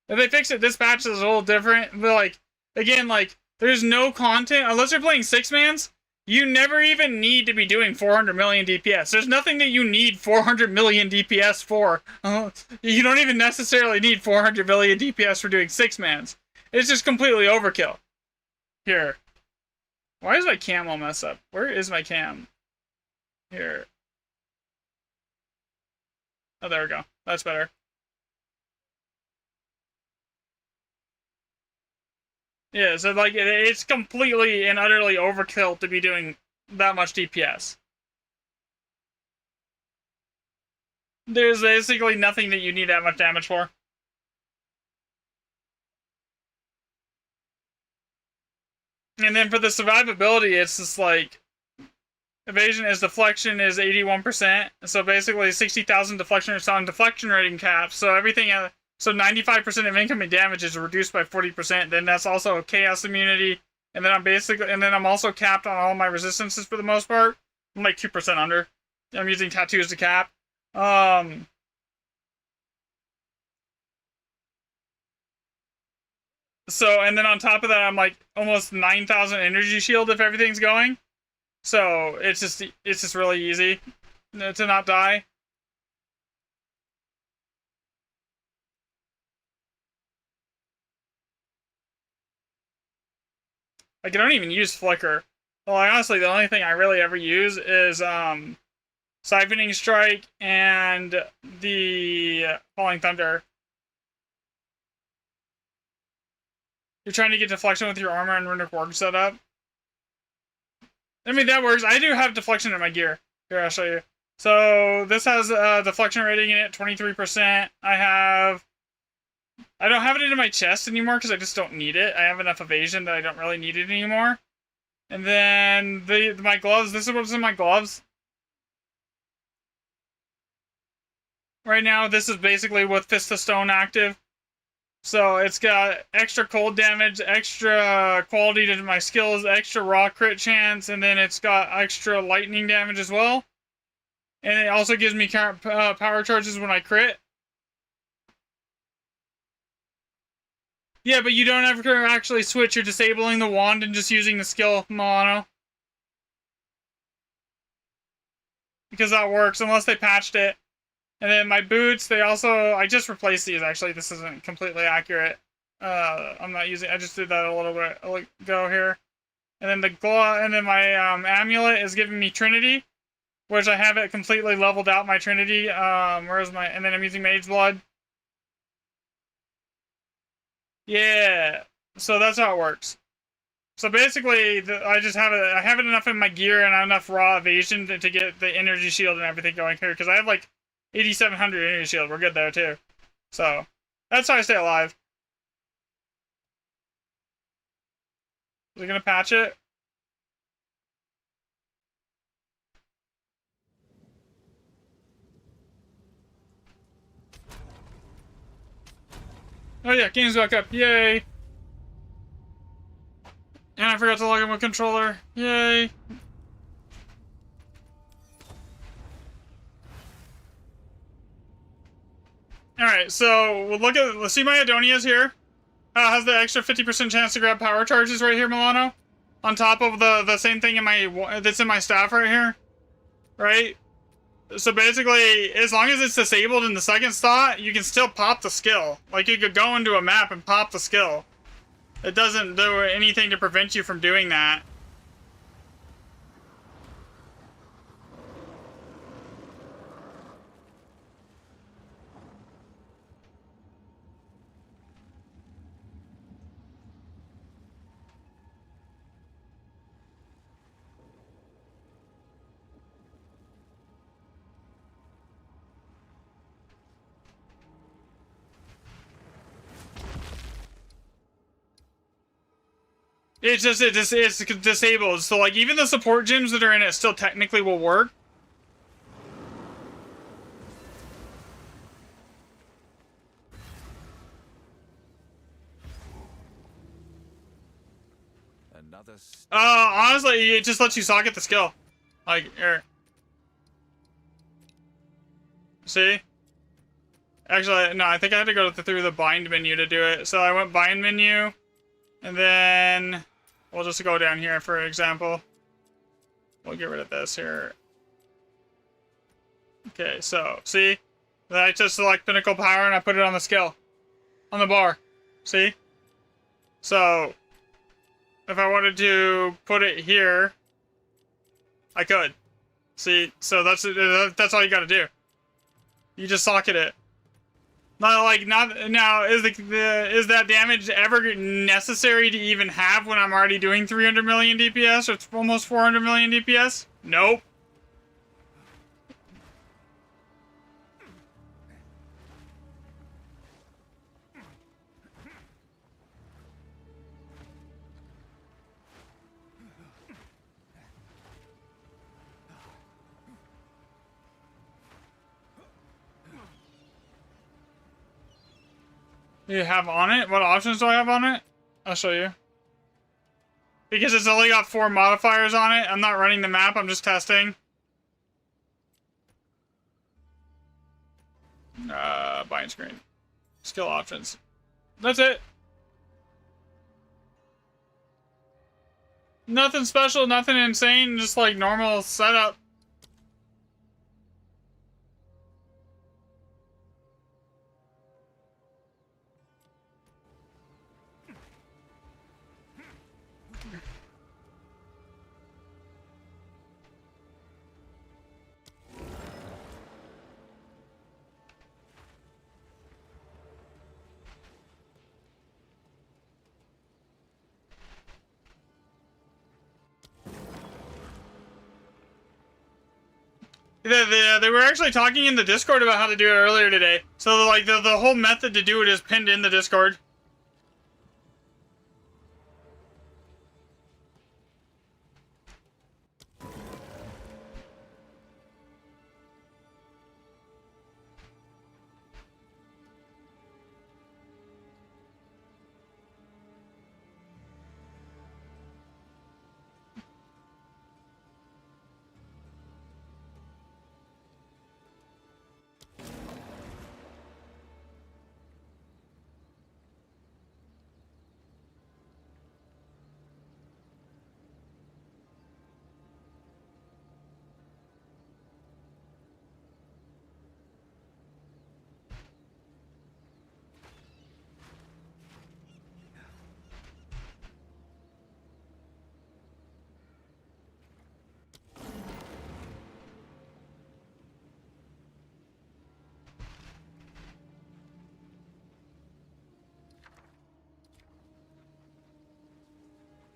If they fix it this patch, is a little different, but like, again, like, there's no content, unless you're playing 6-mans, you never even need to be doing 400 million DPS. There's nothing that you need 400 million DPS for. You don't even necessarily need 400 million DPS for doing 6-mans. It's just completely overkill. Here. Why is my cam all messed up? Where is my cam? Here. Oh, there we go. That's better. Yeah, so like it's completely and utterly overkill to be doing that much DPS. There's basically nothing that you need that much damage for. And then for the survivability, it's just like evasion is deflection is 81%. So basically 60,000 deflection is on deflection rating cap. So everything, so 95% of incoming damage is reduced by 40%. Then that's also chaos immunity. And then I'm also capped on all my resistances for the most part. I'm like 2% under. I'm using tattoos to cap. So, and then on top of that, I'm like almost 9,000 energy shield if everything's going. So it's just really easy to not die. Like I don't even use flicker. Well, honestly, the only thing I really ever use is Siphoning Strike, and the Falling Thunder. You're trying to get deflection with your armor and Runic Warg set up. I mean, that works. I do have deflection in my gear. Here, I'll show you. So, this has deflection rating in it, 23%. I don't have it in my chest anymore because I just don't need it. I have enough evasion that I don't really need it anymore. And then my gloves, this is what's in my gloves. Right now, this is basically with Fist of Stone active. So it's got extra cold damage, extra quality to my skills, extra raw crit chance, and then it's got extra lightning damage as well. And it also gives me power charges when I crit. Yeah, but you don't have to actually switch. You're disabling the wand and just using the skill, Milano. Because that works, unless they patched it. And then my boots, I just replaced these, actually. This isn't completely accurate. I'm not using, I just did that a little bit ago here. And then my amulet is giving me Trinity, which I have it completely leveled out, my Trinity. And then I'm using Mage's Blood. Yeah, so that's how it works. So basically, I have it enough in my gear and enough raw evasion to get the energy shield and everything going here, because I have like 8,700 energy shield. We're good there too. So that's how I stay alive. Is it gonna patch it? Oh yeah, game's back up. Yay! And I forgot to log in with controller. Yay! Alright, so let's see my Adonias here. Has the extra 50% chance to grab power charges right here, Milano. On top of the same thing that's in my staff right here. Right? So basically, as long as it's disabled in the second slot, you can still pop the skill. Like, you could go into a map and pop the skill. It doesn't do anything to prevent you from doing that. It's disabled. So like even the support gyms that are in it still technically will work. Honestly, it just lets you socket the skill. Like here. See? Actually, no, I think I had to go through the bind menu to do it. So I went bind menu, and then we'll just go down here for example. We'll get rid of this here. Okay, so see? I just select Pinnacle Power and I put it on the skill. On the bar. See? So if I wanted to put it here, I could. See? So that's all you gotta do. You just socket it. Now, is that damage ever necessary to even have when I'm already doing 300 million DPS or it's almost 400 million DPS? Nope. You have on it? What options do I have on it? I'll show you. Because it's only got 4 modifiers on it. I'm not running the map, I'm just testing. Bind screen. Skill options. That's it. Nothing special, nothing insane, just like normal setup. They were actually talking in the Discord about how to do it earlier today. So like the whole method to do it is pinned in the Discord.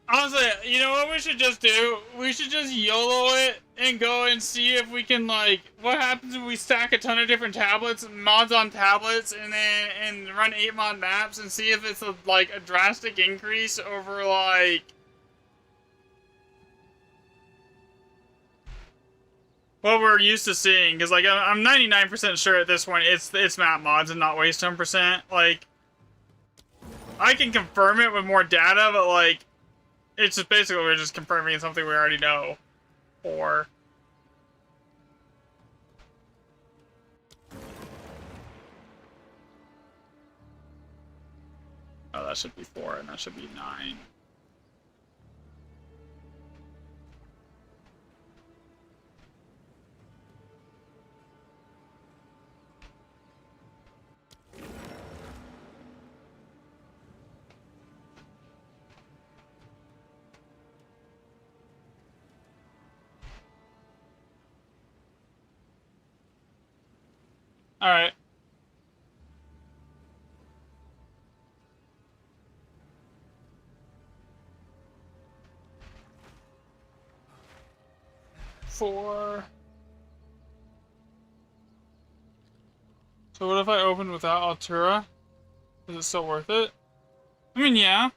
Honestly, you know what we should just do? We should just YOLO it and go and see if we can, like, what happens if we stack a ton of different tablets, mods on tablets, and run 8 mod maps and see if it's like a drastic increase over like what we're used to seeing. Because like I'm 99% sure at this point it's map mods and not waste 10%. Like I can confirm it with more data, but like. It's just basically we're just confirming something we already know. Or oh, that should be 4 and that should be 9. Alright. Four. So what if I open without Altura? Is it still worth it? I mean, yeah.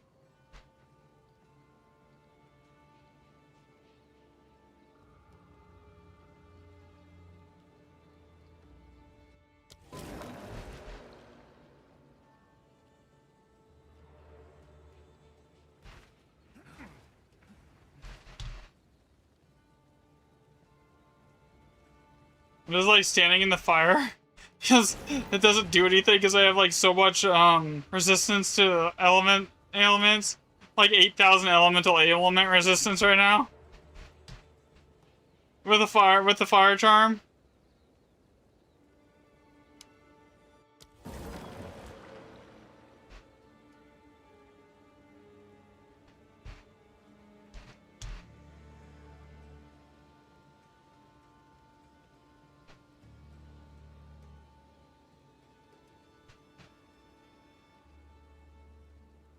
I'm just like standing in the fire because it doesn't do anything because I have like so much resistance to elements, like 8,000 elemental ailment resistance right now with the fire charm.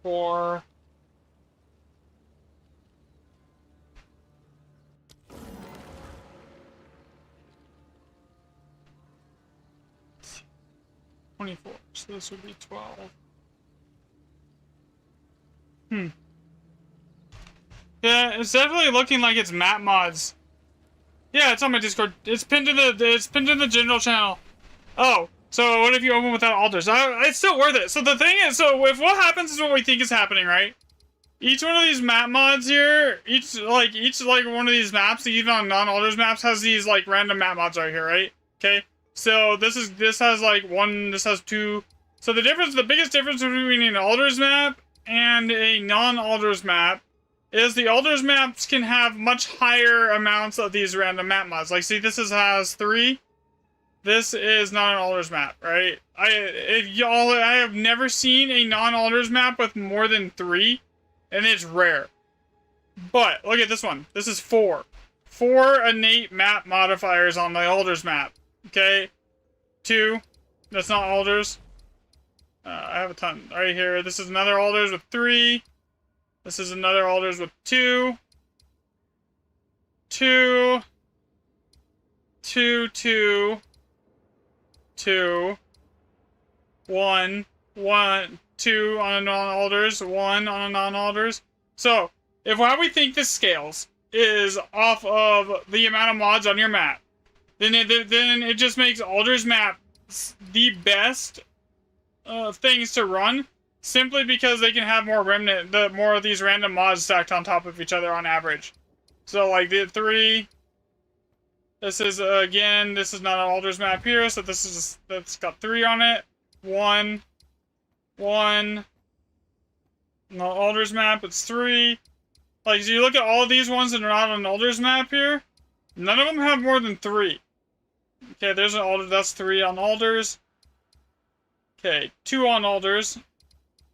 For 24, so this would be 12. Yeah, it's definitely looking like it's map mods. Yeah, it's on my Discord. It's pinned in the general channel. Oh, so what if you open without altars? It's still worth it. So the thing is, so if what happens is what we think is happening, right? Each one of these map mods here, each one of these maps, even on non-altars maps, has these like random map mods right here, right? Okay. So this has like 1, this has 2. So the biggest difference between an altars map and a non-altars map is the altars maps can have much higher amounts of these random map mods. Like, see, has 3. This is not an altars map, right? I have never seen a non-altars map with more than 3, and it's rare. But look at this one. This is 4. 4 innate map modifiers on the altars map. Okay, 2. That's not altars. I have a ton right here. This is another altars with 3. This is another altars with 2. 2. 2, 2, 2, 1, 1, 2 on a non-alders, 1 on a non-alders. So, if how we think this scales is off of the amount of mods on your map, then it just makes alders map the best things to run, simply because they can have more more of these random mods stacked on top of each other on average. So like the 3, this is again, this is not an alders map here, so this is that's got 3 on it. 1, 1. No alders map, it's 3. Like, so you look at all of these ones that are not on an alders map here, none of them have more than 3. Okay, there's an alder, that's 3 on alders. Okay, 2 on alders.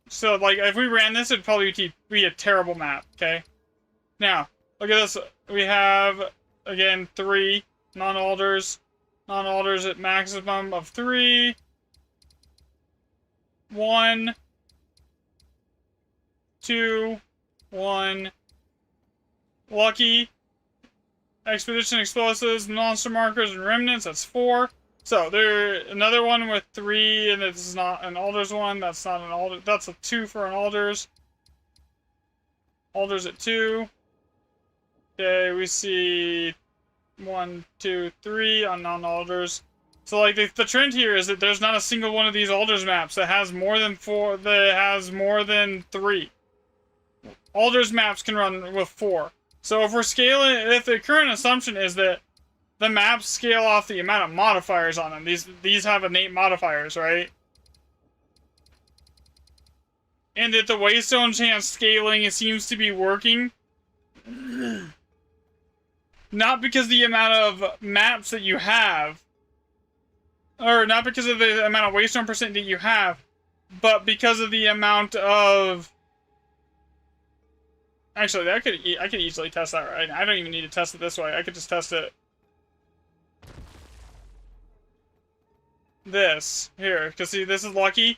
So, like, if we ran this, it'd probably be a terrible map, okay? Now, look at this. We have, again, 3 non-alders. Non-alders at maximum of 3. 1. 2. 1. Lucky. Expedition explosives, monster markers, and remnants, that's 4. So there another one with 3, and this is not an alders one. That's not an alder. That's a 2 for an alders. Alders at 2. Okay, we see 1, 2, 3 on non-alders. So like the trend here is that there's not a single one of these alders maps that has more than 4. That has more than 3. Alders maps can run with 4. So if we're scaling, if the current assumption is that the maps scale off the amount of modifiers on them, these have innate modifiers, right? And that the Waystone chance scaling seems to be working, not because the amount of maps that you have, or not because of the amount of Waystone percent that you have, but because of the amount of. Actually, I could easily test that, right? I don't even need to test it this way. I could just test it this here, because see, this is lucky.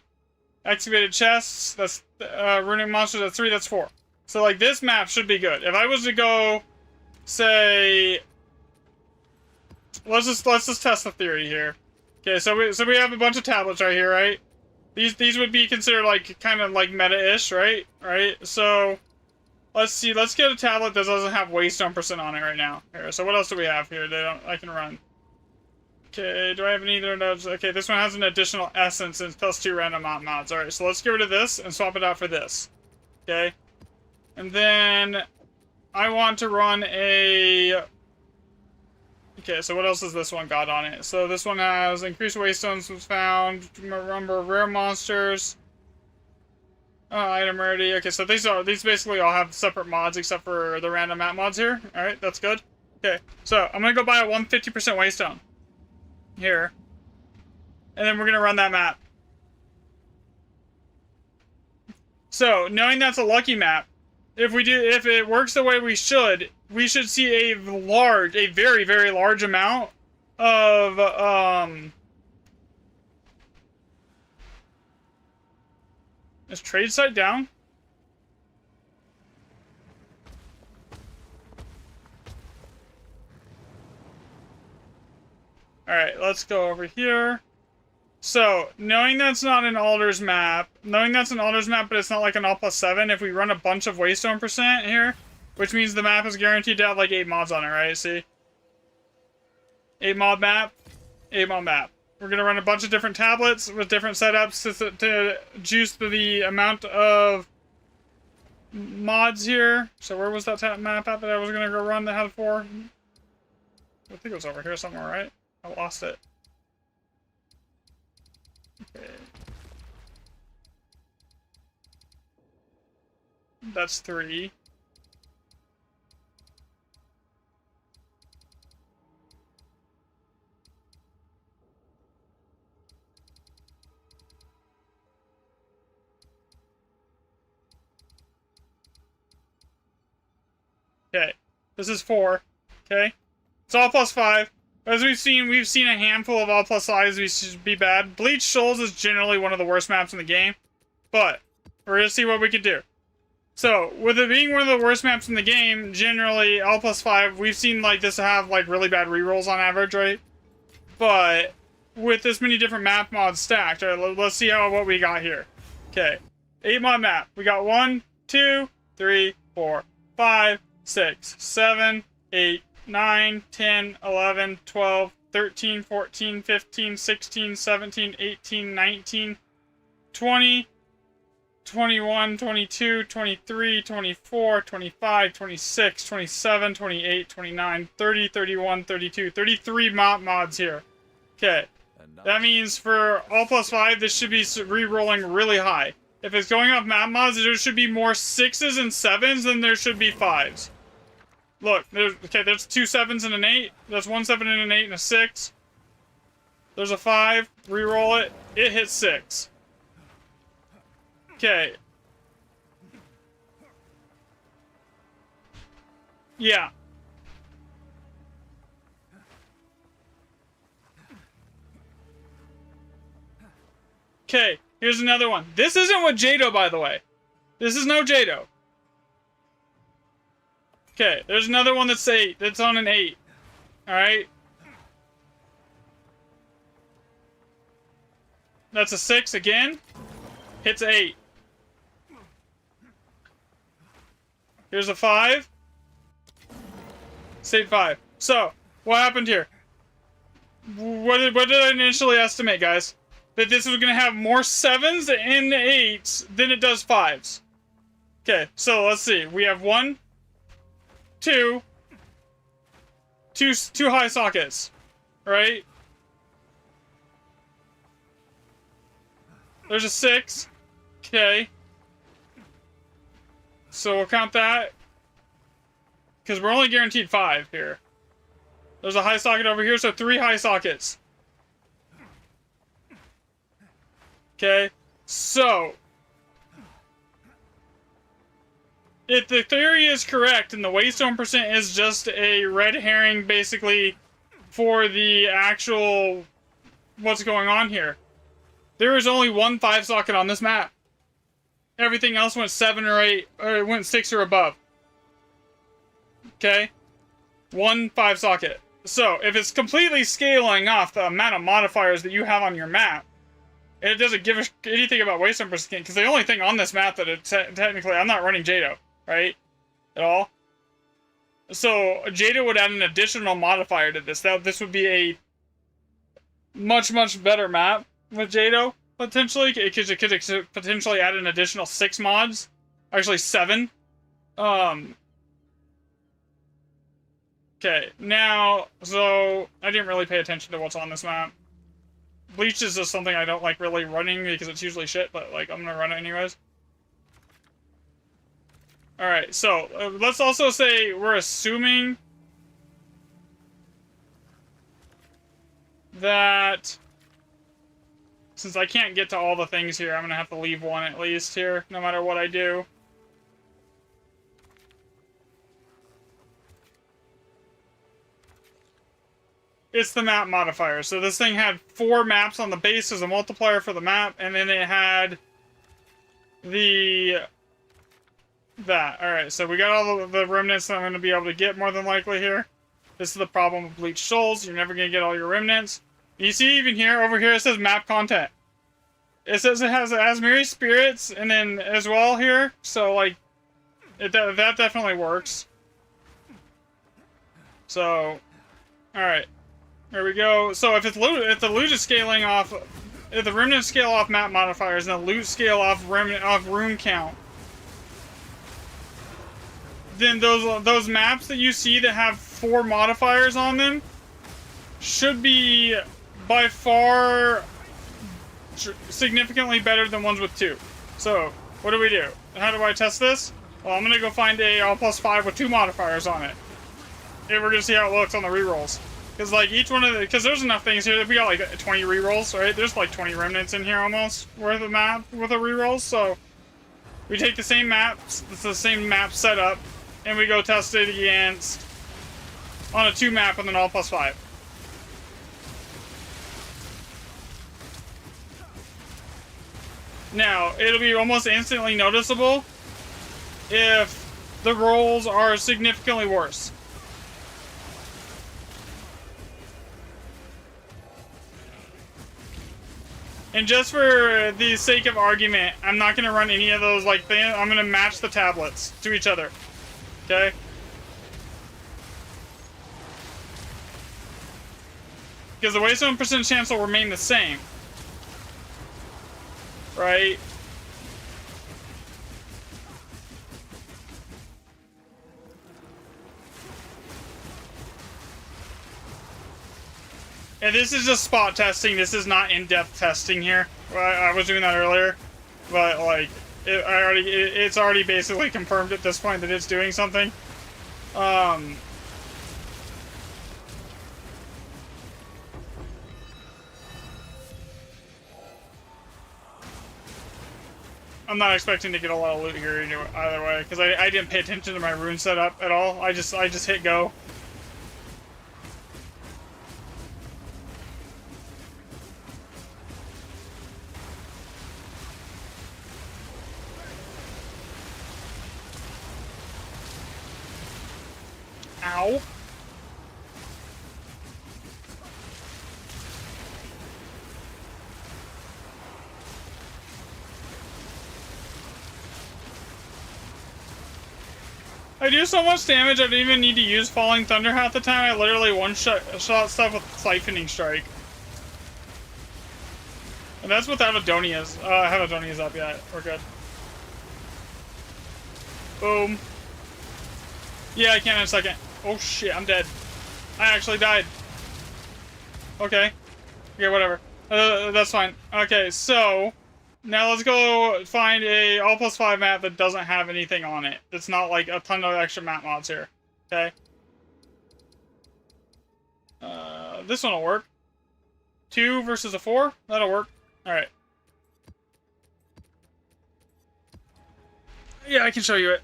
Activated chests, that's runic monsters, that's 3, that's 4. So like this map should be good. If I was to go, say, let's just test the theory here. Okay, so we have a bunch of tablets right here, right? These would be considered like kind of like meta-ish, right? Right? So let's see. Let's get a tablet that doesn't have Waystone percent on it right now. Here. So what else do we have here that I can run? Okay. Do I have any other nodes? Okay. This one has an additional essence and plus 2 random mods. All right. So let's get rid of this and swap it out for this. Okay. And then I want to run a. Okay. So what else has this one got on it? So this one has increased Waystones was found. Number of rare monsters. Item rarity. Okay, so these basically all have separate mods except for the random map mods here. Alright, that's good. Okay, so I'm gonna go buy a 150% Waystone. Here. And then we're gonna run that map. So, knowing that's a lucky map, if it works the way we should see a very, very large amount of, is trade site down? Alright, let's go over here. So, knowing that's not an alders map, but it's not like an all+7, if we run a bunch of Waystone percent here, which means the map is guaranteed to have like 8 mods on it, right? See? 8 mod map, 8 mod map. We're going to run a bunch of different tablets with different setups to juice the amount of mods here. So where was that map at that I was going to go run that had 4? I think it was over here somewhere, right? I lost it. Okay. That's 3. Okay, this is 4. Okay, it's all +5. As we've seen a handful of all +5s. We should be bad. Bleach Shoals is generally one of the worst maps in the game, but we're gonna see what we can do. So, with it being one of the worst maps in the game, generally, L+5, we've seen, like, this have, like, really bad rerolls on average, right? But, with this many different map mods stacked, alright, let's see what we got here. Okay. 8 mod map. We got 1, 2, 3, 4, 5, 6, 7, 8, 9, 10, 11, 12, 13, 14, 15, 16, 17, 18, 19, 20, 21, 22, 23, 24, 25, 26, 27, 28, 29, 30, 31, 32, 33 mods here. Okay. That means for L+5, this should be re-rolling really high. If it's going off map mods, there should be more 6s and 7s than there should be 5s. Look, there's 2 7s and an 8. That's 1 7 and an 8 and a 6. There's a 5. Re-roll it. It hits 6. Okay. Yeah. Okay, here's another one. This isn't with Jado, by the way. This is no Jado. Okay, there's another one that's 8. That's on an 8. Alright? That's a 6 again. Hits 8. Here's a 5. State 5. So, what happened here? What did I initially estimate, guys? That this was going to have more 7s and 8s than it does 5s. Okay, so let's see. We have 1, 2 high sockets, right? There's a 6. Okay. So we'll count that. Because we're only guaranteed 5 here. There's a high socket over here, so 3 high sockets. Okay, so if the theory is correct and the waystone percent is just a red herring basically for the actual what's going on here, there is only 1 5 socket on this map. Everything else went 7 or 8, or it went 6 or above. Okay, 1 5 socket. So if it's completely scaling off the amount of modifiers that you have on your map, and it doesn't give us anything about waystone percent, because the only thing on this map that it's technically, I'm not running Jado, right? At all. So Jado would add an additional modifier to this. This would be a much, much better map with Jado, potentially. It could potentially add an additional 6 mods. Actually, 7. Okay, now, so I didn't really pay attention to what's on this map. Bleach is just something I don't like really running because it's usually shit, but like I'm gonna run it anyways. Alright, so let's also say we're assuming that since I can't get to all the things here, I'm gonna have to leave one at least here, no matter what I do. It's the map modifier. So this thing had 4 maps on the base as a multiplier for the map, and then it had that. Alright, so we got all the remnants that I'm going to be able to get more than likely here. This is the problem with Bleach Souls. You're never going to get all your remnants. You see even here, over here, it says map content. It says it has Asmiri spirits, and then as well here, so like, that definitely works. So, alright. There we go. So if the loot is scaling off, if the remnants scale off map modifiers and the loot scale off room count, then those maps that you see that have 4 modifiers on them should be by far significantly better than ones with 2. So what do we do? How do I test this? Well, I'm gonna go find a L+5 with 2 modifiers on it, and we're gonna see how it looks on the rerolls. Because, like, each one of the... Because there's enough things here. We got, like, 20 rerolls, right? There's, like, 20 remnants in here almost worth of map with a reroll. So, we take the same maps. It's the same map setup. And we go test it against... on a 2 map with an L+5. Now, it'll be almost instantly noticeable if the rolls are significantly worse. And just for the sake of argument, I'm not going to run any of those like things. I'm going to match the tablets to each other. Okay? Because the waste 7% chance will remain the same. Right? And this is just spot testing. This is not in-depth testing here. I was doing that earlier, but like, it's already basically confirmed at this point that it's doing something. I'm not expecting to get a lot of loot here either way, because I didn't pay attention to my rune setup at all. I just hit go. Ow. I do so much damage I don't even need to use Falling Thunder half the time. I literally one-shot stuff with Siphoning Strike. And that's without Adonias. I have Adonias up yet. We're good. Boom. Yeah, I can in a second. Oh shit, I'm dead. I actually died. Okay. Okay, whatever. That's fine. Okay, so now let's go find a all plus 5 map that doesn't have anything on it. It's not like a ton of extra map mods here. Okay. This one will work. 2 versus a 4. That'll work. Alright. Yeah, I can show you it.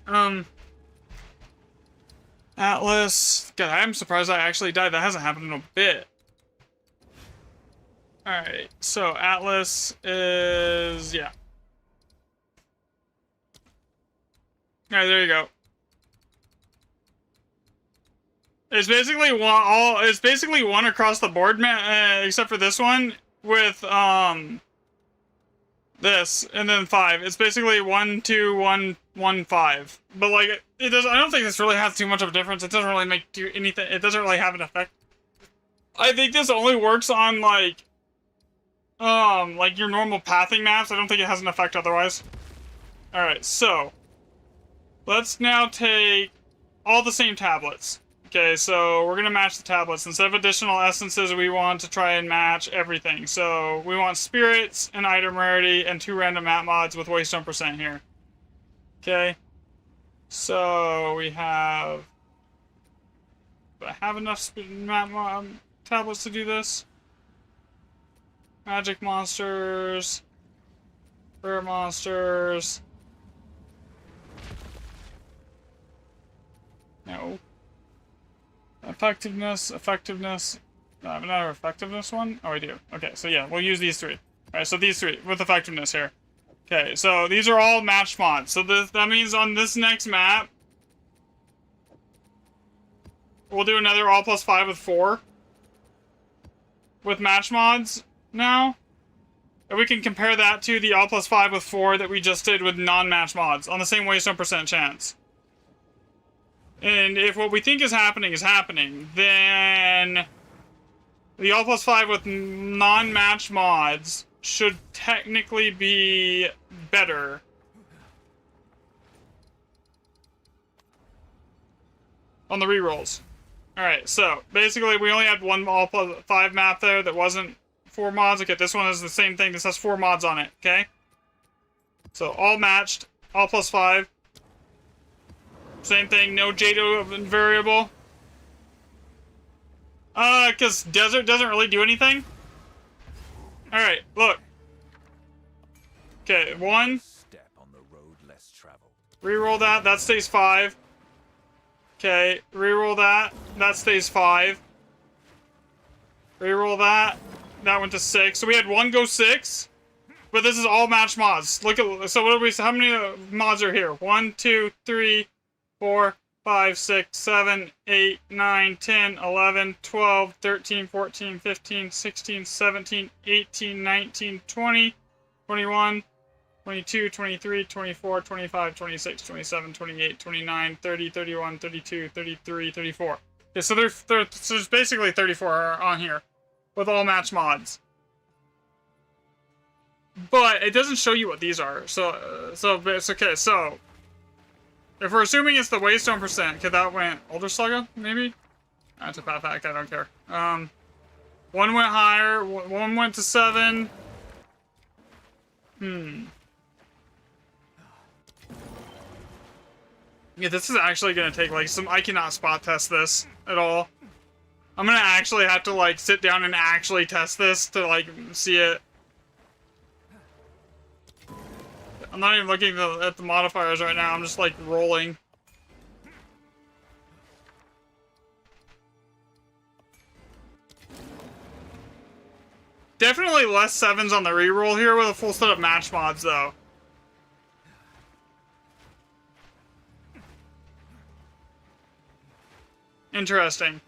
Atlas. God, I'm surprised I actually died. That hasn't happened in a bit. Alright, so Atlas is... yeah. Alright, there you go. It's basically one across the board, except for this one with this and then 5. It's basically 1, 2, 1, 1, 5. But like it does. I don't think this really has too much of a difference. It doesn't really make anything. It doesn't really have an effect. I think this only works on like your normal pathing maps. I don't think it has an effect otherwise. All right, so let's now take all the same tablets. Okay, so we're gonna match the tablets. Instead of additional essences, we want to try and match everything. So we want spirits, an item rarity, and 2 random map mods with waste 1% here. Okay, so we have... do I have enough map tablets to do this? Magic monsters, rare monsters. No. Effectiveness. Another effectiveness one? Oh, we do. Okay, so yeah, we'll use these 3. Alright, so these 3 with effectiveness here. Okay, so these are all matched mods. So that means on this next map, we'll do another all plus 5 with 4. With match mods now. And we can compare that to the all plus 5 with 4 that we just did with non-match mods on the same waste 1% chance. And if what we think is happening, then the all plus 5 with non-match mods should technically be better. On the rerolls. Alright, so basically we only had one all plus 5 map there that wasn't 4 mods. Okay, this one is the same thing. This has 4 mods on it, okay? So all matched, all plus 5. Same thing, no Jado variable. Because desert doesn't really do anything. Alright, look. Okay, 1. Step on the road less traveled. Reroll that, that stays 5. Okay, reroll that, that stays 5. Reroll that, that went to 6. So we had 1 go 6. But this is all match mods. Look at, so what are we, how many mods are here? 1, 2, 3, 4, 5, 6, 7, 8, 9, 10, 11, 12, 13, 14, 15, 16, 17, 18, 19, 20, 21, 22, 23, 24, 25, 26, 27, 28, 29, 30, 31, 32, 33, 34. Okay, so there's basically 34 on here with all match mods. But it doesn't show you what these are. So it's okay. So if we're assuming it's the Waystone percent, okay, that went Elder Saga, maybe? That's a bad fact, I don't care. One went higher, one went to 7. Yeah, this is actually gonna take like some, I cannot spot test this at all. I'm gonna actually have to like sit down and actually test this to like see it. I'm not even looking at the modifiers right now, I'm just like rolling. Definitely less 7s on the reroll here with a full set of match mods though. Interesting.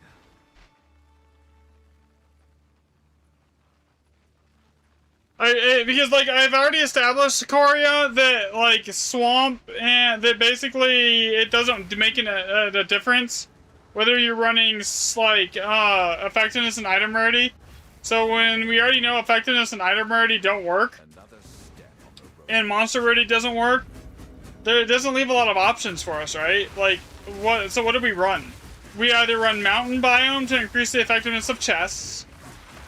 Because like I've already established Sicaria that like swamp and that basically it doesn't make a difference whether you're running like effectiveness and item rarity. So when we already know effectiveness and item rarity don't work, and monster rarity doesn't work, it doesn't leave a lot of options for us, right? Like what? So what do we run? We either run mountain biome to increase the effectiveness of chests,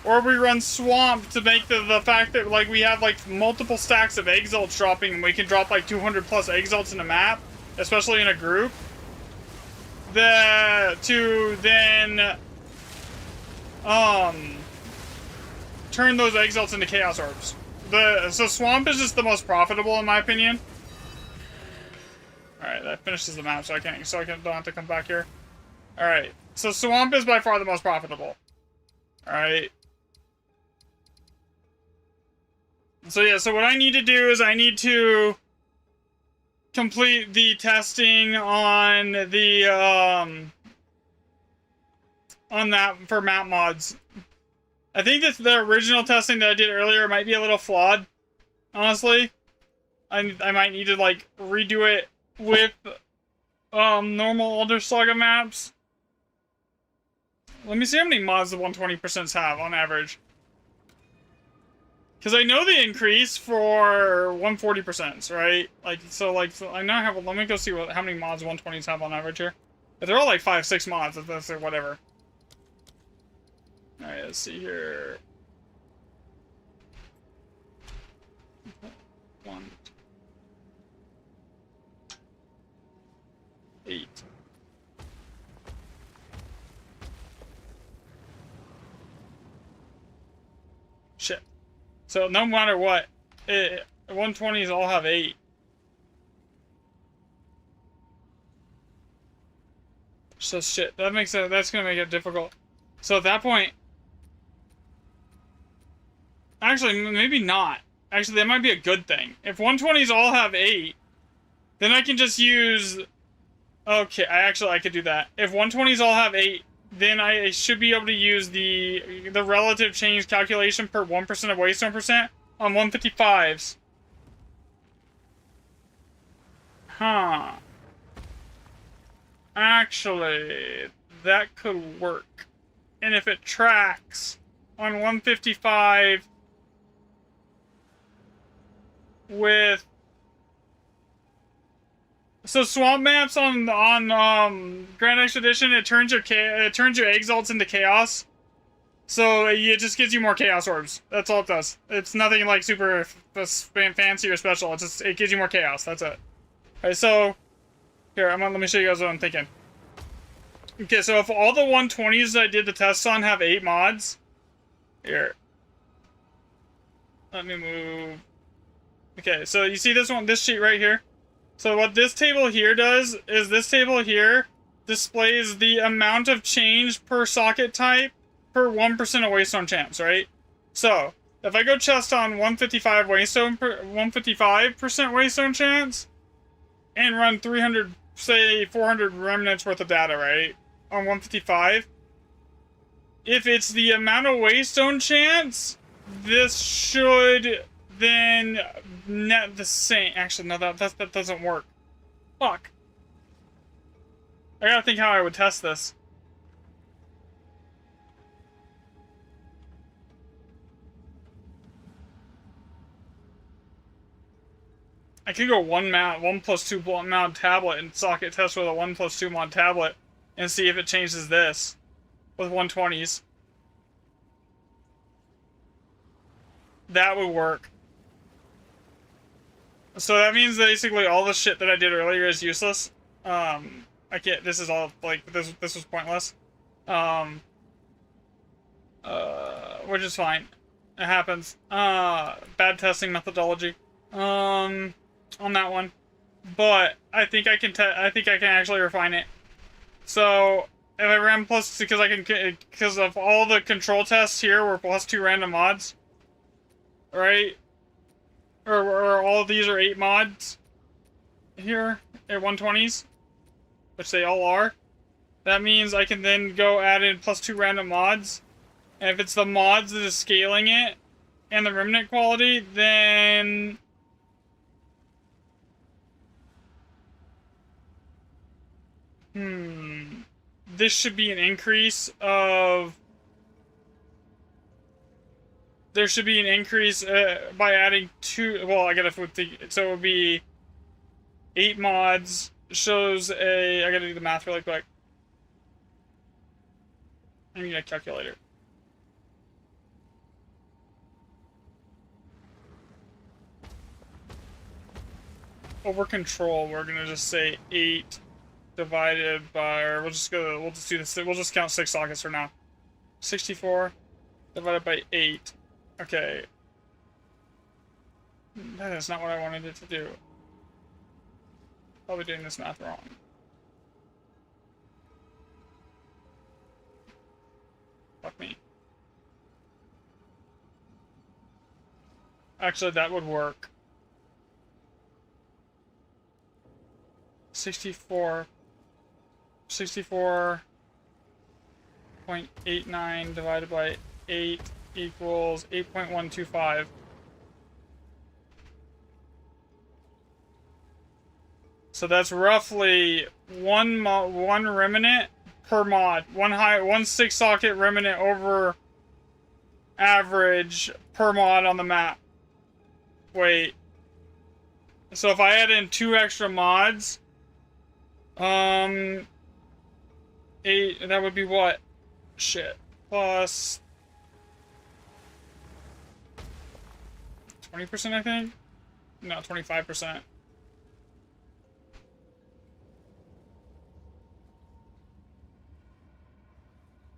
or we run swamp to make the fact that like we have like multiple stacks of exalts dropping and we can drop like 200 plus exalts in a map, especially in a group. To then turn those exalts into chaos orbs. So swamp is just the most profitable in my opinion. All right, that finishes the map, so I don't have to come back here. All right, so swamp is by far the most profitable. All right. So yeah, so what I need to do is I need to complete the testing on the on that for map mods. I think that the original testing that I did earlier might be a little flawed. Honestly, I might need to like redo it with normal Elder Saga maps. Let me see how many mods the 120% have on average. Because I know they increase for 140%, right? Like, so I now have, let me go see how many mods 120s have on average here. If they're all like 5, 6 mods, that's whatever. Alright, let's see here. 1, 8. Shit. So no matter what, 120s all have 8. So shit, that's gonna make it difficult. So at that point, actually maybe not. Actually, that might be a good thing. If 120s all have 8, then I can just use. Okay, I could do that. If 120s all have 8. Then I should be able to use the relative change calculation per 1% of Waystone percent on 155s. Huh. Actually, that could work. And if it tracks on 155 with... So swamp maps on Grand Expedition, it turns your exalts into chaos. So it just gives you more chaos orbs. That's all it does. It's nothing like super fancy or special. It gives you more chaos. That's it. Alright, so here, let me show you guys what I'm thinking. Okay, so if all the 120s that I did the tests on have 8 mods, here. Let me move. Okay, so you see this sheet right here? So what this table here does is this table here displays the amount of change per socket type per 1% of Waystone champs, right? So If I go chest on 155 waystone, 155% waystone chance, and run 300, say 400 remnants worth of data, right? On 155. If it's the amount of waystone chance, this should then net the same. Actually, no, that doesn't work. Fuck. I gotta think how I would test this. I could go 1+2 mod tablet and socket test with a 1+2 mod tablet and see if it changes this with 120s. That would work. So that means basically all the shit that I did earlier is useless. I can't, this is all, like, this was pointless. Which is fine. It happens. Bad testing methodology. On that one. But I think I can actually refine it. So if I ran plus, because of all the control tests here were +2 random mods, right? Or all of these are 8 mods here at 120s, which they all are. That means I can then go add in +2 random mods, and if it's the mods that is scaling it and the remnant quality, then this should be an increase of... There should be an increase by adding 2... Well, I gotta put the... So it would be 8 mods. Shows a... I gotta do the math really quick. I need a calculator. Over control, we're gonna just say 8... divided by, or we'll just do this, we'll just count 6 sockets for now. 64 divided by 8. Okay. That is not what I wanted it to do. Probably doing this math wrong. Fuck me. Actually, that would work. 64.89 divided by 8 equals 8.125. So that's roughly one remnant per mod. One 6 socket remnant over average per mod on the map. Wait. So if I add in 2 extra mods, 8, that would be what? Shit. Plus 20%, I think? No, 25%.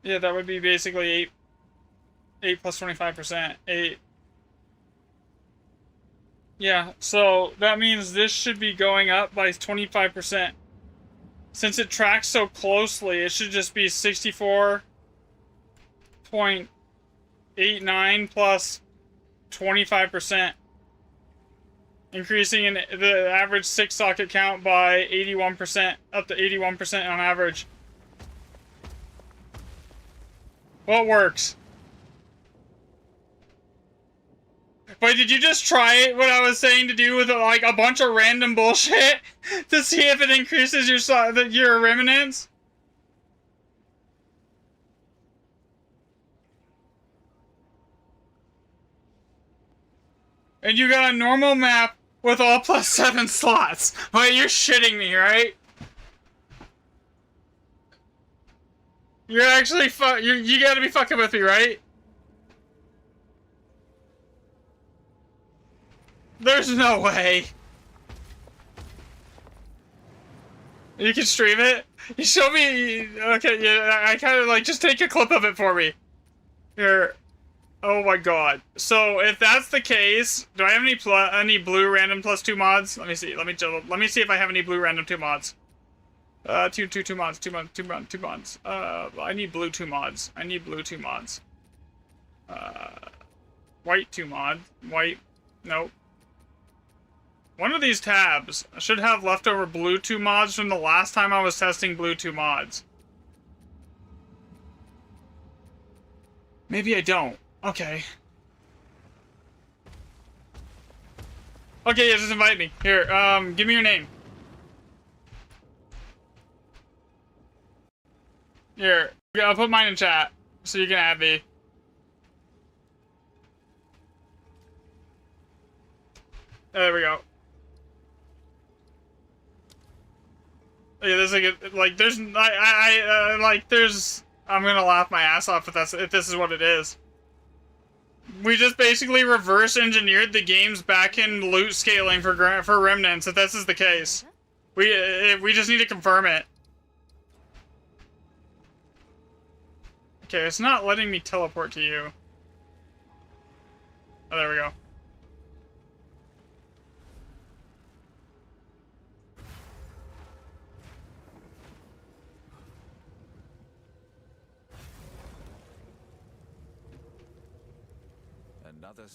Yeah, that would be basically 8 plus 25%. 8. Yeah, so that means this should be going up by 25%. Since it tracks so closely, it should just be 64.89 plus 25%. Increasing in the average 6 socket count by 81%, up to 81% on average. Well, it works. Wait, did you just try it, what I was saying to do with, like, a bunch of random bullshit? To see if it increases your remnants? And you got a normal map with all +7 slots. Wait, you're shitting me, right? You're actually you gotta be fucking with me, right? There's no way. You can stream it? You show me... Okay, yeah, I kind of like... Just take a clip of it for me. Here. Oh my god. So, if that's the case... Do I have any blue random +2 mods? Let me see. Let me see if I have any blue random 2 mods. Two mods. I need blue 2 mods. I need blue 2 mods. white 2 mods. White, nope. One of these tabs should have leftover blue 2 mods from the last time I was testing blue 2 mods. Maybe I don't. Okay. Okay, yeah, just invite me. Here, give me your name. Here, I'll put mine in chat, so you can add me. There we go. Yeah, there's like there's like there's I'm gonna laugh my ass off if this is what it is. We just basically reverse engineered the games back in loot scaling for remnants. If this is the case, we just need to confirm it. Okay, it's not letting me teleport to you. Oh, there we go.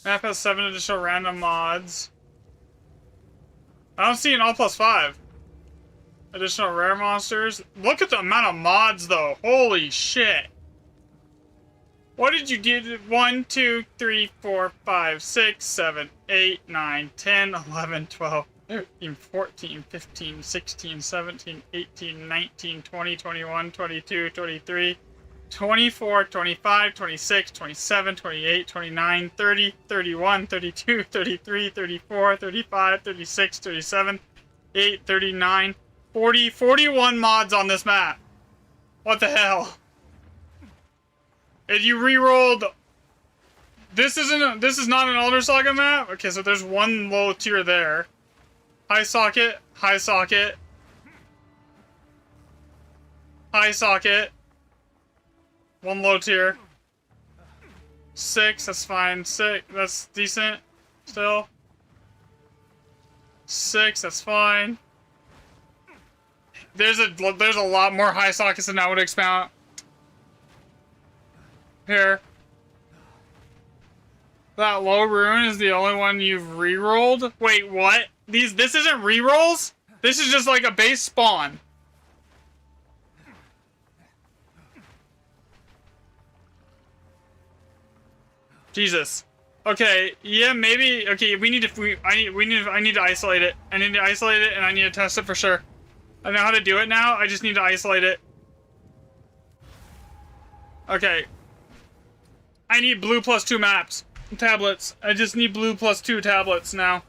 Map has 7 additional random mods. I don't see an all plus 5. Additional rare monsters. Look at the amount of mods though. Holy shit. What did you do? 1, 2, 3, 4, 5, 6, 7, 8, 9, 10, 11, 12, 13, 14, 15, 16, 17, 18, 19, 20, 21, 22, 23, 24, 25, 26, 27, 28, 29, 30, 31, 32, 33, 34, 35, 36, 37, 8, 39, 40, 41 mods on this map. What the hell? And you re-rolled... This is not an Elder Saga map? Okay, so there's one low tier there. High socket, high socket. High socket. One low tier. 6, that's fine. 6, that's decent. Still. 6, that's fine. There's a lot more high sockets than I would expect. Here. That low rune is the only one you've re-rolled? Wait, what? This isn't re-rolls? This is just like a base spawn. Jesus. Okay, yeah, maybe. Okay, I need to isolate it. I need to isolate it and I need to test it for sure. I know how to do it now. I just need to isolate it. Okay. I need blue plus 2 maps. Tablets. I just need blue plus 2 tablets now.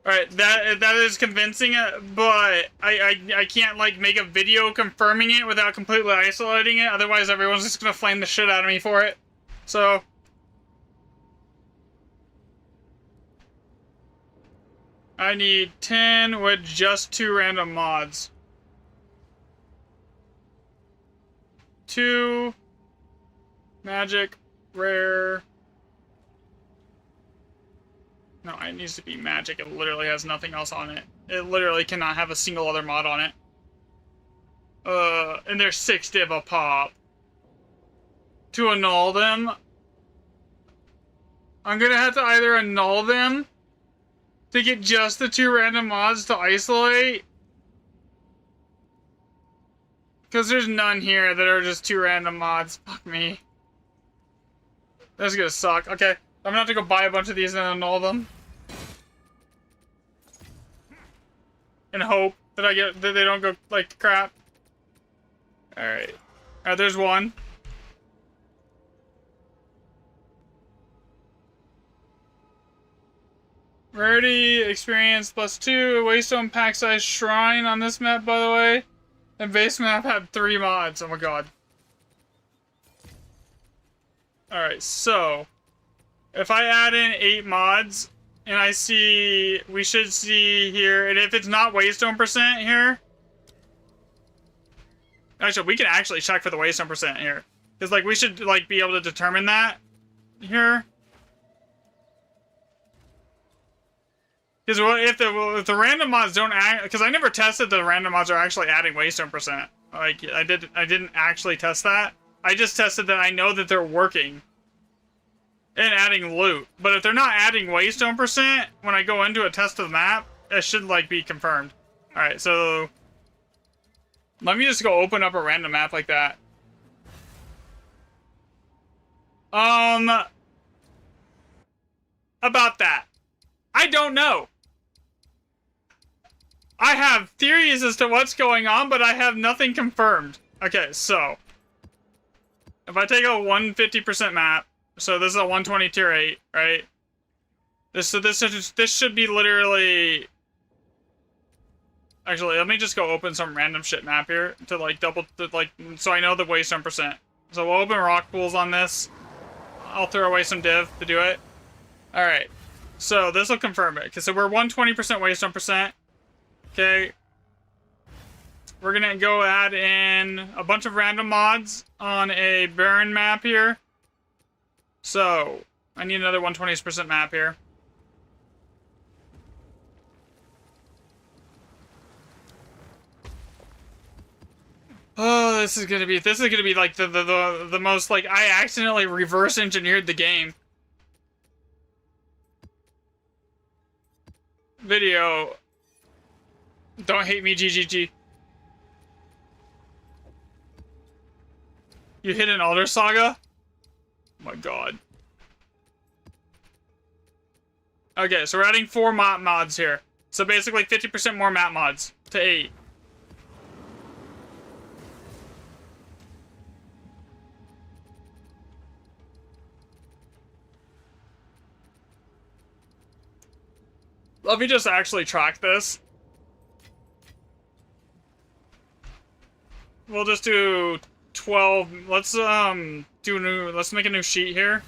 Alright, that is convincing, but I can't, like, make a video confirming it without completely isolating it. Otherwise, everyone's just gonna flame the shit out of me for it. So... I need 10 with just 2 random mods. 2... Magic, rare... No, it needs to be magic. It literally has nothing else on it. It literally cannot have a single other mod on it. And there's 6 div a pop. To annul them, I'm gonna have to either annul them to get just the 2 random mods to isolate. Because there's none here that are just 2 random mods. Fuck me. That's gonna suck. Okay, I'm gonna have to go buy a bunch of these and annul them. And hope that that they don't go like crap. Alright. Alright, there's one. Rarity, experience plus 2, Waystone pack size shrine on this map, by the way. And base map had 3 mods. Oh my god. Alright, so if I add in 8 mods and I see, we should see here, and if it's not Waystone percent here, actually we can actually check for the Waystone percent here, because like we should like be able to determine that here. Because if the random mods don't act, because I never tested the random mods are actually adding Waystone percent. Like I didn't actually test that. I just tested that I know that they're working. and adding loot. But if they're not adding waystone percent, when I go into a test of the map, it should like be confirmed. Alright, so let me just go open up a random map like that. About that. I don't know. I have theories as to what's going on, but I have nothing confirmed. Okay, so if I take a 150% map, so this is a 120 tier 8, right? This should be literally. Actually, let me just go open some random shit map here to like so I know the waystone percent. So we'll open rock pools on this. I'll throw away some div to do it. All right, so this will confirm it. Okay, so we're 120% waystone percent. Okay, we're gonna go add in a bunch of random mods on a barren map here. So I need another 120% map here. Oh, this is gonna be like the most like I accidentally reverse engineered the game. Video. Don't hate me, GGG. You hit an Alder Saga? Oh my god. Okay, so we're adding 4 map mods here. So basically 50% more map mods to 8. Let me just actually track this. We'll just do 12. Let's let's make a new sheet here.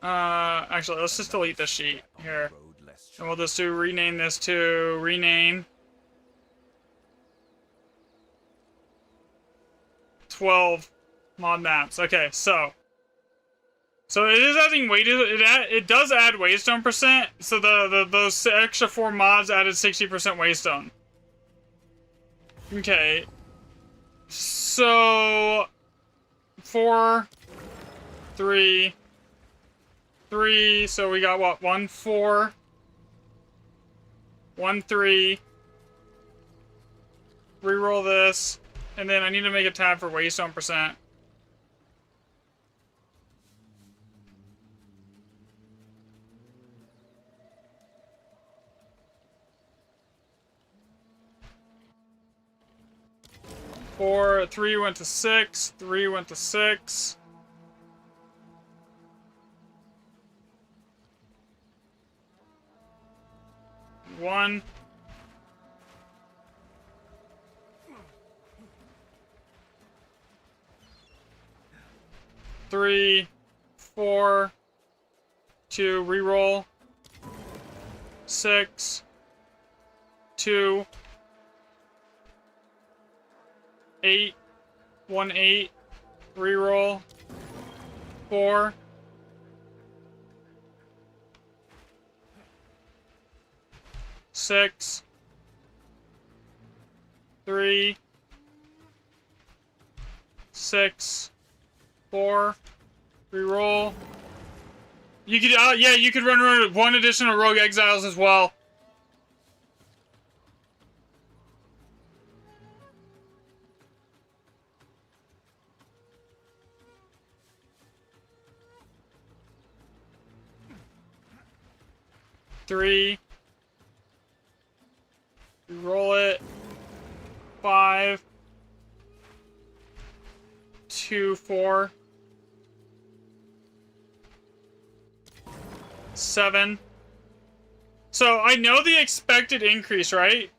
Actually, let's just delete this sheet here. And we'll just rename this to rename 12 mod maps. Okay, so it is adding it does add waystone percent. So those extra 4 mods added 60% waystone. Okay. So 4, 3, 3. So we got what? 1, 4, 1, 3. Reroll this, and then I need to make a tab for waystone percent. Four, 3 went to 6, 3 went to 6. One. Three, 4, 2, reroll. 6, 2. 8, 1, 8, reroll. 4, 6, 3, 6, 4, reroll. You could, yeah, you could run 1 additional Rogue Exiles as well. Three. Roll it. 5. 2, 4. 7. So I know the expected increase, right?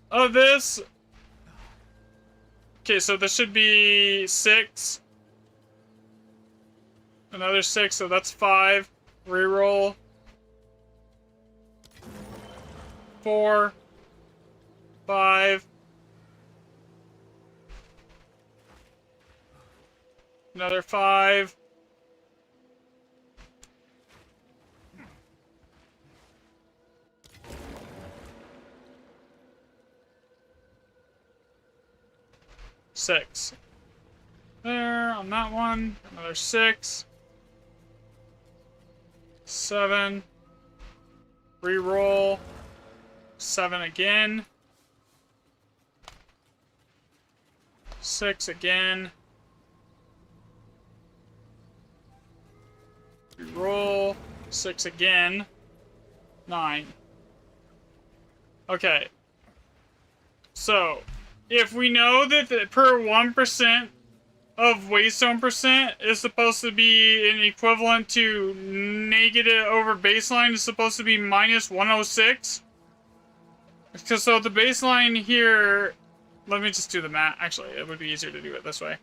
Of this. Okay, so this should be 6. Another 6, so that's 5. Reroll. 4. 5. Another 5. Six. there on that one. Another 6. 7. Reroll. 7 again. 6 again. Reroll. 6 again. 9. Okay. So, if we know that per 1% of Waystone percent is supposed to be an equivalent to negative over baseline is supposed to be minus 106. So the baseline here, let me just do the math. Actually, it would be easier to do it this way.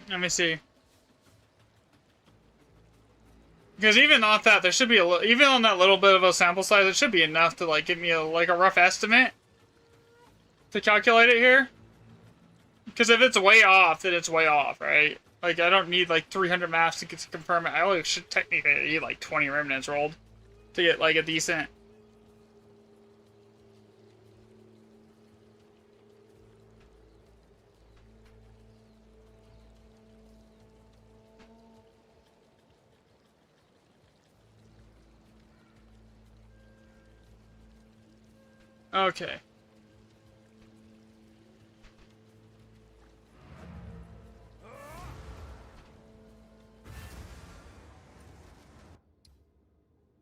Let me see. Because even off that, there should be even on that little bit of a sample size, it should be enough to like give me a rough estimate to calculate it here. Because if it's way off, then it's way off, right? Like I don't need like 300 maps to get to confirm it. I only should technically need like 20 remnants rolled to get like a decent. Okay.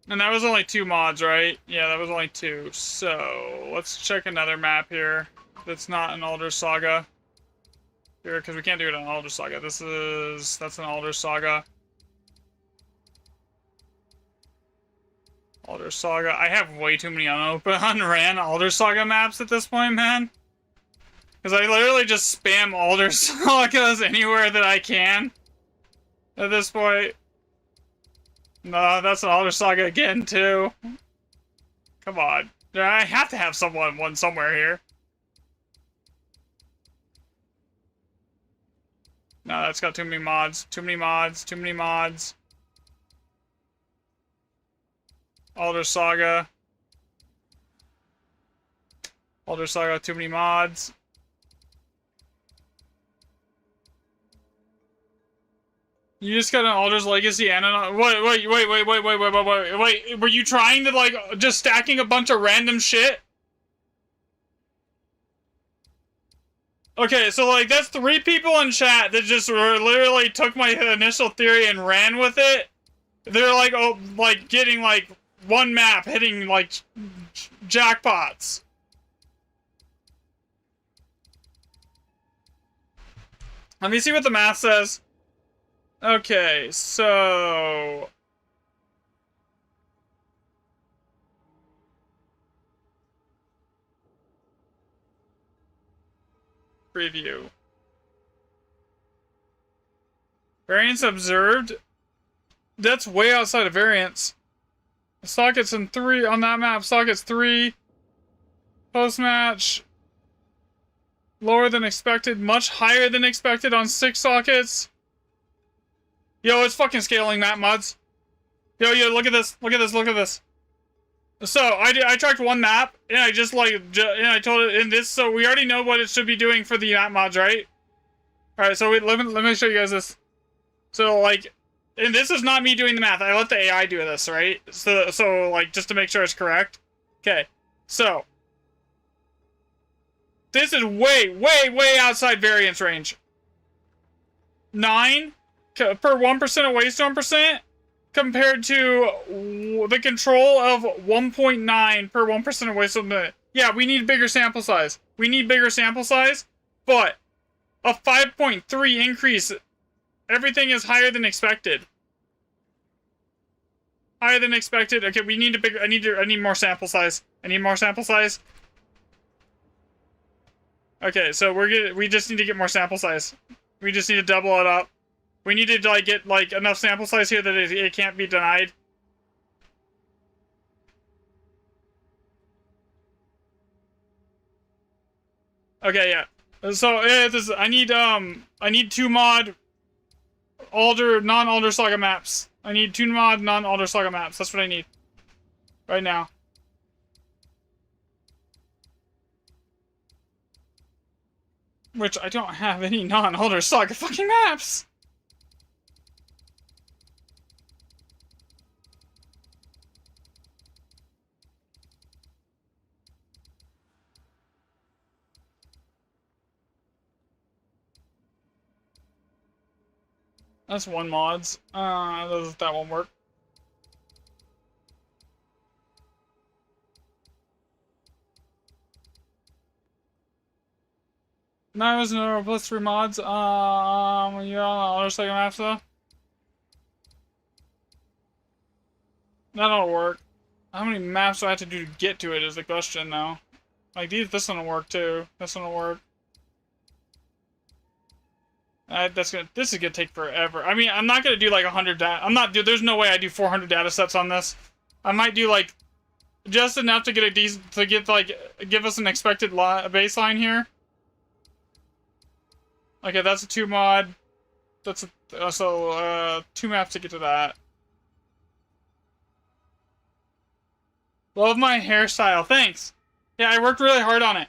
And that was only 2 mods, right? Yeah, that was only 2. So, let's check another map here that's not an Alder Saga. Here, because we can't do it on Alder Saga. That's an Alder Saga. Alder Saga. I have way too many unran Alder Saga maps at this point, man. Because I literally just spam Alder Sagas anywhere that I can. At this point. No, that's an Alder Saga again, too. Come on. I have to have one somewhere here. No, that's got too many mods. Too many mods. Too many mods. Alder Saga. Alder Saga, too many mods. You just got an Alder's Legacy and an... Wait, were you trying to, like, just stacking a bunch of random shit? Okay, so, like, that's 3 people in chat that just literally took my initial theory and ran with it. They're, like, oh, like, getting, like, 1 map hitting, like, jackpots. Let me see what the math says. Okay, so... Preview. Variance observed? That's way outside of variance. Sockets in 3 on that map. Sockets 3. Post-match. Lower than expected. Much higher than expected on 6 sockets. Yo, it's fucking scaling map mods. Yo, look at this. Look at this. Look at this. So, I tracked 1 map, and I just, like, and I told it in this, so we already know what it should be doing for the map mods, right? Alright, so let me show you guys this. So, like, and this is not me doing the math. I let the AI do this, right? So like, just to make sure it's correct. Okay, so. This is way outside variance range. 9 per 1% of Waystone percent compared to the control of 1.9 per 1% of Waystone percent. Yeah, we need bigger sample size. We need bigger sample size, but A 5.3 increase. Everything is higher than expected. Higher than expected. Okay, we need a bigger. I need more sample size. I need more sample size. Okay, so we just need to get more sample size. We just need to double it up. We need to like get like enough sample size here that it can't be denied. Okay, yeah. So I need 2 mod non-Alder Saga maps. I need 2 mod non-Alder Saga maps. That's what I need right now. Which I don't have any non-Alder Saga fucking maps. That's 1 mods. That won't work. No, there's no plus 3 mods. You're on the other second maps though. That'll work. How many maps do I have to do to get to it is the question though. Like this one will work too. This one will work. This is gonna take forever. I mean, I'm not gonna do like 100 data. There's no way I do 400 data sets on this. I might do like just enough to get a decent, to get like, give us an expected baseline here. Okay, that's a 2 mod. That's a, 2 maps to get to that. Love my hairstyle. Thanks. Yeah, I worked really hard on it.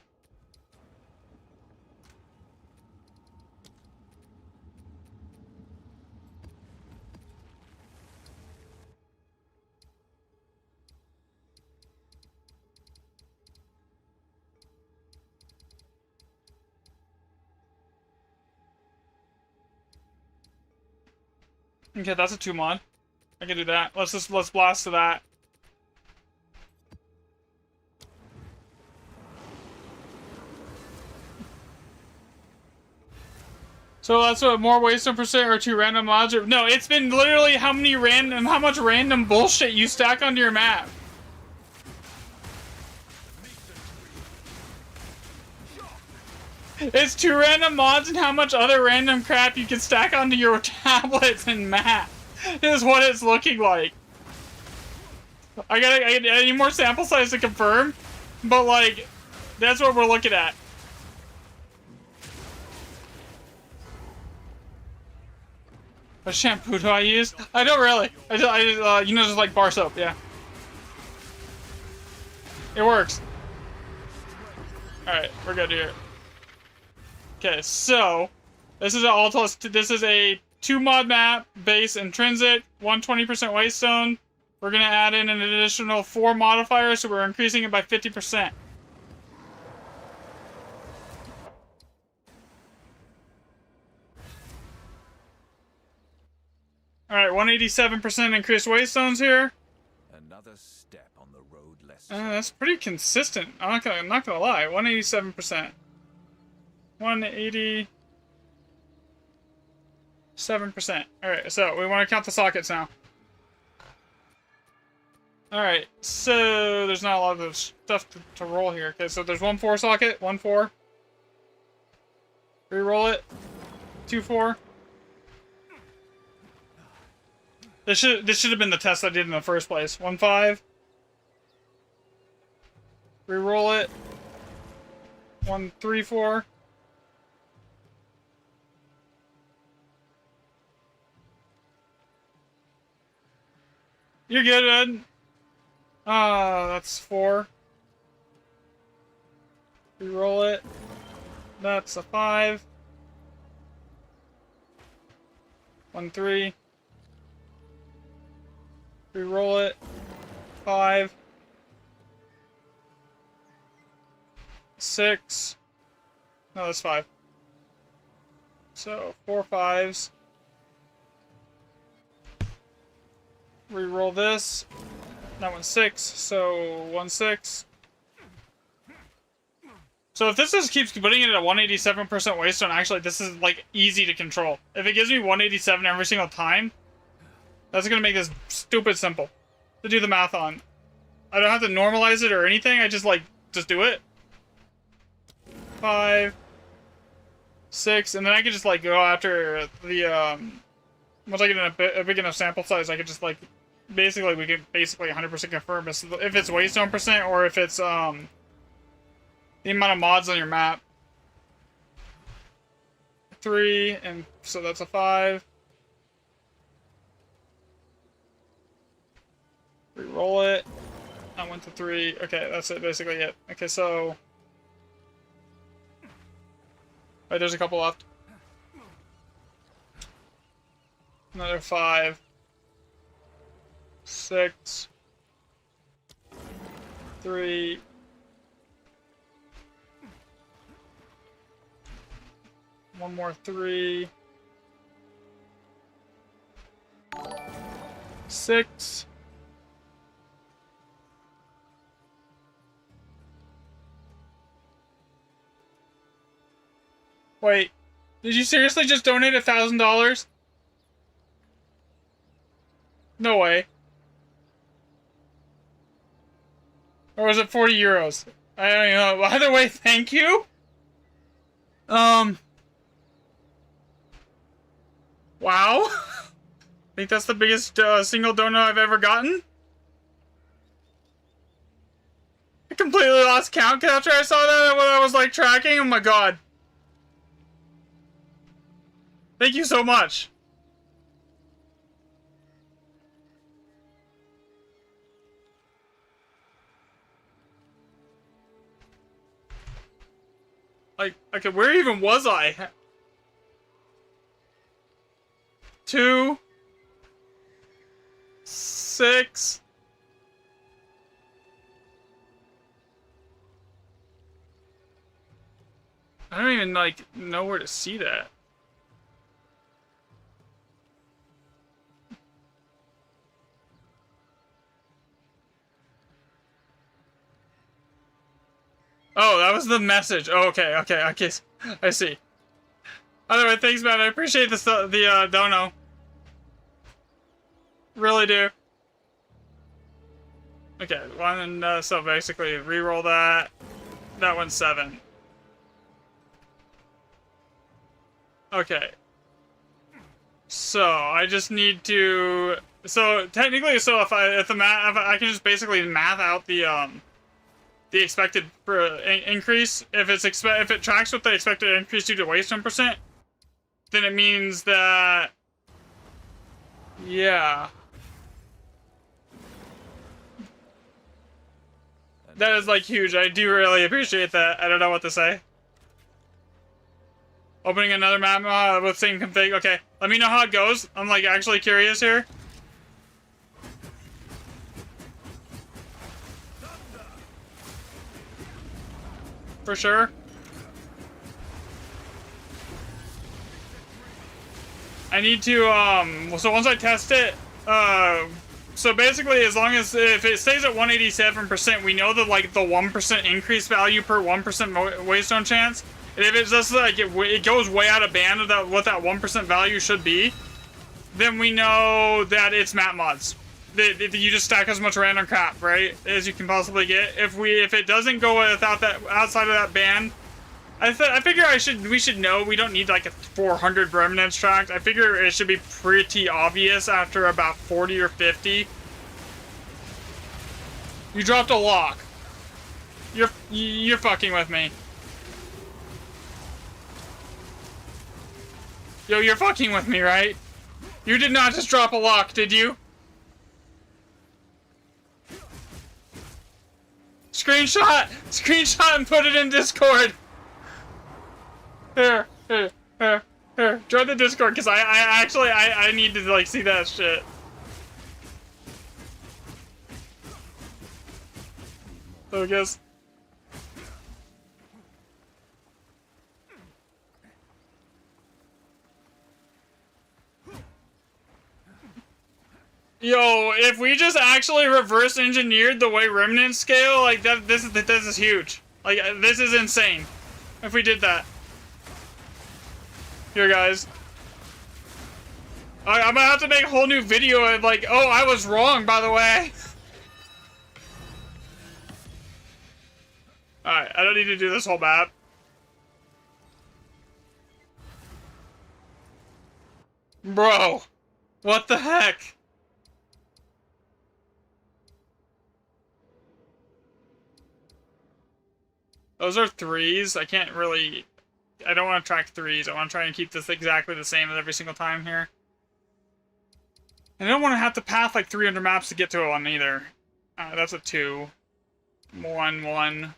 Okay, that's a 2 mod. I can do that. Let's blast to that. So that's what, more waystone percent or 2 random mods? Or, no, it's been literally how much random bullshit you stack onto your map. It's 2 random mods and how much other random crap you can stack onto your tablets and map is what it's looking like. I need more sample size to confirm, but like, that's what we're looking at. What shampoo do I use? I don't really. Just like bar soap, yeah. It works. Alright, we're good here. Okay, so this is a 2 mod map, base intrinsic, 120% waystone. We're gonna add in an additional 4 modifiers, so we're increasing it by 50%. Alright, 187% increased waystones here. Another step on the road less. That's pretty consistent. I'm not gonna lie. 187%. 187%. Alright, so we want to count the sockets now. Alright, so there's not a lot of stuff to roll here. Okay, so there's 1 4 socket, 1 4. Reroll it. 2 4. This should have been the test I did in the first place. 1 5. Reroll it. 1 3 4. You're good, Ed. That's 4. Reroll it. That's a 5. 1 3. Reroll it. 5. 6. No, that's 5. So 4 5s. Reroll this. That one's 6, so 1 6. So if this just keeps putting it at 187% waste on, actually, this is, like, easy to control. If it gives me 187 every single time, that's gonna make this stupid simple to do the math on. I don't have to normalize it or anything, I just, like, just do it. 5, 6, and then I can just, like, go after the, once I get a big enough sample size, I could just, like, basically, we can basically 100% confirm if it's waste zone percent or if it's, the amount of mods on your map. 3, and so that's a 5. Re-roll it. I went to 3. Okay, that's it, basically it. Okay, so... Right, there's a couple left. Another 5. 6. 3. One more 3. 6. Wait, did you seriously just donate $1,000? No way. Or was it 40 euros? I don't know. Either way, thank you. Wow. I think that's the biggest single donut I've ever gotten. I completely lost count after I saw that when I was like tracking. Oh my god. Thank you so much. Like, okay, where even was I? 2, 6. I don't even, like, know where to see that. Oh, that was the message. Oh, okay, okay, okay. I see. Either way, thanks, man. I appreciate the dono. Really do. Okay, one, so basically, re-roll that. That one's 7. Okay. So, I just need to... So, technically, so if I can just basically math out the expected increase. If it tracks with the expected increase due to waste 10%, then it means that... Yeah. That is, like, huge. I do really appreciate that. I don't know what to say. Opening another map with same config. Okay, let me know how it goes. I'm, like, actually curious here. For sure. I need to, so once I test it, so basically, as long as, if it stays at 187%, we know that, like, the 1% increase value per 1% waste zone chance. And if it's just, like, it goes way out of band of that, what that 1% value should be, then we know that it's map mods. That you just stack as much random crap, right, as you can possibly get. If it doesn't go without that, outside of that band, I figure we should know we don't need like a 400 remnants tracked. I figure it should be pretty obvious after about 40 or 50. You dropped a lock. You're fucking with me. Yo, you're fucking with me, right? You did not just drop a lock, did you? Screenshot and put it in Discord. Here. Join the Discord, because I need to, like, see that shit. So I guess... Yo, if we just actually reverse engineered the way remnants scale, like, this is huge. Like, this is insane. If we did that. Here, guys. I'm gonna have to make a whole new video of like, oh, I was wrong, by the way. Alright, I don't need to do this whole map. Bro, what the heck? Those are threes. I can't really... I don't want to track threes. I want to try and keep this exactly the same as every single time here. And I don't want to have to path like 300 maps to get to one either. That's a 2. 1, 1.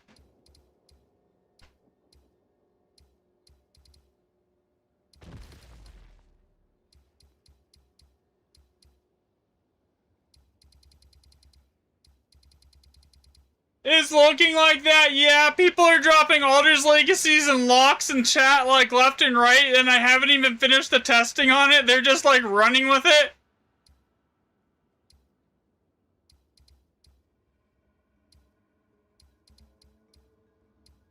It's looking like that, yeah. People are dropping Alder's Legacies and locks in chat like left and right, and I haven't even finished the testing on it. They're just like running with it.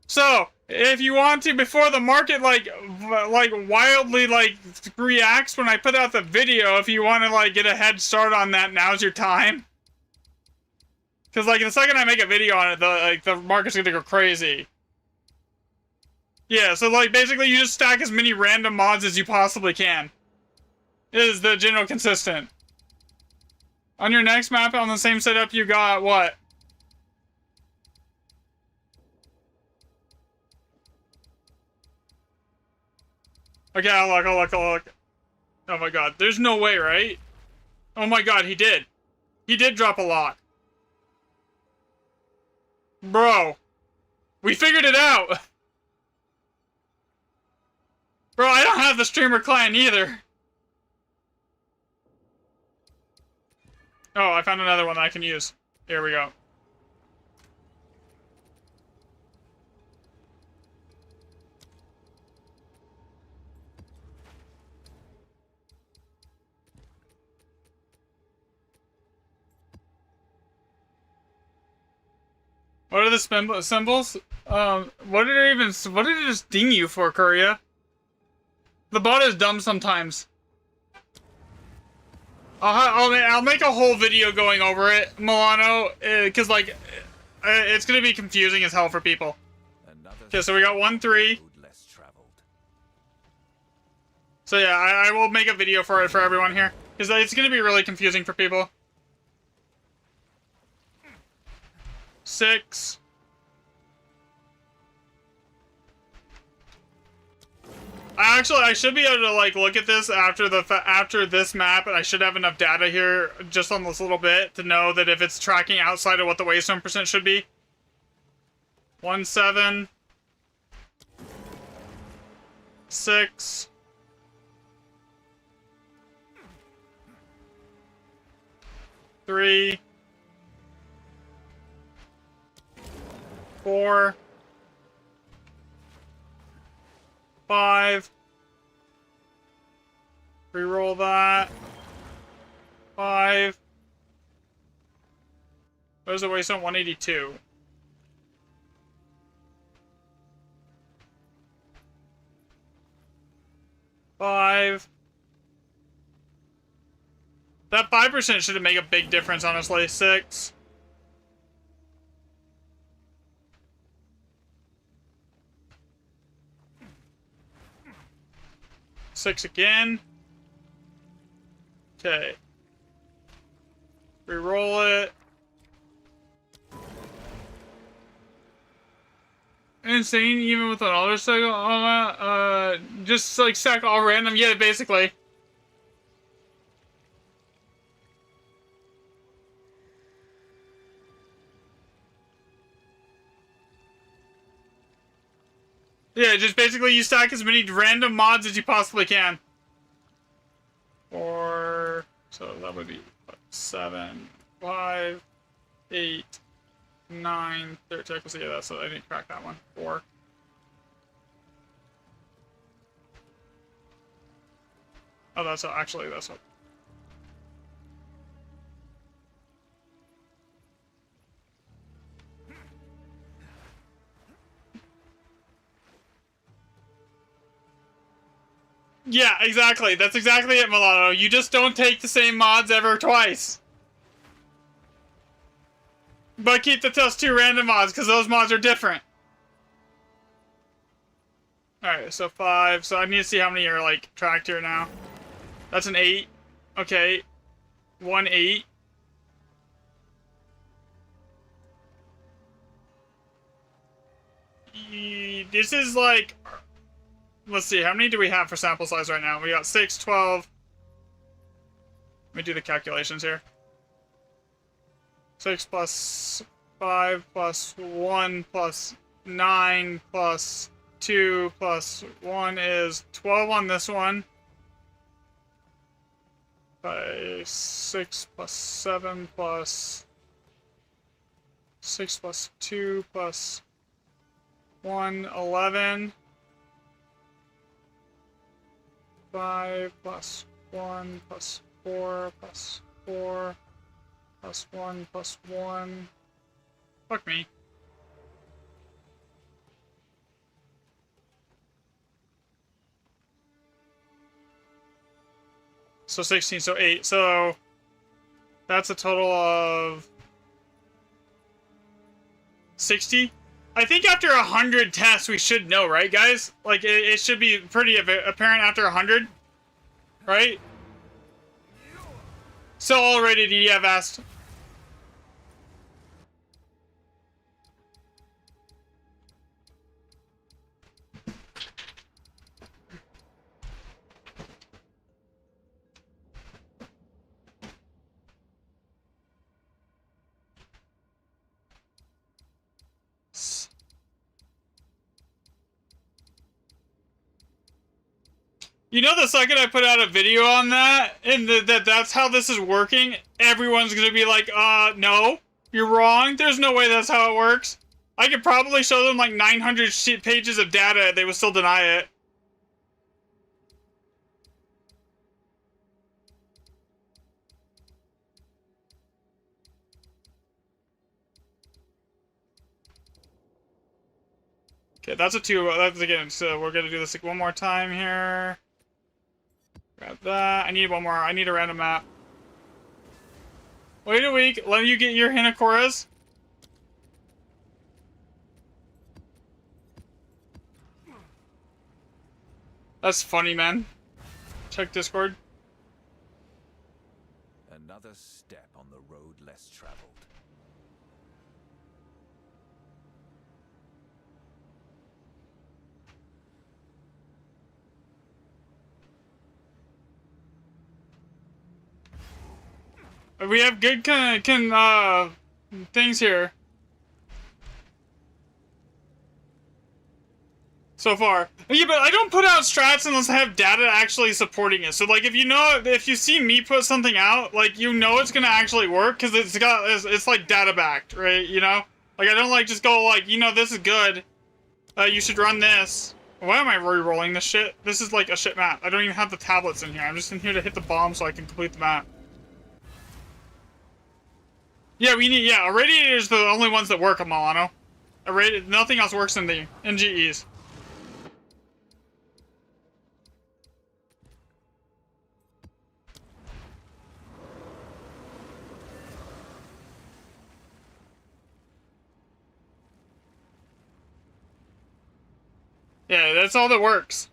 So, if you want to, before the market like wildly like reacts when I put out the video, if you want to like get a head start on that, now's your time. Because, like, the second I make a video on it, the market's gonna go crazy. Yeah, so, like, basically you just stack as many random mods as you possibly can. Is the general consistent. On your next map, on the same setup, you got what? Okay, I'll look. Oh my god, there's no way, right? Oh my god, he did. He did drop a lock. Bro, we figured it out. Bro, I don't have the streamer client either. Oh, I found another one that I can use. Here we go. What are the symbols? What did it just ding you for, Courier? The bot is dumb sometimes. I'll make a whole video going over it, Milano, because like, it's gonna be confusing as hell for people. Okay, so we got 1-3. So yeah, I will make a video for it for everyone here, because it's gonna be really confusing for people. 6. I should be able to like look at this after this map, and I should have enough data here just on this little bit to know that if it's tracking outside of what the waystone percent should be. 1-7. 6. 3. 4. 5. Reroll that. 5. Where's the waystone? 182. That 5% should make a big difference, honestly. 6. 6 again. Okay. Reroll it. Insane, even with an alder cycle, just like stack all random, yeah, basically. Yeah, just basically you stack as many random mods as you possibly can. 4, so that would be what, 7, 5, 8, 9, 13. Yeah, that's so I didn't crack that one. 4. Oh, that's actually that's what. Yeah, exactly. That's exactly it, Milano. You just don't take the same mods ever twice. But keep those 2 random mods, because those mods are different. Alright, so 5. So I need to see how many are, like, tracked here now. That's an 8. Okay. 1 8. This is like... Let's see, how many do we have for sample size right now? We got 6, 12... Let me do the calculations here. 6 plus 5 plus 1 plus 9 plus 2 plus 1 is 12 on this one. 6 plus 7 plus 6 plus 2 plus 1, 11. 5 plus 1 plus 4 plus 4 plus 1 plus 1. Fuck me. So 16, so 8. So that's a total of 60. I think after 100 tests we should know, right, guys? Like, it should be pretty apparent after 100, right? So already did you have asked? You know, the second I put out a video on that, and that's how this is working, everyone's gonna be like, no, you're wrong. There's no way that's how it works. I could probably show them like 900 pages of data, they would still deny it. Okay, that's a 2. That's again, so we're gonna do this like one more time here. Grab that. I need one more. I need a random map. Wait a week. Let you get your Hinakoras. That's funny, man. Check Discord. Another step on the road less traveled. We have good things here. So far. Yeah, but I don't put out strats unless I have data actually supporting it. So, like, if you see me put something out, like, you know it's gonna actually work, because it's like data backed, right? You know? Like, I don't, like, just go, like, you know, this is good. You should run this. Why am I re-rolling this shit? This is, like, a shit map. I don't even have the tablets in here. I'm just in here to hit the bomb so I can complete the map. Yeah, irradiators are the only ones that work on Milano. Nothing else works in the NGEs. Yeah, that's all that works.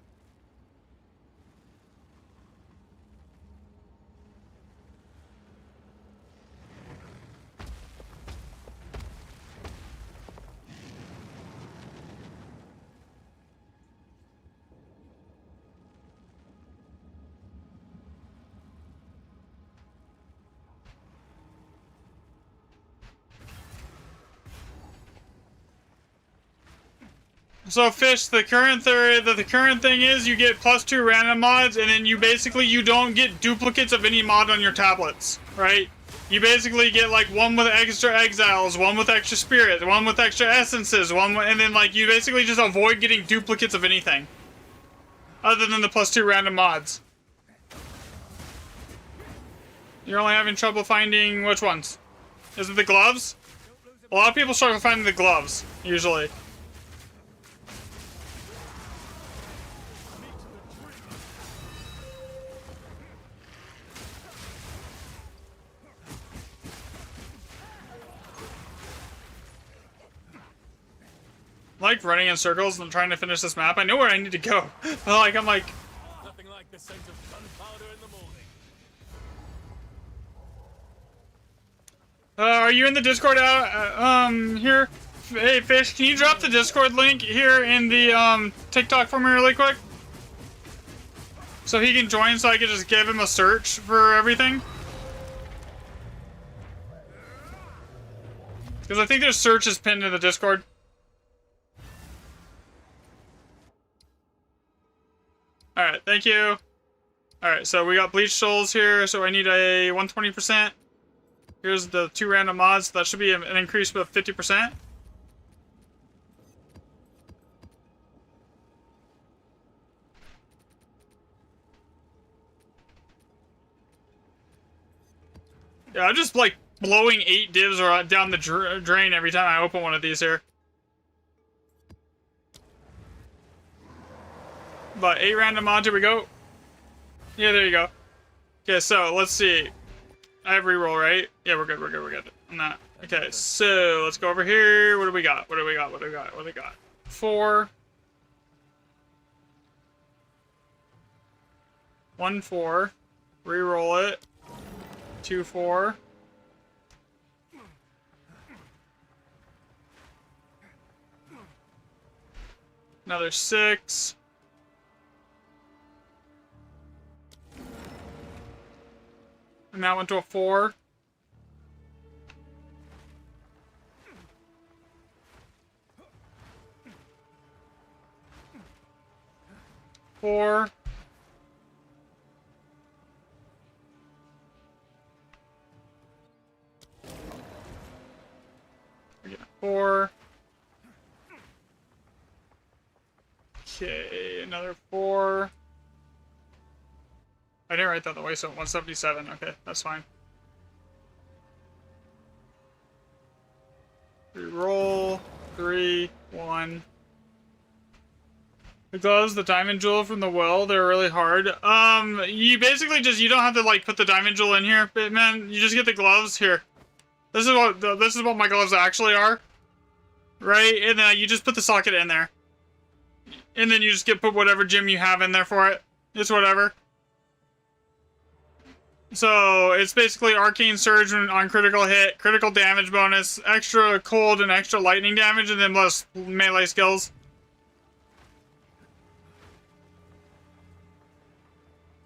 So Fish, the current thing is you get +2 random mods, and then you don't get duplicates of any mod on your tablets, right? You basically get like one with extra exiles, one with extra spirit, one with extra essences, and then like you basically just avoid getting duplicates of anything, other than the +2 random mods. You're only having trouble finding which ones? Is it the gloves? A lot of people struggle finding the gloves usually. like running in circles and trying to finish this map. I know where I need to go. But I'm like, Nothing like the scent of gunpowder in the morning. are you in the Discord here? Hey, Fish, can you drop the Discord link here in the TikTok for me really quick? So he can join so I can just give him a search for everything. Because I think there's searches pinned in the Discord. Alright, thank you. Alright, so we got Bleach Souls here, so I need a 120%. Here's the 2 random mods. That should be an increase of 50%. Yeah, I'm just like blowing 8 divs down the drain every time I open one of these here. But 8 random mods, here we go. Yeah, there you go. Okay, so let's see. I have reroll, right? Yeah, we're good, we're good, we're good. I'm not. Okay, so let's go over here. What do we got? What do we got? What do we got? What do we got? 4. 1 4. Reroll it. 2 4. Another 6. And that went to a 4. Four. Again, 4. Okay, another 4. I didn't write that the way, so 177. Okay, that's fine. Reroll. 3, 1. The gloves, the diamond jewel from the well, they're really hard. You basically just, you don't have to like put the diamond jewel in here, but man, you just get the gloves here. This is what my gloves actually are. Right? And then you just put the socket in there. And then you just put whatever gem you have in there for it. It's whatever. So, it's basically Arcane Surge on critical hit, critical damage bonus, extra cold and extra lightning damage, and then plus melee skills.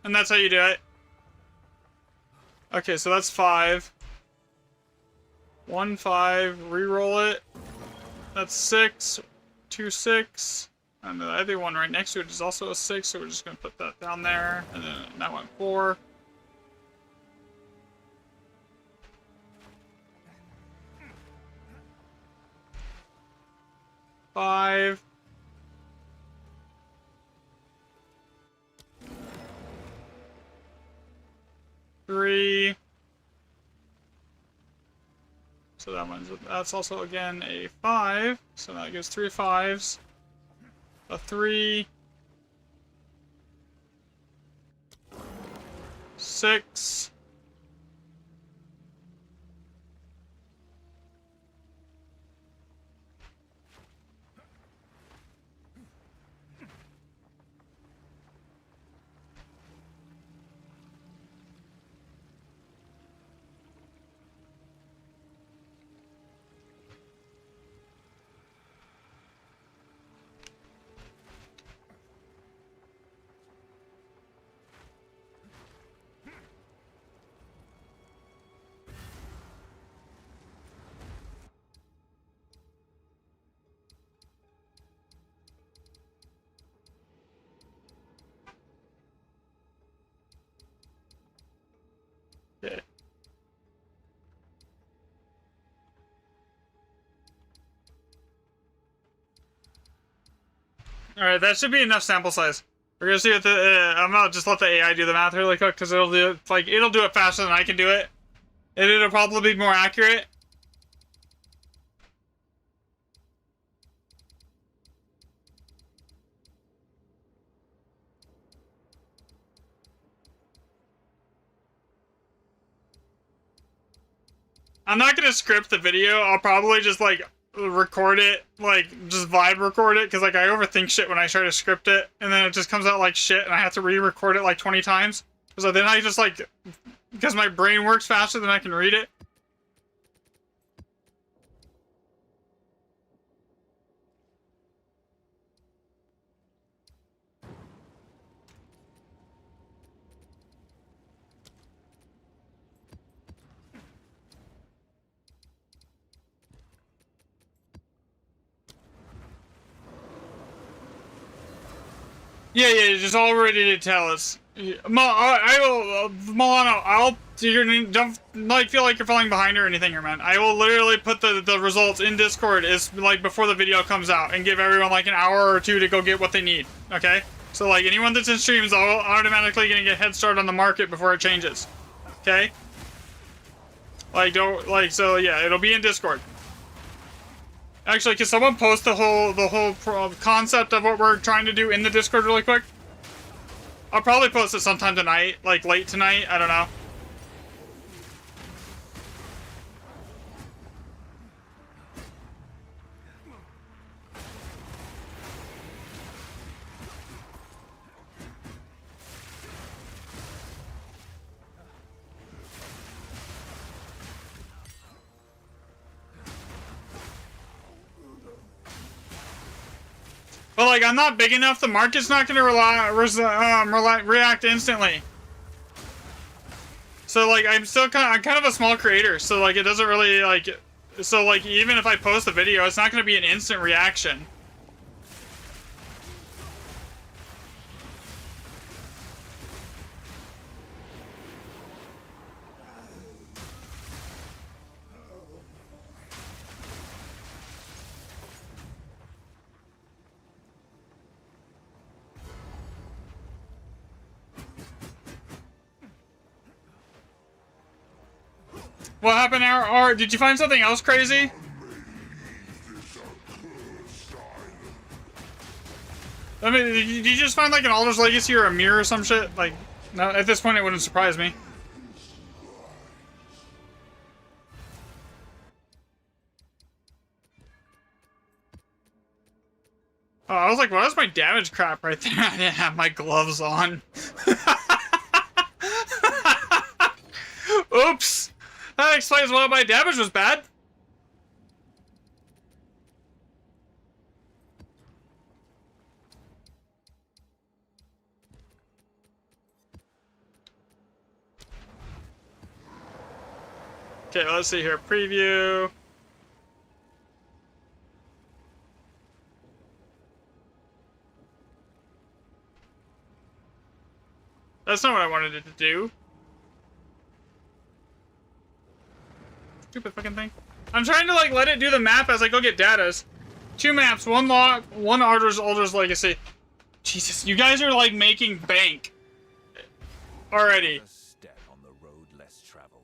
And that's how you do it. Okay, so that's 5. 1 5, reroll it. That's 6. 2 6. And the other one right next to it is also a 6, so we're just gonna put that down there. And then that went 4. Five. Three. So that's also again a 5. So that gives 3 5s. A 3. 6. Okay. Alright, that should be enough sample size. We're gonna see what the, I'm gonna just let the AI do the math really quick, because it'll do it, like, it'll do it faster than I can do it. And it'll probably be more accurate. I'm not gonna script the video, I'll probably just, like, record it, like just vibe record it, because like I overthink shit when I try to script it, and then it just comes out like shit, and I have to re-record it like 20 times. So then I just like, because my brain works faster than I can read it. Yeah, just all ready to tell us. I will, Milano, don't like feel like you're falling behind or anything here, man. I will literally put the results in Discord is like before the video comes out and give everyone like an hour or two to go get what they need. Okay, so like anyone that's in streams, all automatically gonna get head start on the market before it changes. Okay, like don't like so yeah, it'll be in Discord. Actually, can someone post the whole concept of what we're trying to do in the Discord really quick? I'll probably post it sometime tonight, like late tonight. I don't know. But like, I'm not big enough. The market's not going to react instantly. So like, I'm kind of a small creator. So like, it doesn't really like. So like, even if I post a video, it's not going to be an instant reaction. What happened, R? Did you find something else crazy? I mean, did you just find like an Alder's Legacy or a mirror or some shit? Like, no, at this point it wouldn't surprise me. Oh, I was like, what is my damage crap right there? I didn't have my gloves on. Oops! That explains why my damage was bad. Okay, let's see here. Preview. That's not what I wanted it to do. Stupid fucking thing. I'm trying to like let it do the map as I go get datas. 2 maps, 1 log, 1 Alder's Legacy. Jesus, you guys are like making bank already. A step on the road less traveled.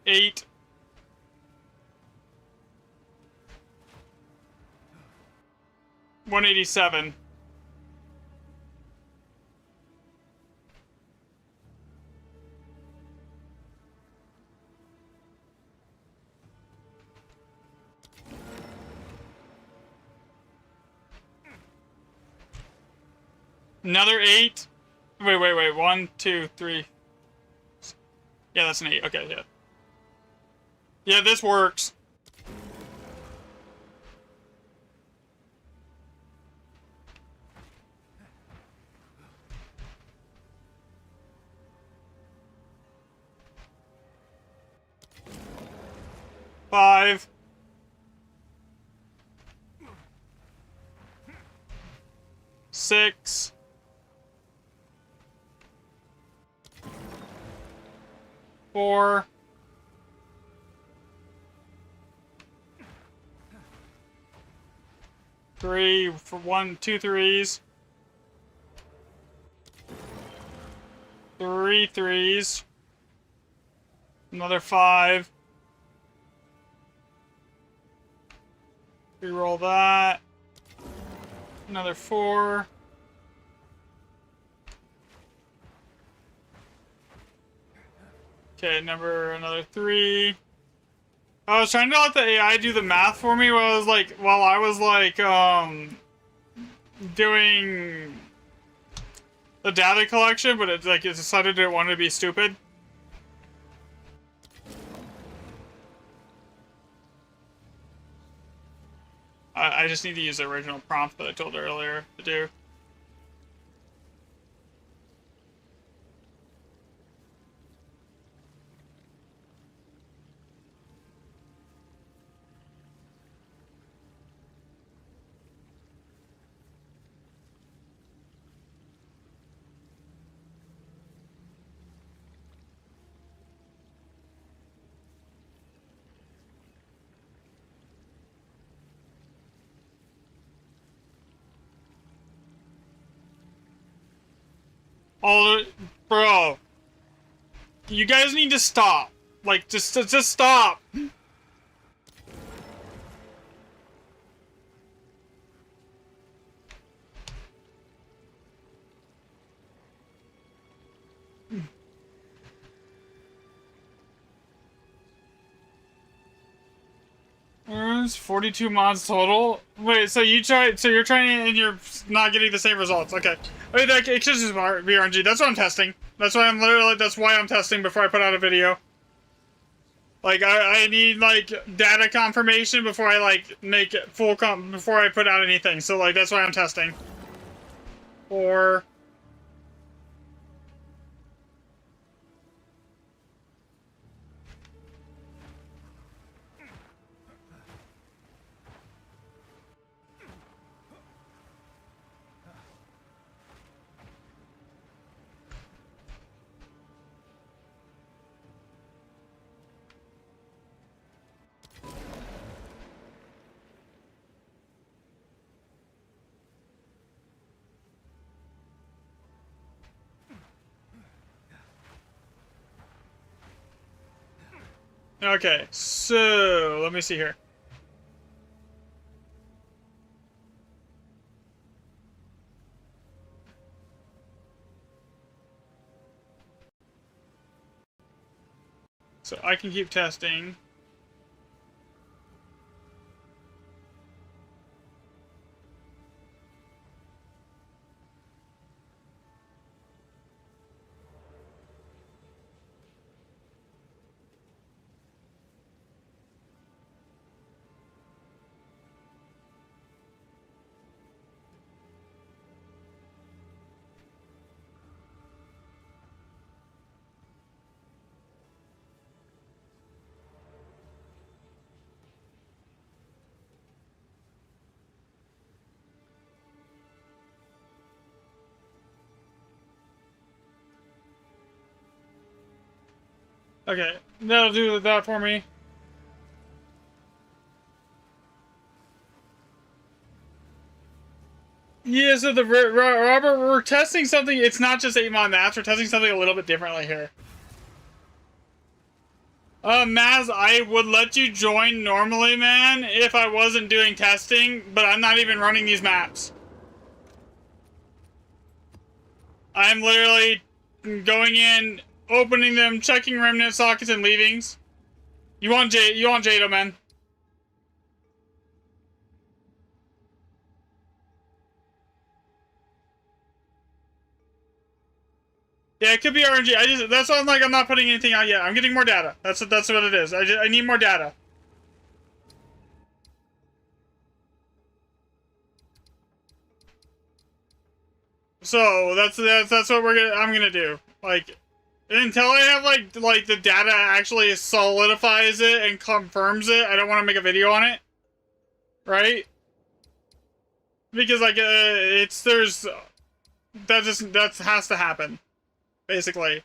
Eight. $187. Another 8. Wait. 1, 2, 3. Yeah, that's an 8. Okay, yeah. Yeah, this works. Five. Six. 4. 3 for 1, 2 threes. 3 threes. Another 5. Reroll that. Another 4. Okay, another 3. I was trying to let the AI do the math for me while I was doing the data collection, but it decided it wanted to be stupid. I just need to use the original prompt that I told earlier to do. Bro, you guys need to stop. Like, just stop. There's 42 mods total. Wait, so you're trying and you're not getting the same results. Okay. Wait, that it's just VRNG. That's what I'm testing. That's why I'm testing before I put out a video. Like, I need, like, data confirmation before I, like, make it before I put out anything. So, like, that's why I'm testing. Or... Okay, so let me see here. So I can keep testing. Okay, that'll do that for me. Yeah, so Robert, we're testing something. It's not just 8-mod maps. We're testing something a little bit differently here. Maz, I would let you join normally, man, if I wasn't doing testing, but I'm not even running these maps. I'm literally going in, opening them, checking remnant sockets and leavings. You want Jado, man. Yeah, it could be RNG. That's why I'm not putting anything out yet. I'm getting more data. That's what it is. I need more data. So that's what I'm gonna do. Like, until I have like the data actually solidifies it and confirms it, I don't want to make a video on it. Right? Because that has to happen. Basically.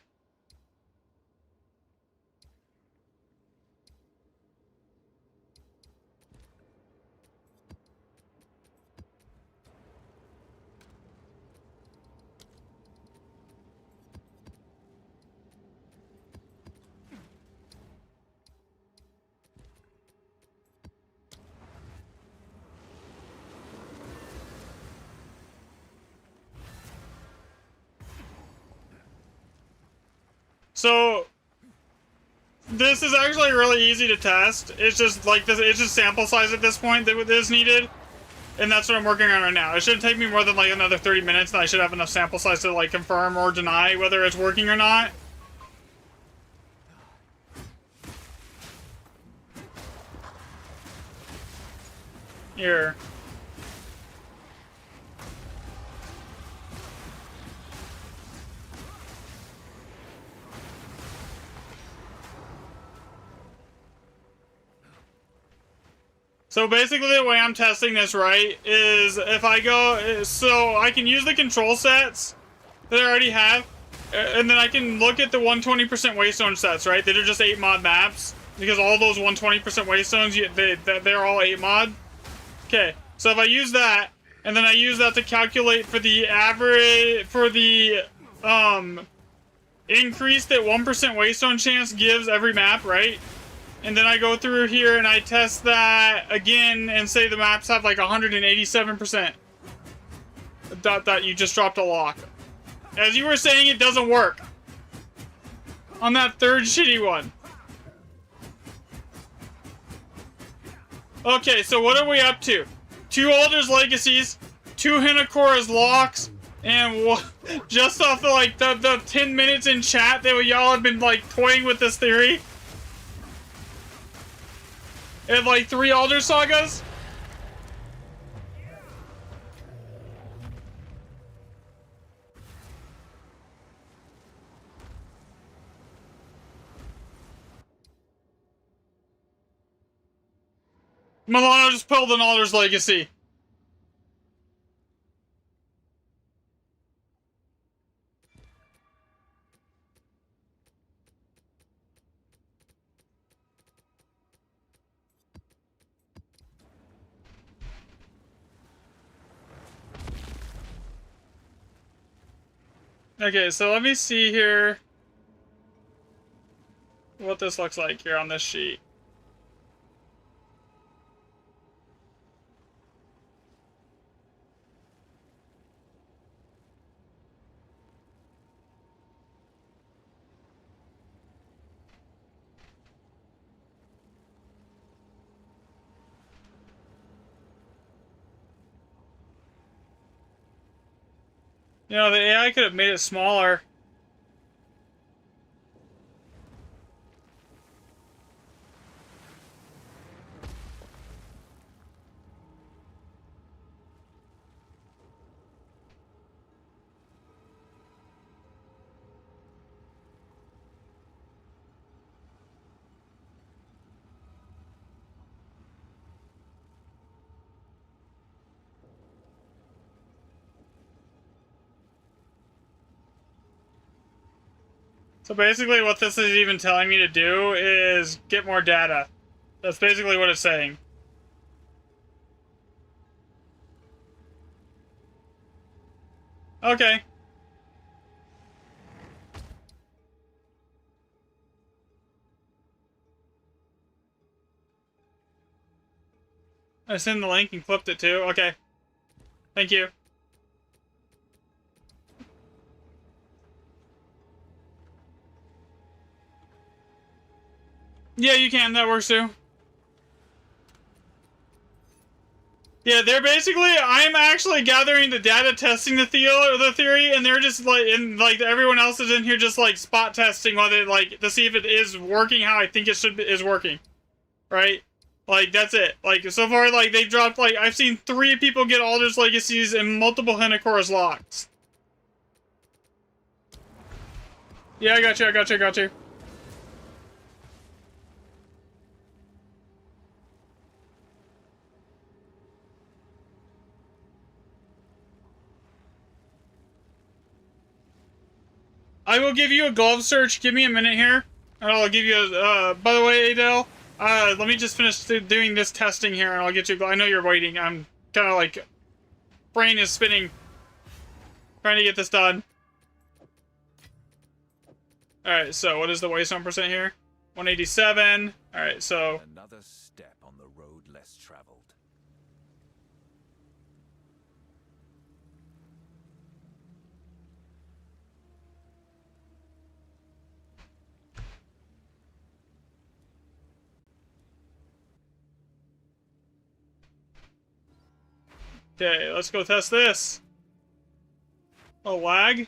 So this is actually really easy to test. It's just like this. It's just sample size at this point that is needed, and that's what I'm working on right now. It shouldn't take me more than like another 30 minutes, and I should have enough sample size to like confirm or deny whether it's working or not. Here. So basically the way I'm testing this, right, is if I go, so I can use the control sets that I already have, and then I can look at the 120% waystone sets, right? That are just 8 mod maps, because all those 120% waystones, they're all 8 mod. Okay, so if I use that, and then I use that to calculate for the average, for the, increase that 1% waystone chance gives every map, right? And then I go through here and I test that again and say the maps have like 187%. ... You just dropped a lock. As you were saying, it doesn't work. On that third shitty one. Okay, so what are we up to? 2 Alder's Legacies, 2 Hinakora's locks, and just off the like the 10 minutes in chat that y'all have been like toying with this theory. And like 3 Alder Sagas? Milano just pulled an Alder's Legacy. Okay, so let me see here what this looks like here on this sheet. You know, the AI could have made it smaller. So basically what this is even telling me to do is get more data. That's basically what it's saying. Okay. I sent the link and clipped it too. Okay. Thank you. Yeah, you can. That works too. Yeah, they're basically. I'm actually gathering the data, testing the theory, and they're just like, and like everyone else is in here just like spot testing whether like to see if it is working how I think it is working, right? Like that's it. Like so far, like they've dropped like I've seen 3 people get Alder's Legacies and multiple Hinakora's locks. Yeah, I got you. I got you. I got you. I will give you a glove search. Give me a minute here. And I'll give you a, by the way, Adele, let me just finish doing this testing here and I'll get you, I know you're waiting. I'm kind of like, brain is spinning. Trying to get this done. Alright, so what is the waystone percent here? 187. Alright, so. Another step on the road less traveled. Okay, let's go test this. Oh, lag?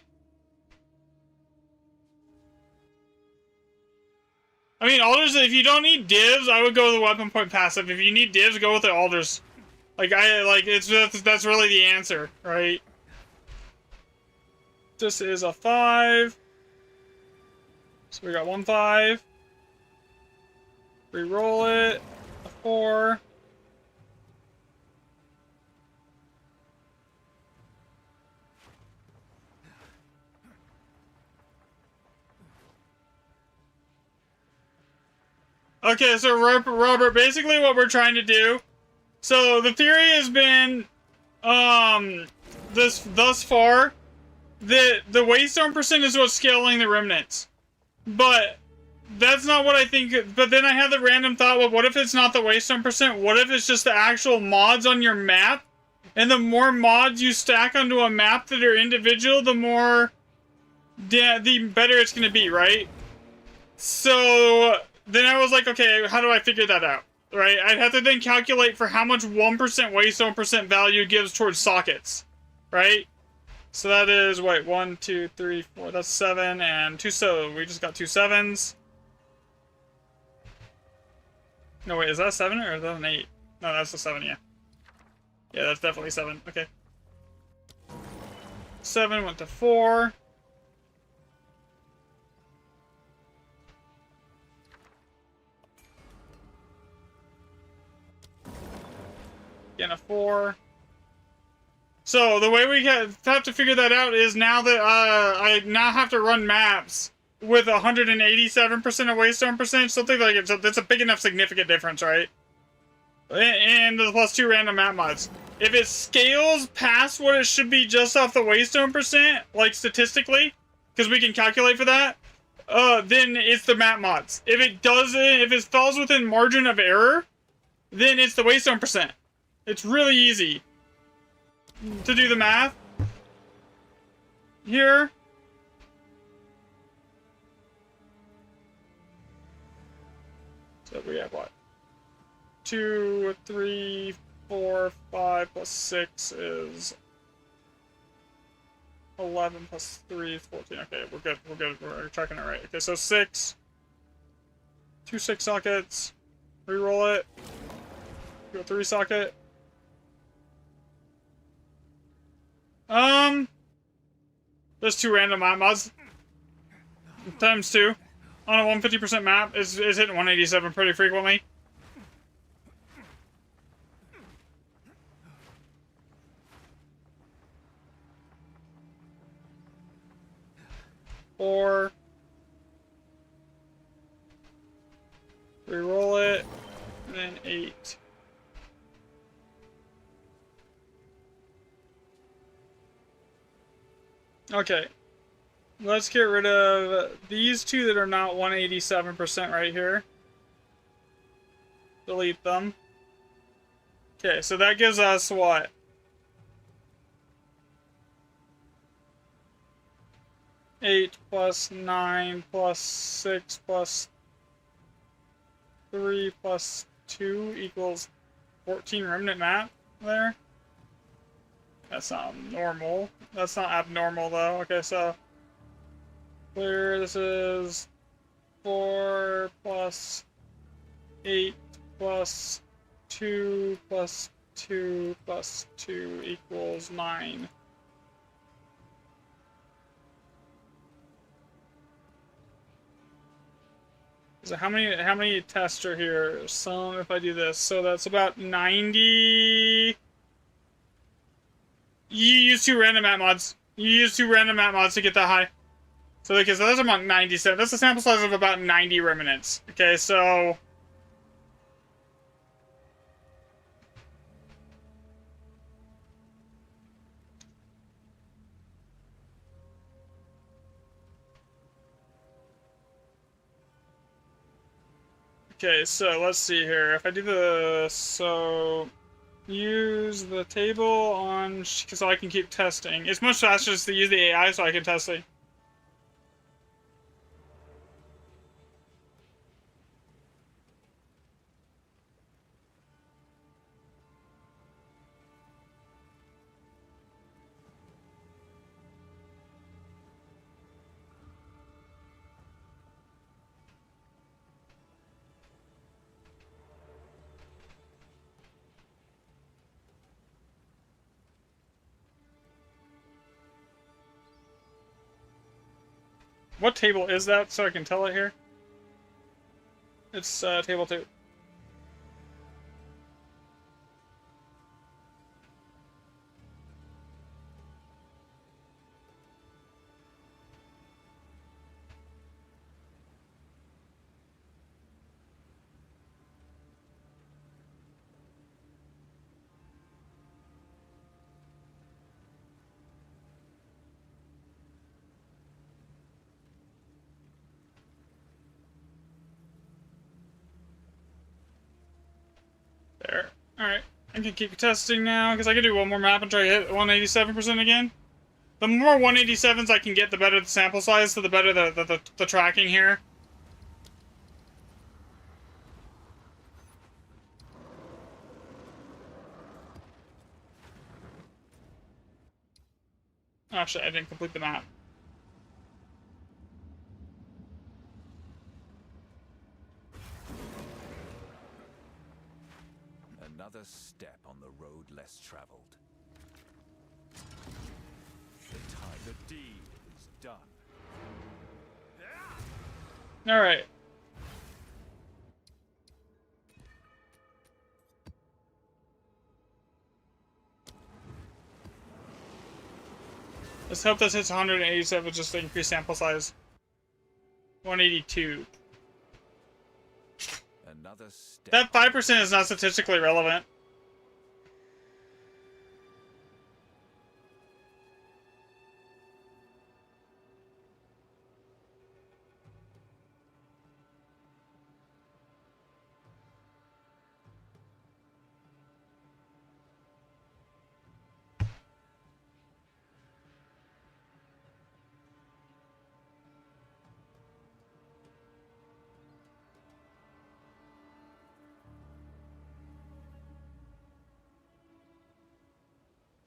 I mean, alders, if you don't need divs, I would go with the weapon point passive. If you need divs, go with the alders. That's really the answer, right? This is a 5. So we got 1 5. Reroll it. A 4. Okay, so Robert, basically what we're trying to do. So the theory has been, thus far, that the waystone percent is what's scaling the remnants. But that's not what I think. But then I had the random thought, well, what if it's not the waystone percent? What if it's just the actual mods on your map? And the more mods you stack onto a map that are individual, the more, the better it's going to be, right? So then I was like, okay, how do I figure that out? Right? I'd have to then calculate for how much 1% waystone percent value gives towards sockets. Right? So that is, wait, 1, 2, 3, 4, that's 7, and 2, so we just got 2 7s. No, wait, is that a 7 or is that an 8? No, that's a 7, yeah. Yeah, that's definitely 7, okay. 7 went to 4. Again, a 4. So the way we have to figure that out is now that I now have to run maps with 187% of waystone percentage, something like it. So that's a big enough significant difference, right? And the +2 random map mods. If it scales past what it should be just off the waystone percent, like statistically, because we can calculate for that, then it's the map mods. If it doesn't, if it falls within margin of error, then it's the waystone percent. It's really easy to do the math here. So we have what? 2, 3, 4, 5 plus 6 is 11 plus 3 is 14. Okay, we're good. We're good. We're tracking it right. Okay, so 6. 2 6 sockets. Reroll it. Go 3 socket. There's 2 random map mods. Times 2. On a 150% map is hitting 187 pretty frequently. Four. Reroll it. And then 8. Okay. Let's get rid of these 2 that are not 187% right here. Delete them. Okay, so that gives us what? Eight plus 9 plus 6 plus 3 plus 2 equals 14 remnant map there. That's not normal. That's not abnormal though. Okay, so clear, this is 4 plus 8 plus 2 plus 2 plus 2 equals 9. So how many tests are here? Some, if I do this, so that's about 90. You use 2 random map mods. You use 2 random map mods to get that high. So okay, so that's about 97. That's a sample size of about 90 remnants. Okay, so okay, so let's see here. If I do the use the table on, because I can keep testing. It's much faster just to use the AI so I can test it. What table is that so I can tell it here? It's table 2. There. Alright. I can keep testing now, because I can do one more map and try to hit 187% again. The more 187s I can get, the better the sample size, so the better the tracking here. Oh shit, I didn't complete the map. Another step on the road less traveled. The deed is done. Alright. Let's hope this hits 187 just to increase sample size. 182. Another step. That 5% is not statistically relevant.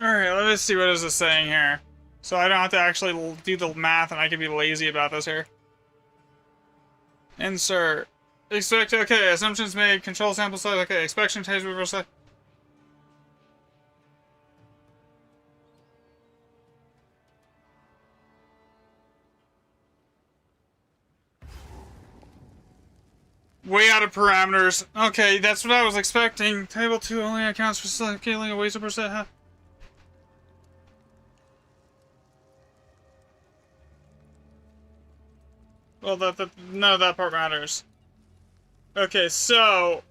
Alright, let me see what is this saying here. So I don't have to actually do the math and I can be lazy about this here. Insert. Expect, okay, assumptions made, control sample size, okay, expectation reverse. Way out of parameters. Okay, that's what I was expecting. Table 2 only accounts for scaling a waste of percent. Well, none of that part matters. Okay, so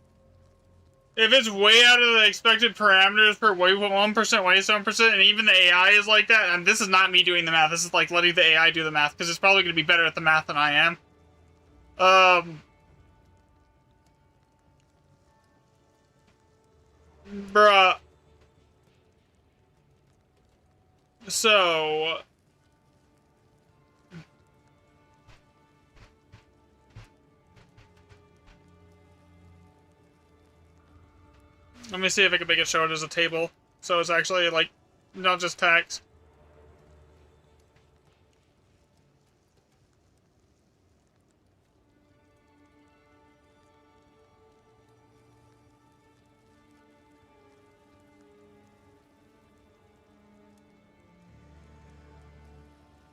if it's way out of the expected parameters per 1% waste, 7%, and even the AI is like that, and this is not me doing the math, this is like letting the AI do the math, because it's probably going to be better at the math than I am. Bruh. So let me see if I can make it show it as a table. So it's actually, like, not just text.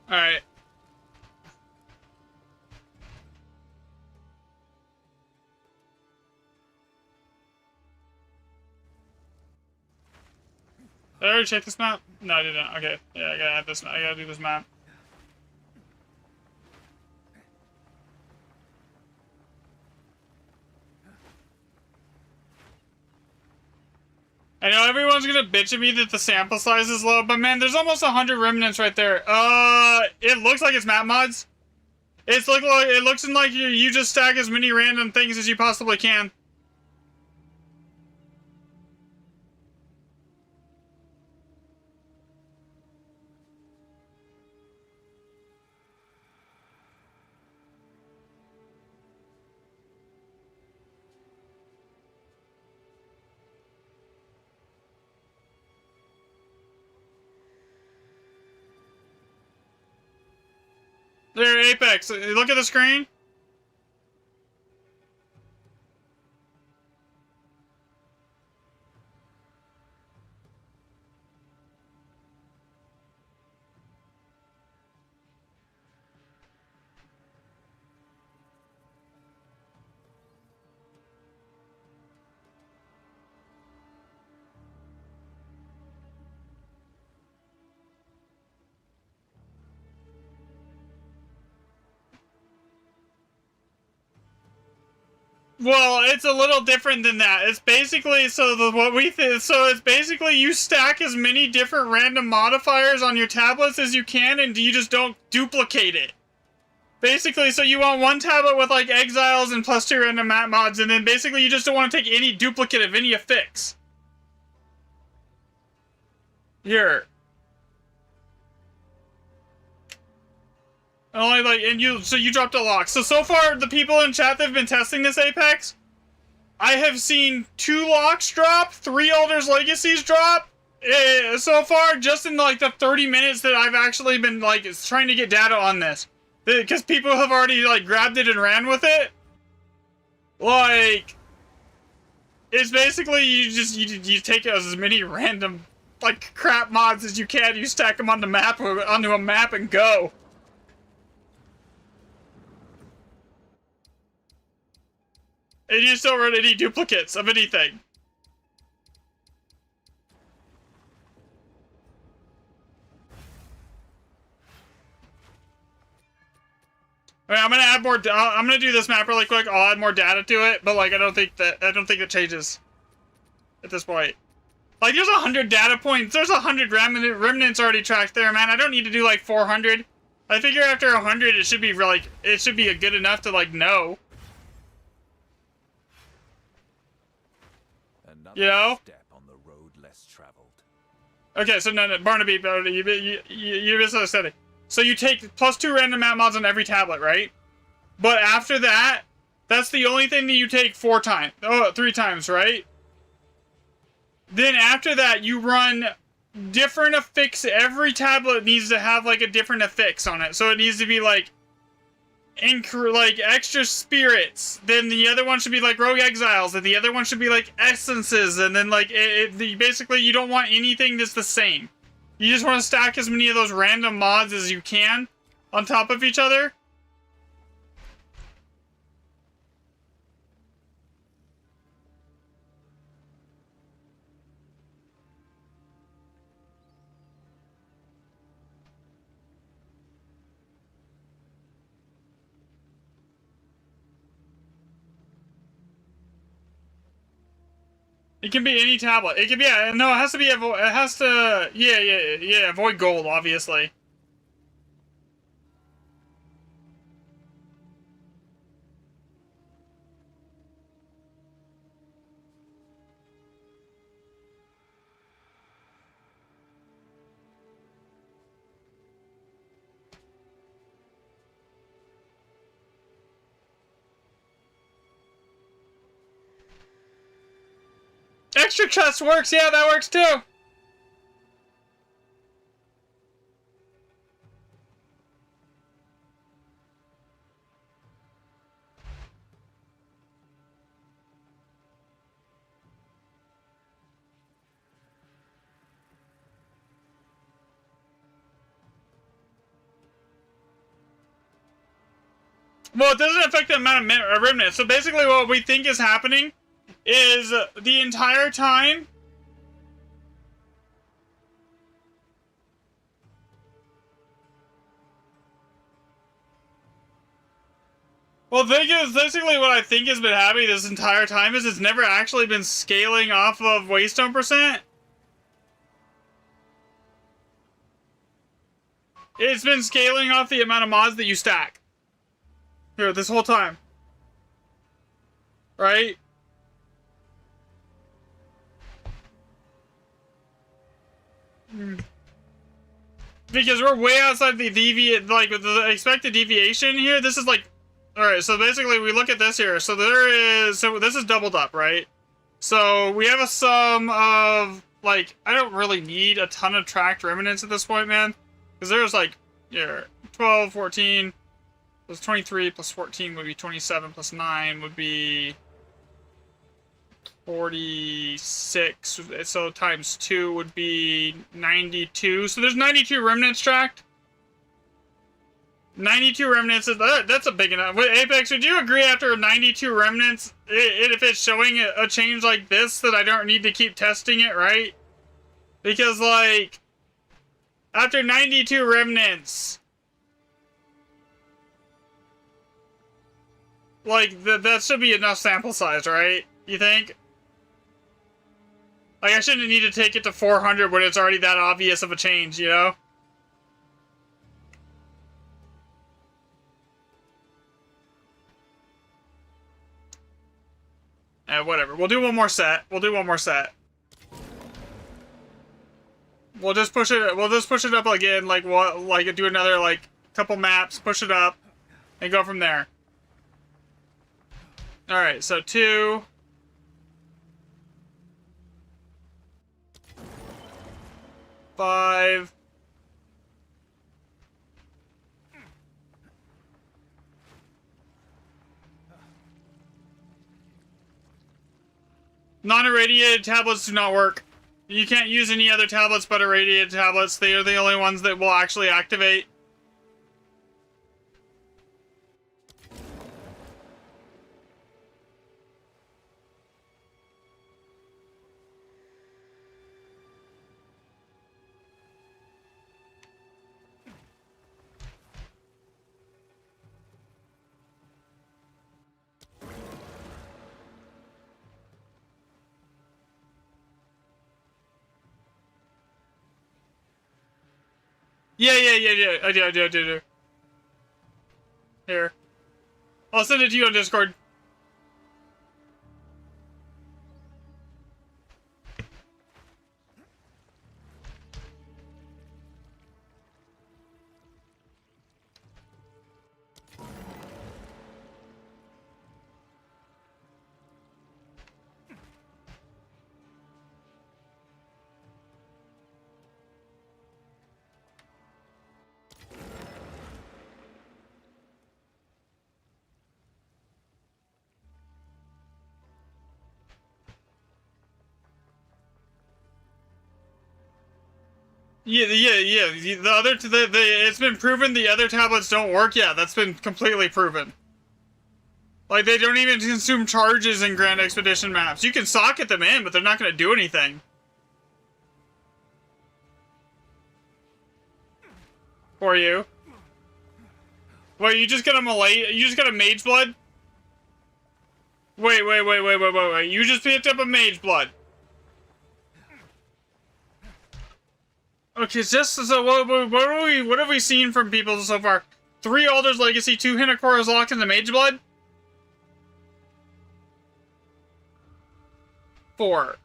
Alright. Did I already check this map? No, I didn't. Okay. Yeah, I gotta add this. I gotta do this map. I know everyone's gonna bitch at me that the sample size is low, but man, there's almost 100 remnants right there. It looks like it's map mods. It looks like you just stack as many random things as you possibly can. There, Apex. Look at the screen. Well, it's a little different than that. It's basically so it's basically you stack as many different random modifiers on your tablets as you can, and you just don't duplicate it. Basically, so you want one tablet with like exiles and +2 random map mods, and then basically you just don't want to take any duplicate of any affix. Here. Only like, and you dropped a lock. So far, the people in chat that have been testing this Apex, I have seen 2 locks drop, 3 Elder's Legacies drop, so far, just in like the 30 minutes that I've actually been like trying to get data on this. Because people have already like grabbed it and ran with it. Like, it's basically you take as many random like crap mods as you can, you stack them on the map, onto a map and go. And you just don't run any duplicates of anything. I mean, I'm gonna add more. I'm gonna do this map really quick. I'll add more data to it, but like I don't think it changes at this point. Like there's 100 data points. There's 100 remnants already tracked there, man. I don't need to do like 400. I figure after 100, it should be like a good enough to like know. You know? Step on the road less traveled. Okay, so no, Barnaby, you misunderstanding. So you take +2 random map mods on every tablet, right? But after that, that's the only thing that you take 3 times, right? Then after that, you run different affix. Every tablet needs to have like a different affix on it. So it needs to be like extra spirits, then the other one should be like rogue exiles, and the other one should be like essences, and then like basically you don't want anything that's the same. You just want to stack as many of those random mods as you can on top of each other. It can be any tablet. It can be, yeah, no, it has to be, it has to, yeah, avoid gold, obviously. Extra chest works, yeah, that works too. Well, it doesn't affect the amount of remnants. So basically what we think is happening is the entire time basically what I think has been happening this entire time is it's never actually been scaling off of Waystone %. It's been scaling off the amount of mods that you stack. Here, this whole time. Right? Because we're way outside the the expected deviation here. This is like, alright, so basically we look at this here. So this is doubled up, right? So we have a sum of, like, I don't really need a ton of tracked remnants at this point, man. Because there's like, yeah, 12, 14, plus 23, plus 14 would be 27, plus 9 would be 46, so times 2 would be 92. So there's 92 remnants tracked. 92 remnants, that's a big enough. Apex, would you agree after 92 remnants, if it's showing a change like this, that I don't need to keep testing it, right? Because, like, after 92 remnants, Like, that should be enough sample size, right? You think? Like, I shouldn't need to take it to 400 when it's already that obvious of a change, you know? Whatever. We'll do one more set. We'll do one more set. We'll just push it. We'll just push it up again. Like what? Like do another like couple maps. Push it up, and go from there. All right. So 2. 5. Non-irradiated tablets do not work. You can't use any other tablets but irradiated tablets. They are the only ones that will actually activate. Yeah. I do. Here. I'll send it to you on Discord. Yeah. The other, it's been proven the other tablets don't work. Yeah, that's been completely proven. Like, they don't even consume charges in Grand Expedition maps. You can socket them in, but they're not going to do anything. For you. Wait, you just got a Malay? You just got a Mage Blood? Wait. You just picked up a Mage Blood. Okay, just so what have we seen from people so far? 3 Alder's Legacy, 2 Hinakora's Lock, and the Mage Blood? 4.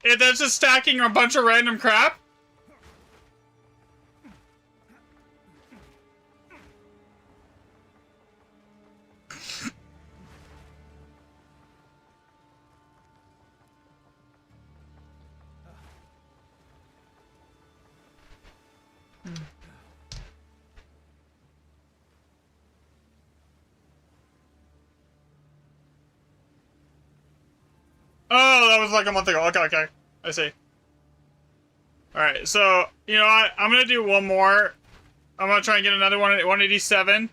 And that's just stacking a bunch of random crap? Oh, that was like a month ago. Okay. I see. Alright, so, you know what? I'm gonna do one more. I'm gonna try and get another one at 187.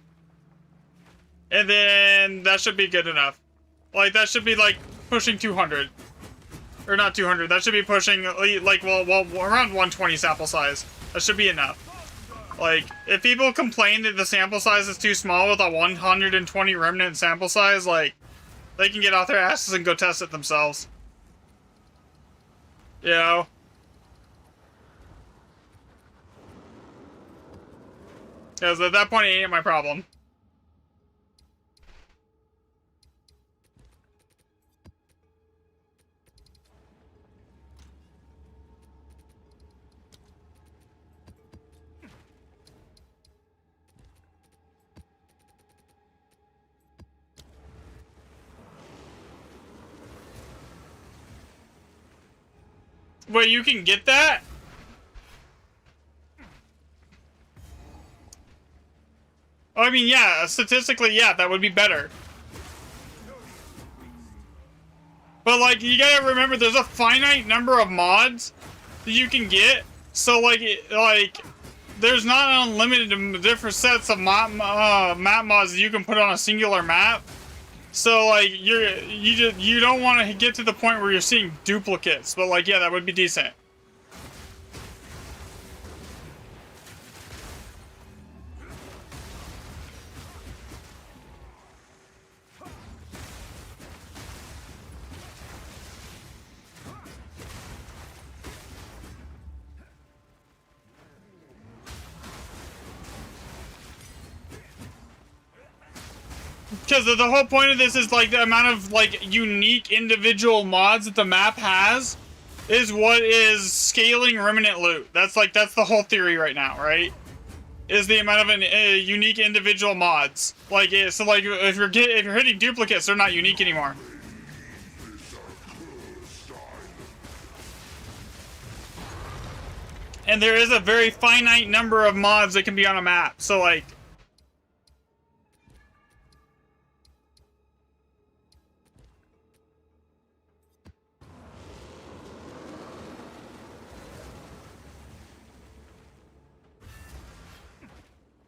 And then that should be good enough. Like, that should be, like, pushing 200. Or not 200. That should be pushing, like, well around 120 sample size. That should be enough. Like, if people complain that the sample size is too small with a 120 remnant sample size, like, they can get off their asses and go test it themselves. You know? Because at that point, it ain't my problem. Wait, you can get that? I mean, yeah, statistically, yeah, that would be better. But, like, you gotta remember, there's a finite number of mods that you can get. So, like, there's not an unlimited different sets of map mods that you can put on a singular map. So, like, you don't want to get to the point where you're seeing duplicates. But, like, yeah, that would be decent. Because the whole point of this is like the amount of like unique individual mods that the map has is what is scaling Remnant loot. That's the whole theory right now, right? Is the amount of unique individual mods. Like so like if you're hitting duplicates, they're not unique anymore. And there is a very finite number of mods that can be on a map. So like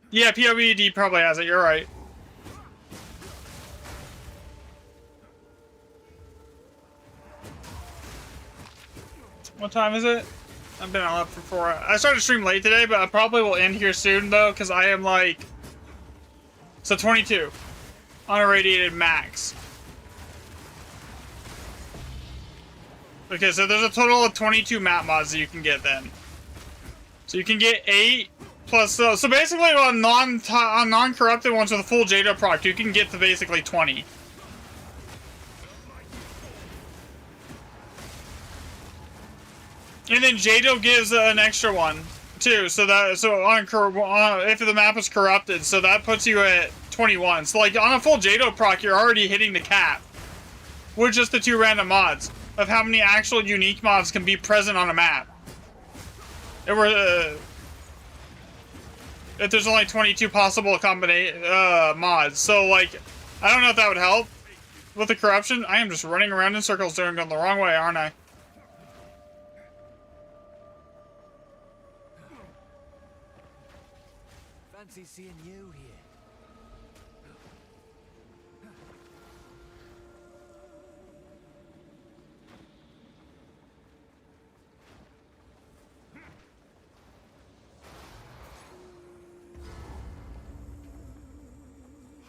yeah, POED probably has it, you're right. What time is it? I've been up for 4 hours. I started stream late today, but I probably will end here soon though, because I am like... So 22. Unirradiated max. Okay, so there's a total of 22 map mods that you can get then. So you can get 8 plus... So basically on non-corrupted ones with a full Jado proc, you can get to basically 20. And then Jado gives an extra one too, so if the map is corrupted, so that puts you at 21. So like on a full Jado proc, you're already hitting the cap with just the 2 random mods of how many actual unique mods can be present on a map. If there's only 22 possible mods, so like I don't know if that would help with the corruption. I am just running around in circles doing it the wrong way, aren't I? Fancy seeing you here.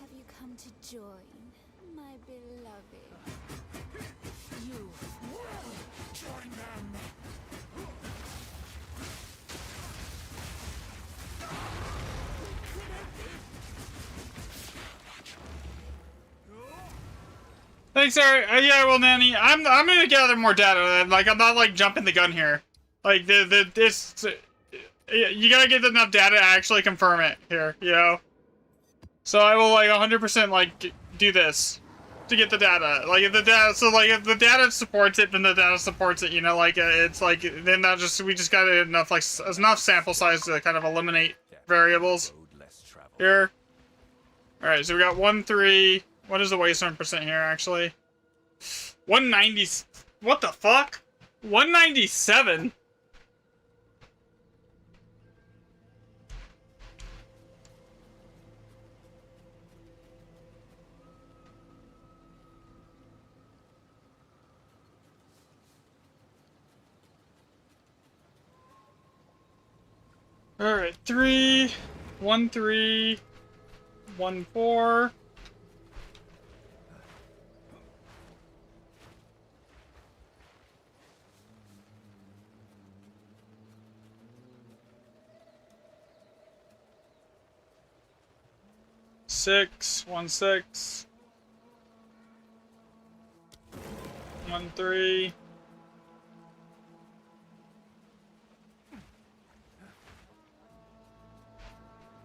Have you come to join, my beloved? You will join them. Thanks, Eric. Yeah, well, Nanny, I'm gonna gather more data. Like, I'm not like jumping the gun here. Like, this, you gotta get enough data to actually confirm it here, you know. So I will like 100% like do this to get the data. Like if the data, so like if the data supports it, then the data supports it. You know, like it's like then we just got enough like enough sample size to kind of eliminate variables here. All right, so we got 1-3. What is the wasteland percent here, actually? 190... What the fuck? 197? Alright, 3, 1, 3, 1, 4... 6, 1, 6, 1, 3,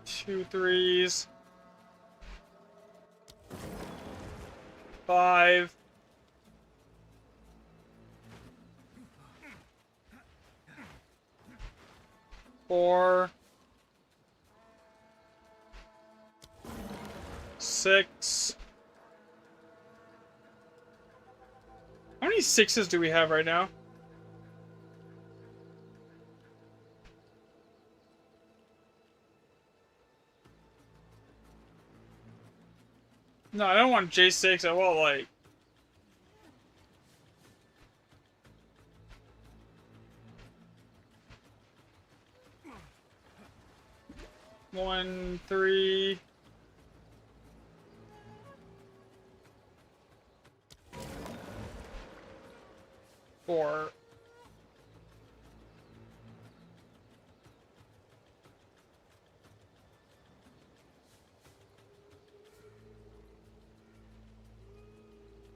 2 3s, 5, 4, 6. How many 6s do we have right now? No, I don't want J6. I want like... One, 3... 4.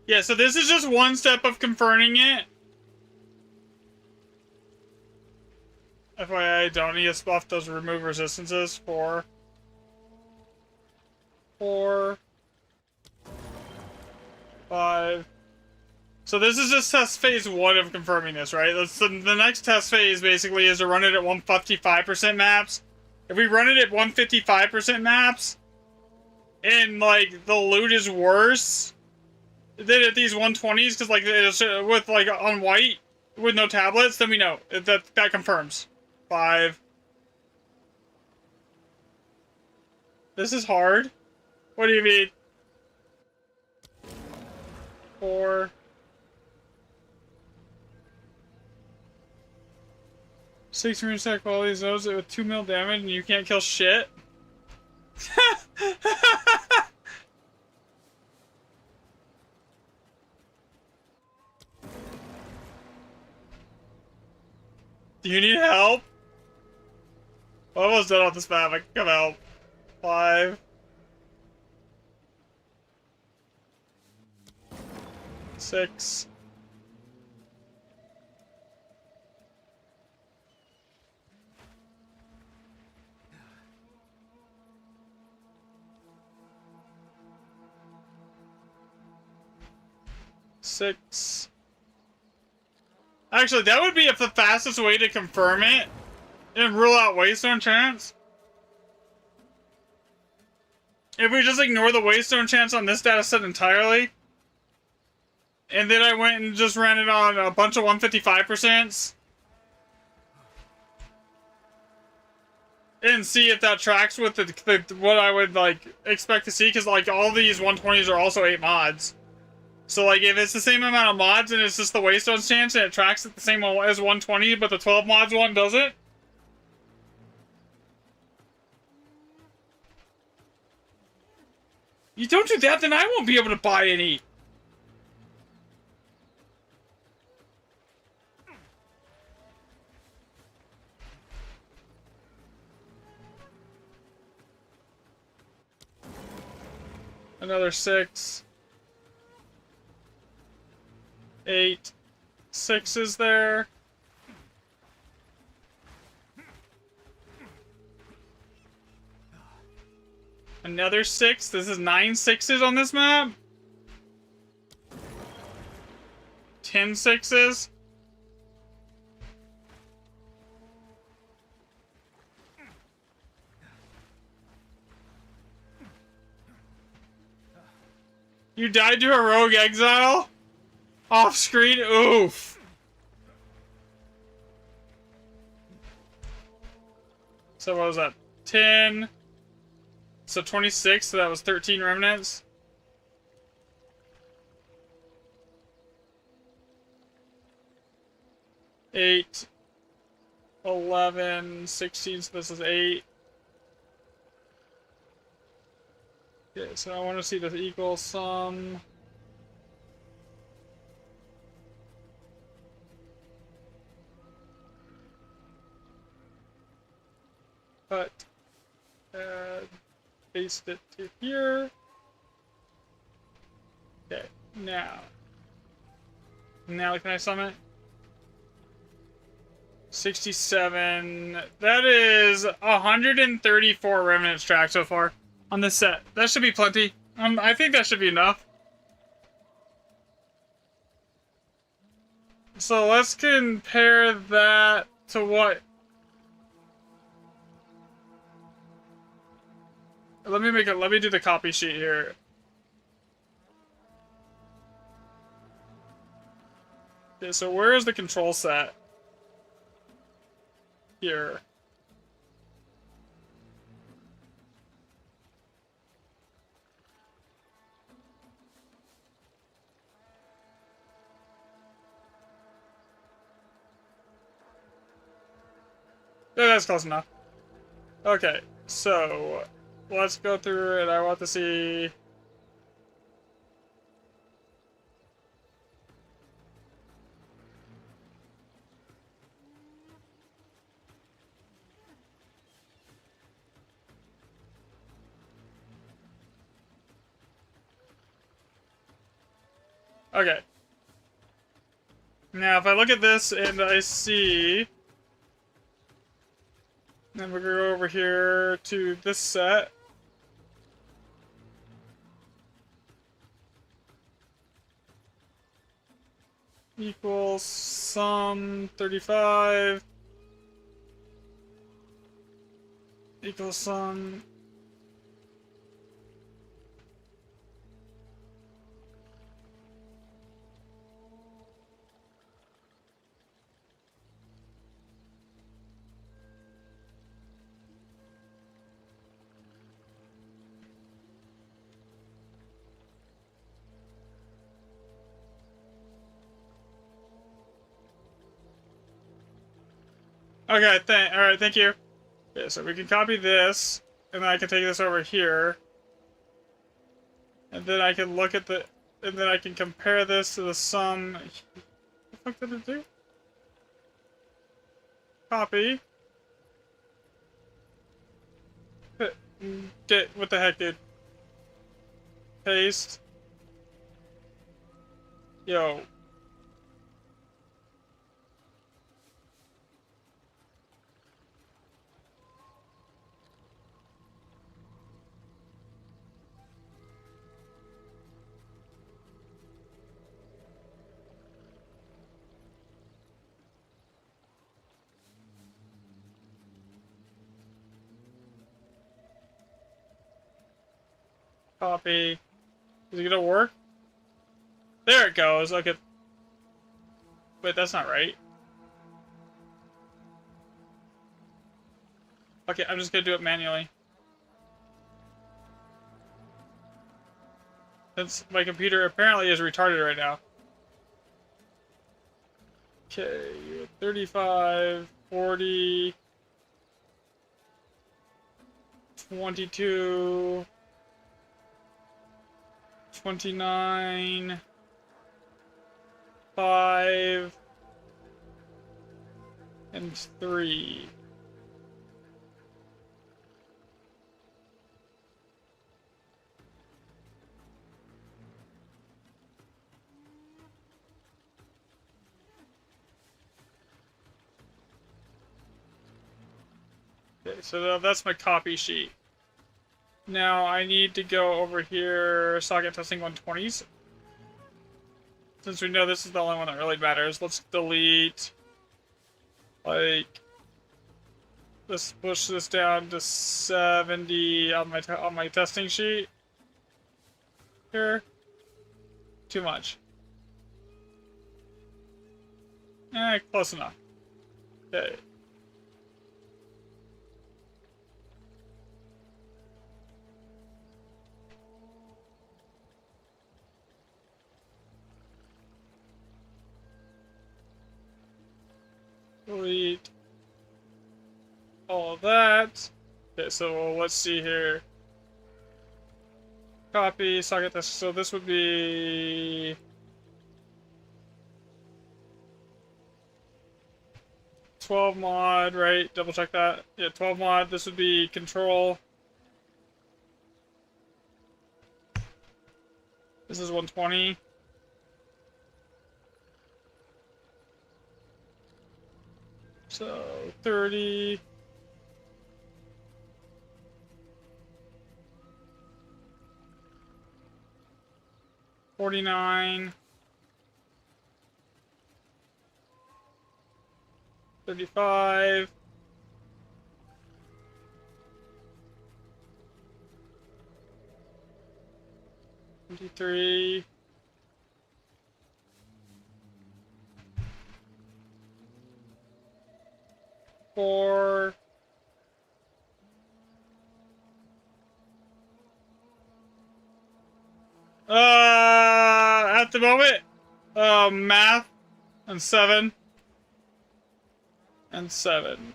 Yeah, so this is just one step of confirming it. FYI, don't need to buff those remove resistances. 4. 4. 5. So this is just test phase 1 of confirming this, right? The next test phase basically is to run it at 155% maps. If we run it at 155% maps, and like the loot is worse than at these 120s, because like it's, with like on white with no tablets, then we know that confirms. 5. This is hard. What do you mean? 4. 6 rune stack quality zones with 2 mil damage and you can't kill shit. Do you need help? I'm almost done off this map. I can come help. 5. 6. 6. Actually, that would be the fastest way to confirm it and rule out Waystone chance. If we just ignore the Waystone chance on this data set entirely, and then I went and just ran it on a bunch of 155%, and see if that tracks with what I would like expect to see, because like all these 120s are also 8 mods. So like if it's the same amount of mods and it's just the Waystone's chance and it tracks it the same as 120, but the 12 mods one doesn't. You don't do that, then I won't be able to buy any. Another 6. 8. 6 is there. Another 6. This is 9 6s on this map. 10 6s. You died to a rogue exile? Off screen? Oof. So what was that? 10. So 26, so that was 13 remnants. Eight. 11. 16, so this is 8. Okay, so I want to see the equal sum. Cut. Add. Paste it to here. Okay, now. Now can I sum it? 67. That is 134 remnants tracked so far on this set. That should be plenty. I think that should be enough. So let's compare that to what. Let me do the copy sheet here. Okay, so where is the control set? Here. Yeah, that's close enough. Okay, so let's go through it. I want to see. Okay. Now, if I look at this and I see... Then we're gonna go over here to this set. Equals sum 35. Equals sum... Okay, alright, thank you. Okay, so we can copy this, and then I can take this over here. And then I can look at the... And then I can compare this to the sum... What the fuck did it do? Copy. What the heck, dude? Paste. Yo. Copy. Is it gonna work? There it goes. Okay. Wait, that's not right. Okay, I'm just gonna do it manually. Since my computer apparently is retarded right now. Okay, 35, 40, 22, 29, 5, and 3. Okay, so that's my copy sheet. Now I need to go over here, socket testing 120s. Since we know this is the only one that really matters, let's delete, like, let's push this down to 70 on my testing sheet. Here. Too much. Close enough. Okay. Delete all of that. Okay, so let's see here. Copy, socket test. So this would be 12 mod, right? Double check that. Yeah, 12 mod. This would be control. This is 120. So 30. $49. 35. 23. 4. At the moment, math and 7 and 7.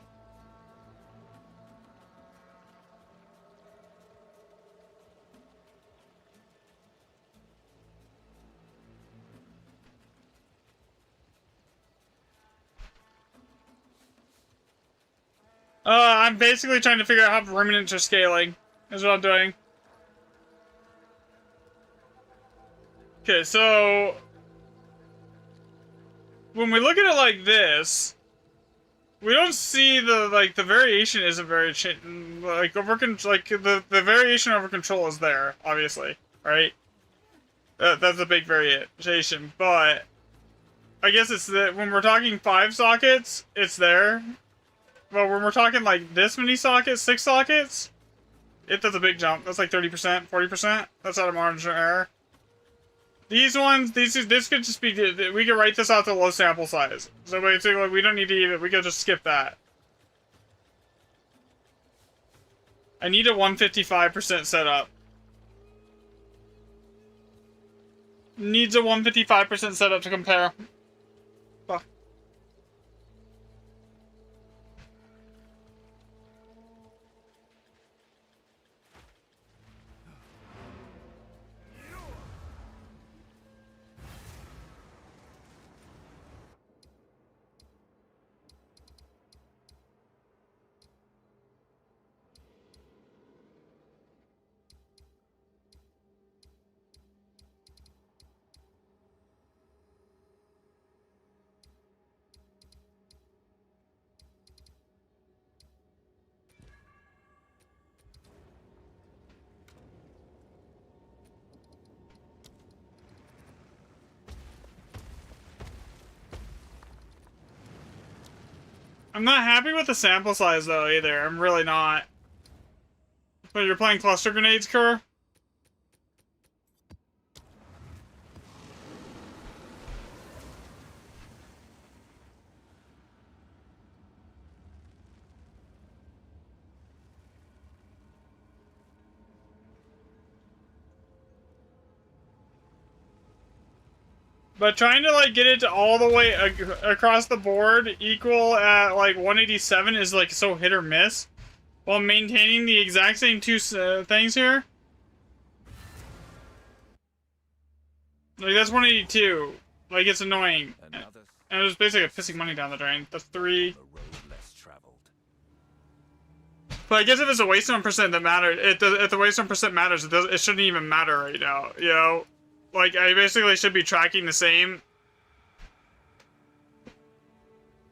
I'm basically trying to figure out how ruminants are scaling, is what I'm doing. Okay, so when we look at it like this, we don't see the variation isn't very like the variation over control is there, obviously, right? That's a big variation, but I guess it's that when we're talking 5 sockets, it's there. But when we're talking like this many sockets, 6 sockets, it does a big jump. That's like 30%, 40%. That's out of margin of error. These ones, this could just be, we could write this out to low sample size. So basically, we don't need to even, we could just skip that. I need a 155% setup. Needs a 155% setup to compare. Fuck. I'm not happy with the sample size though either. I'm really not. But you're playing cluster grenades, Kerr? But trying to like get it to all the way across the board equal at like 187 is like so hit or miss, while maintaining the exact same two things here. Like that's 182. Like it's annoying, and it was basically pissing money down the drain. That's 3. But I guess if it's a waste on percent that matters, if the waste on percent matters, it shouldn't even matter right now. You know. Like, I basically should be tracking the same.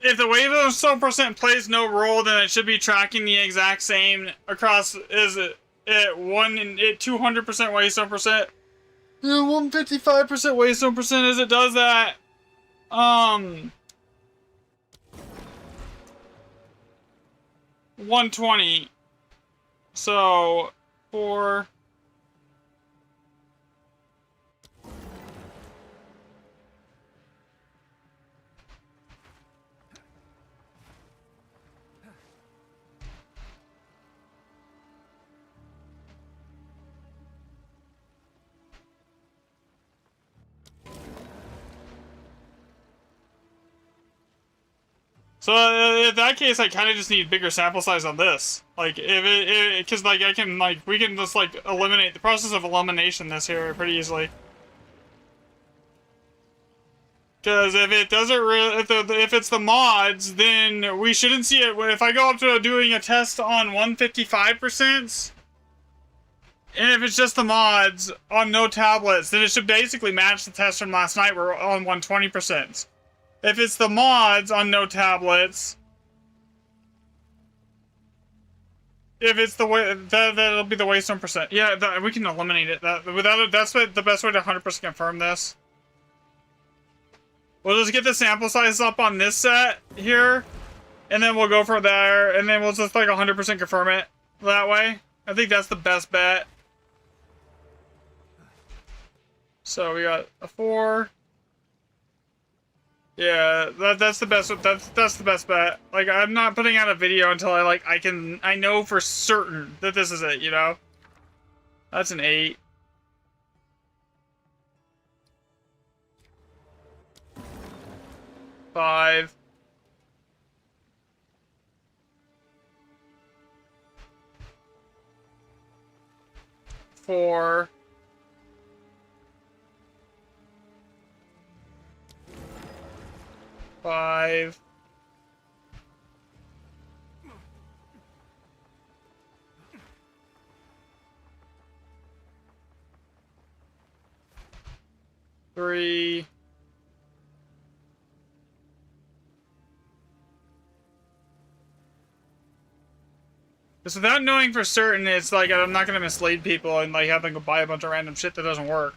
If the wave of some percent plays no role, then it should be tracking the exact same across, is it 200% waste on percent? 155% waste on percent as it does that. 120. So, 4... So in that case, I kind of just need bigger sample size on this. Like because like we can just like eliminate the process of elimination this here pretty easily. Because if it doesn't if it's the mods, then we shouldn't see it. If I go up to doing a test on 155%, and if it's just the mods on no tablets, then it should basically match the test from last night. We're on 120%. If it's the mods on no tablets, if it's the way that'll be the waste on percent. Yeah, we can eliminate it. That's the best way to 100% confirm this. We'll just get the sample size up on this set here, and then we'll go from there, and then we'll just like 100% confirm it that way. I think that's the best bet. So we got a 4. Yeah, that's the best. That's the best bet. Like, I'm not putting out a video until I know for certain that this is it. You know, that's an 8. Five. 4. 5. 3. Just without knowing for certain, it's like I'm not gonna mislead people and like have them go buy a bunch of random shit that doesn't work.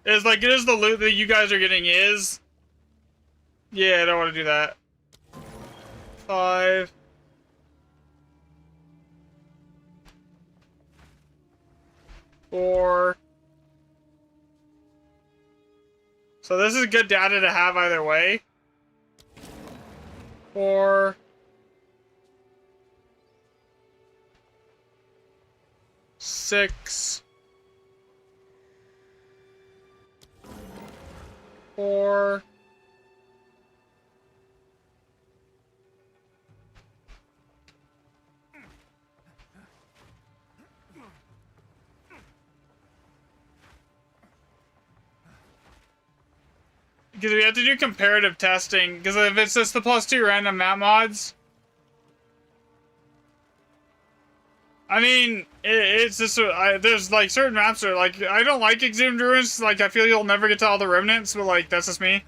It's like, it is the loot that you guys are getting is. Yeah, I don't want to do that. 5. 4. So this is good data to have either way. 4. 6. 4. 'Cause we have to do comparative testing, because if it's just the +2 random map mods, I mean, it's just, there's like certain maps that are like, I don't like Exhumed Ruins, like I feel you'll never get to all the remnants, but like, that's just me.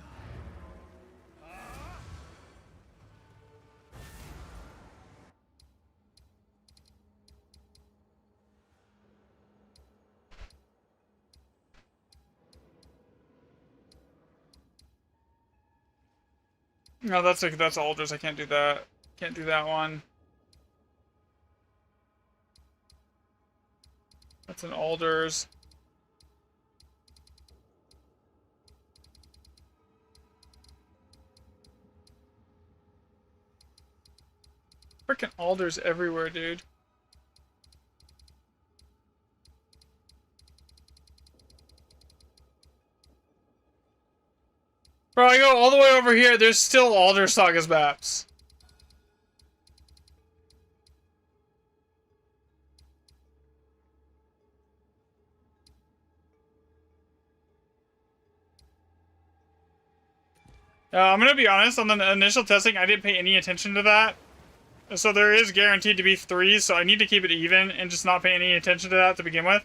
No, that's Alders, I can't do that. Can't do that one. That's an Alders. Frickin' Alders everywhere, dude. Bro, I go all the way over here, there's still Alder Saga's maps. I'm gonna be honest, on the initial testing, I didn't pay any attention to that. So there is guaranteed to be 3, so I need to keep it even and just not pay any attention to that to begin with.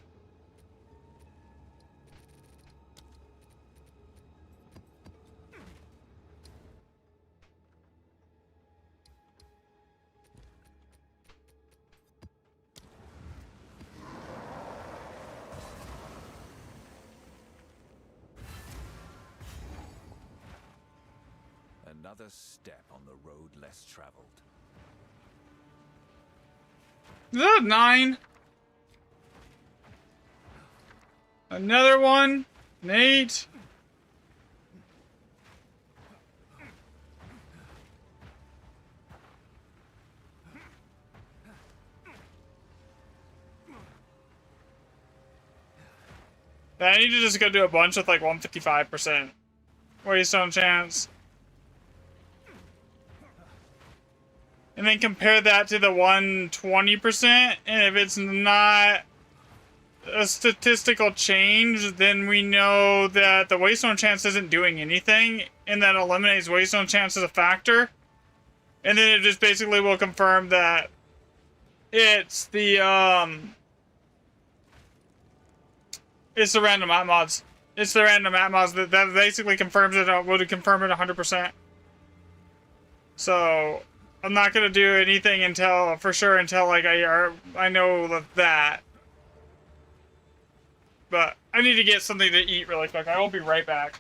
Another step on the road less traveled. Is that 9? Another one. An 8. I need to just go do a bunch with like 155%. Waystone chance. And then compare that to the 120%, and if it's not a statistical change, then we know that the Waystone chance isn't doing anything, and that eliminates Waystone chance as a factor. And then it just basically will confirm that it's the random map mods. It's the random map mods that basically confirms it, would confirm it 100%. So I'm not gonna do anything until, for sure, until like I know that. But I need to get something to eat really quick. I will be right back.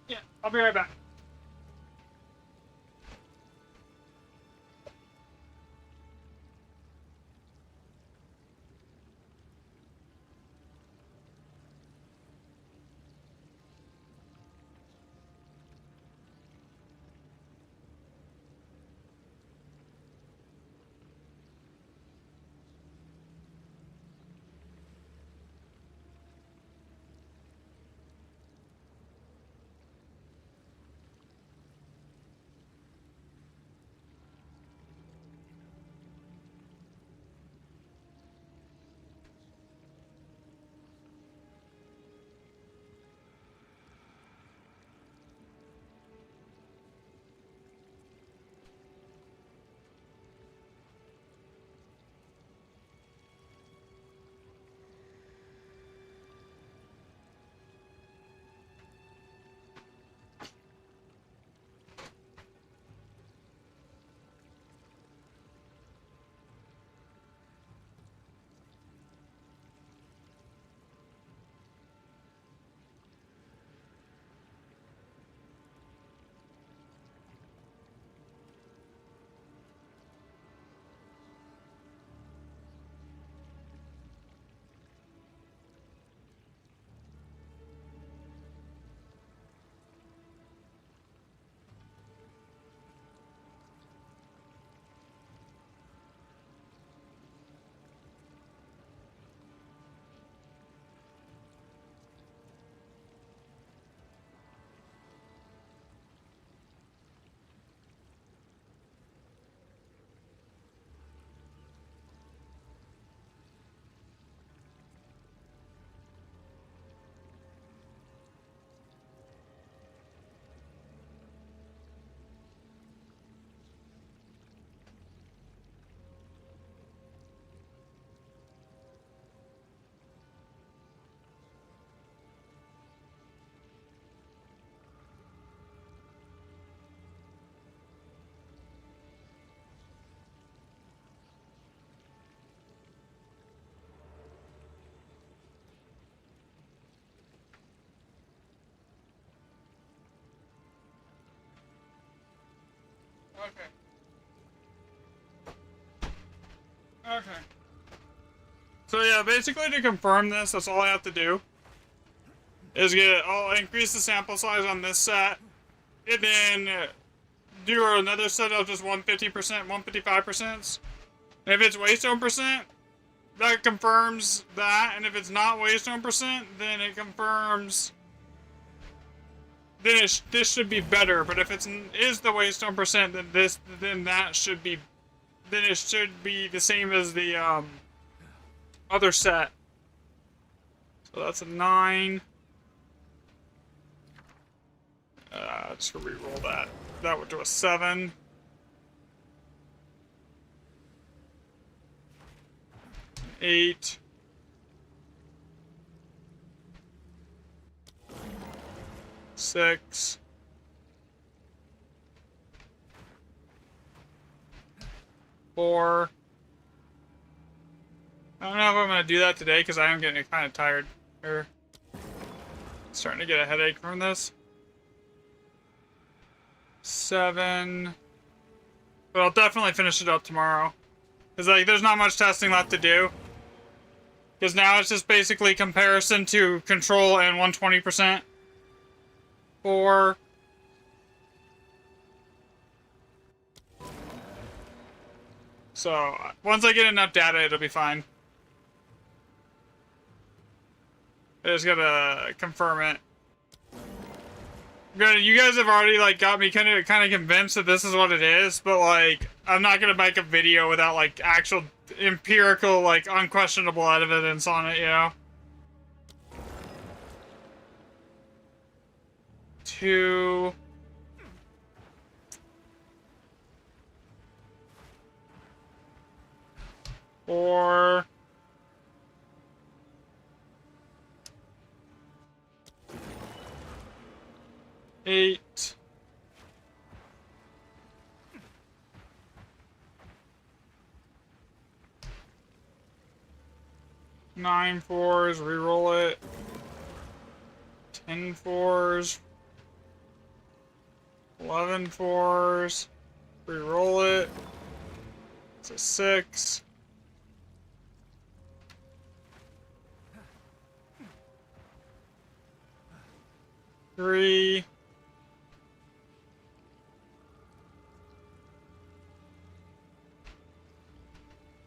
Yeah, I'll be right back. Okay. So yeah, basically to confirm this, that's all I have to do. I'll increase the sample size on this set, and then do another set of just 150%, 155%. And if it's waystone percent, that confirms that, and if it's not waystone percent, then it confirms. Then this should be better. But if it is the waystone percent, then that should be. Then it should be the same as the other set. So that's a 9. Just gonna re-roll that. That would do a 7. 8. 6. 4. I don't know if I'm gonna do that today because I am getting kind of tired. Or starting to get a headache from this. 7. But I'll definitely finish it up tomorrow. Because like there's not much testing left to do. Because now it's just basically comparison to control and 120%. 4. So once I get enough data, it'll be fine. I just gotta confirm it. You guys have already like got me kind of convinced that this is what it is, but like I'm not gonna make a video without like actual empirical, like unquestionable evidence on it, you know. 2. 4. 8. 9 4s, reroll it. 10 4s. 11 4s, reroll it. It's a 6. 3.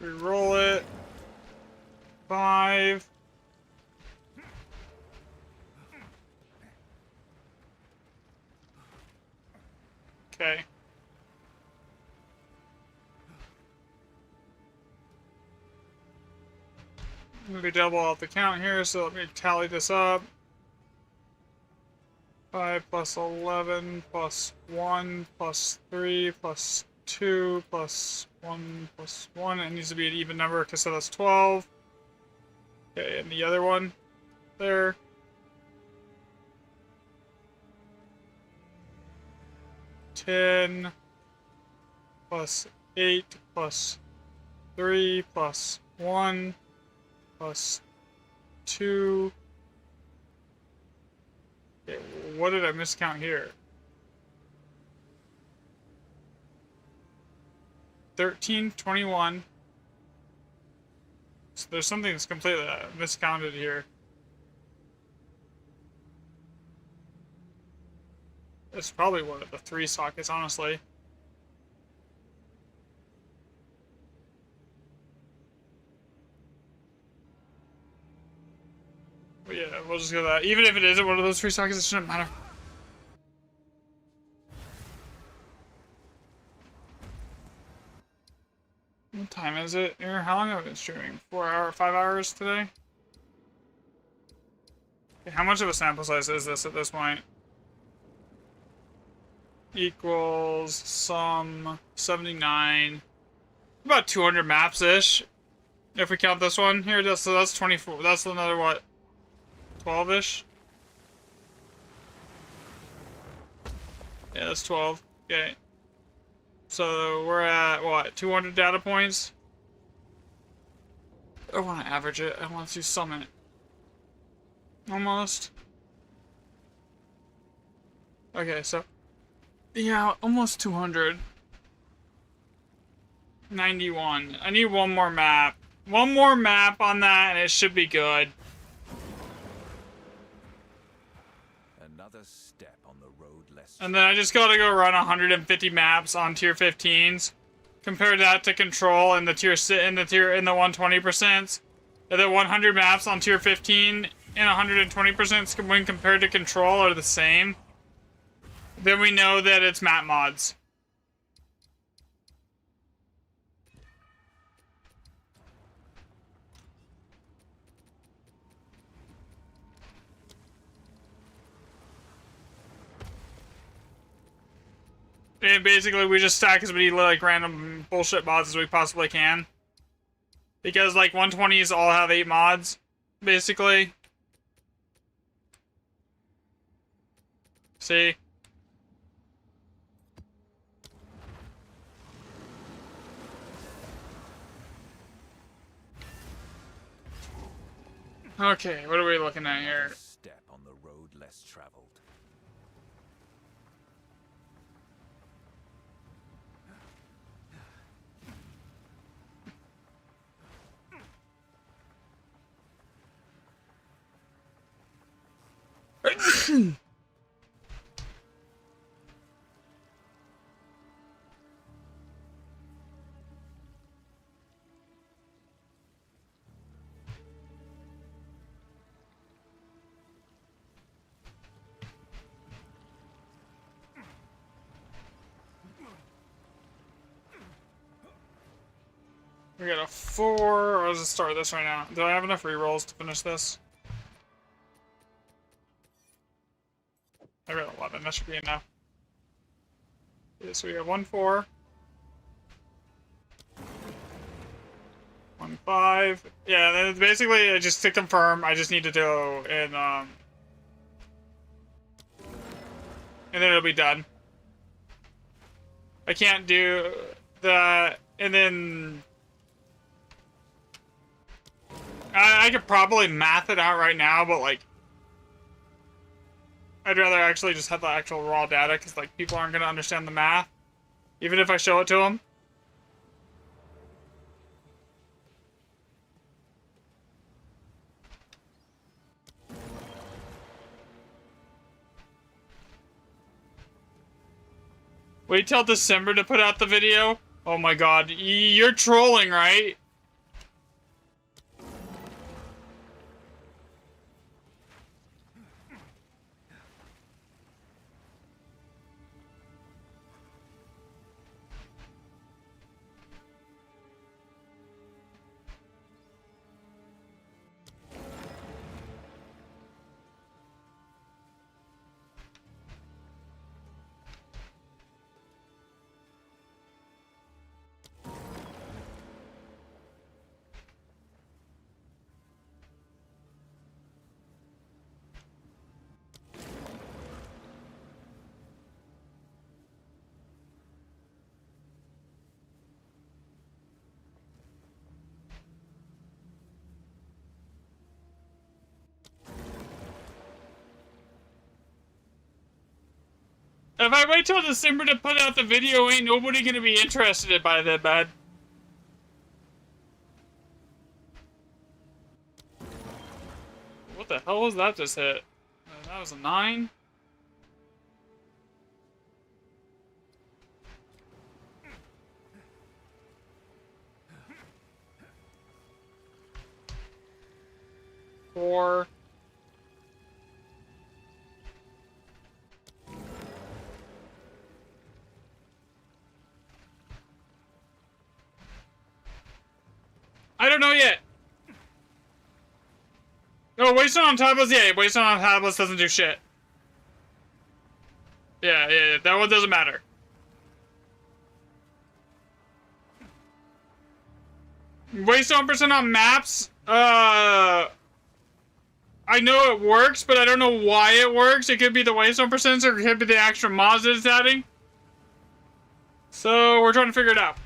3roll it. 5. Okay. Maybe double out the count here, so let me tally this up. 5 plus 11 plus 1 plus 3 plus 2 plus 1 plus 1. It needs to be an even number because so that's 12. Okay, and the other one there. 10 plus 8 plus 3 plus 1 plus 2. Okay, what did I miscount here? 13, 21. So there's something that's completely miscounted here. It's probably one of the 3 sockets, honestly. But yeah, we'll just go with that. Even if it isn't one of those 3 sockets, it shouldn't matter. What time is it? How long have I been streaming? 5 hours today? Okay, how much of a sample size is this at this point? Equals some 79. About 200 maps-ish. If we count this one here, so that's 24. That's another, what, 12-ish? Yeah, that's 12. Okay. So we're at, what, 200 data points? I want to average it. I want to sum it. Almost. Okay, so... yeah, almost 200. 91. I need one more map. One more map on that and it should be good. Another step on the road less. And then I just gotta go run 150 maps on tier 15s. Compare that to control in the tier in the 120%. The 100 maps on tier 15 and 120% when compared to control are the same. Then we know that it's map mods. And basically, we just stack as many like random bullshit mods as we possibly can, because like 120s all have 8 mods, basically. See? Okay, what are we looking at here? Step on the road less traveled. We got a 4. Or let's start this right now. Do I have enough rerolls to finish this? I got 11. That should be enough. Okay, so we have 1 4. 1 5. Yeah, then it's basically I just to confirm. I just need to do and then it'll be done. I can't do that, and then I could probably math it out right now, but like I'd rather actually just have the actual raw data, because like people aren't gonna understand the math, even if I show it to them. Wait till December to put out the video? Oh my god, you're trolling, right? If I wait till December to put out the video, ain't nobody gonna be interested by that, bad. What the hell was that just hit? That was a 9? Four. I don't know yet. No, wasting on tablets, yeah, wasting on tablets doesn't do shit. Yeah, that one doesn't matter. Waste on percent on maps, I know it works, but I don't know why it works. It could be the waste on percents, or it could be the extra mods that it's adding. So, we're trying to figure it out.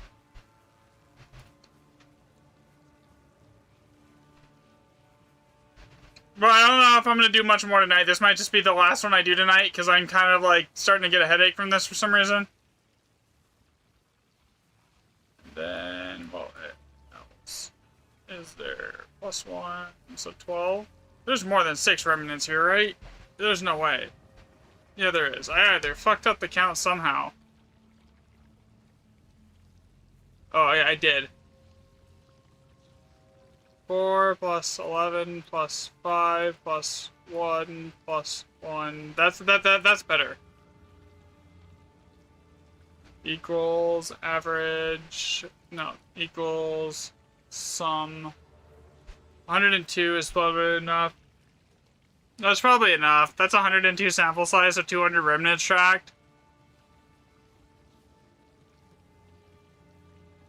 But I don't know if I'm going to do much more tonight. This might just be the last one I do tonight, because I'm kind of, like, starting to get a headache from this for some reason. Then is there? +1, so 12. There's more than 6 remnants here, right? There's no way. Yeah, there is. I either fucked up the count somehow. Oh, yeah, I did. 4 + 11 + 5 + 1 + 1. That's better. Equals average. No, equals sum. 102 is probably enough. That's probably enough. That's 102 sample size of 200 remnants tracked.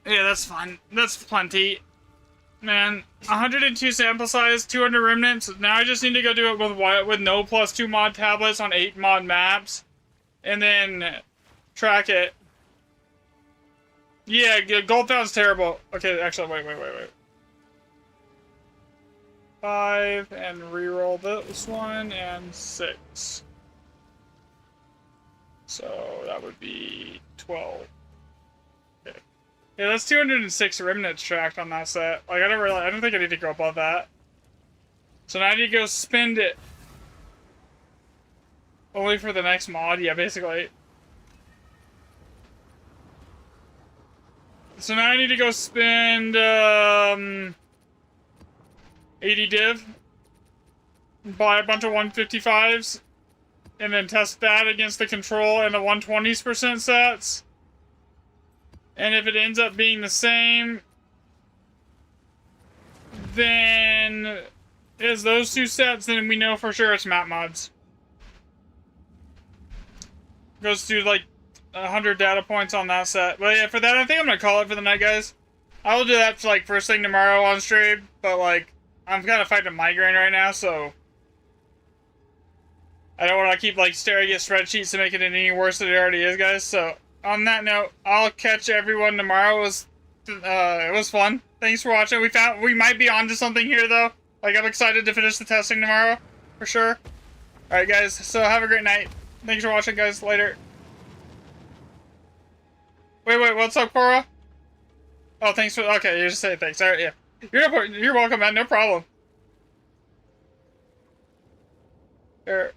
Yeah, that's fine. That's plenty. Man, 102 sample size, 200 remnants. Now I just need to go do it with no +2 mod tablets on 8 mod maps. And then track it. Yeah, Goldtown's terrible. Okay, actually, wait. 5, and reroll this one, and 6. So that would be 12. Okay. Yeah, that's 206 remnants tracked on that set. Like, I don't think I need to go above that. So now I need to go spend it. Only for the next mod, yeah, basically. So now I need to go spend, 80 div, buy a bunch of 155s, and then test that against the control and the 120% sets. And if it ends up being the same, then as those two sets, then we know for sure it's map mods. Goes through like 100 data points on that set. But yeah, for that, I think I'm gonna call it for the night, guys. I will do that for like first thing tomorrow on stream, but like, I'm kind of fighting a migraine right now, so I don't want to keep like staring at spreadsheets to make it any worse than it already is, guys. So on that note, I'll catch everyone tomorrow. It was fun. Thanks for watching. We might be onto something here though. Like, I'm excited to finish the testing tomorrow for sure. All right, guys. So have a great night. Thanks for watching, guys. Later. Wait. What's up, Cora? Oh, thanks for. Okay, you just say thanks. All right, yeah. You're welcome, man. No problem. Here.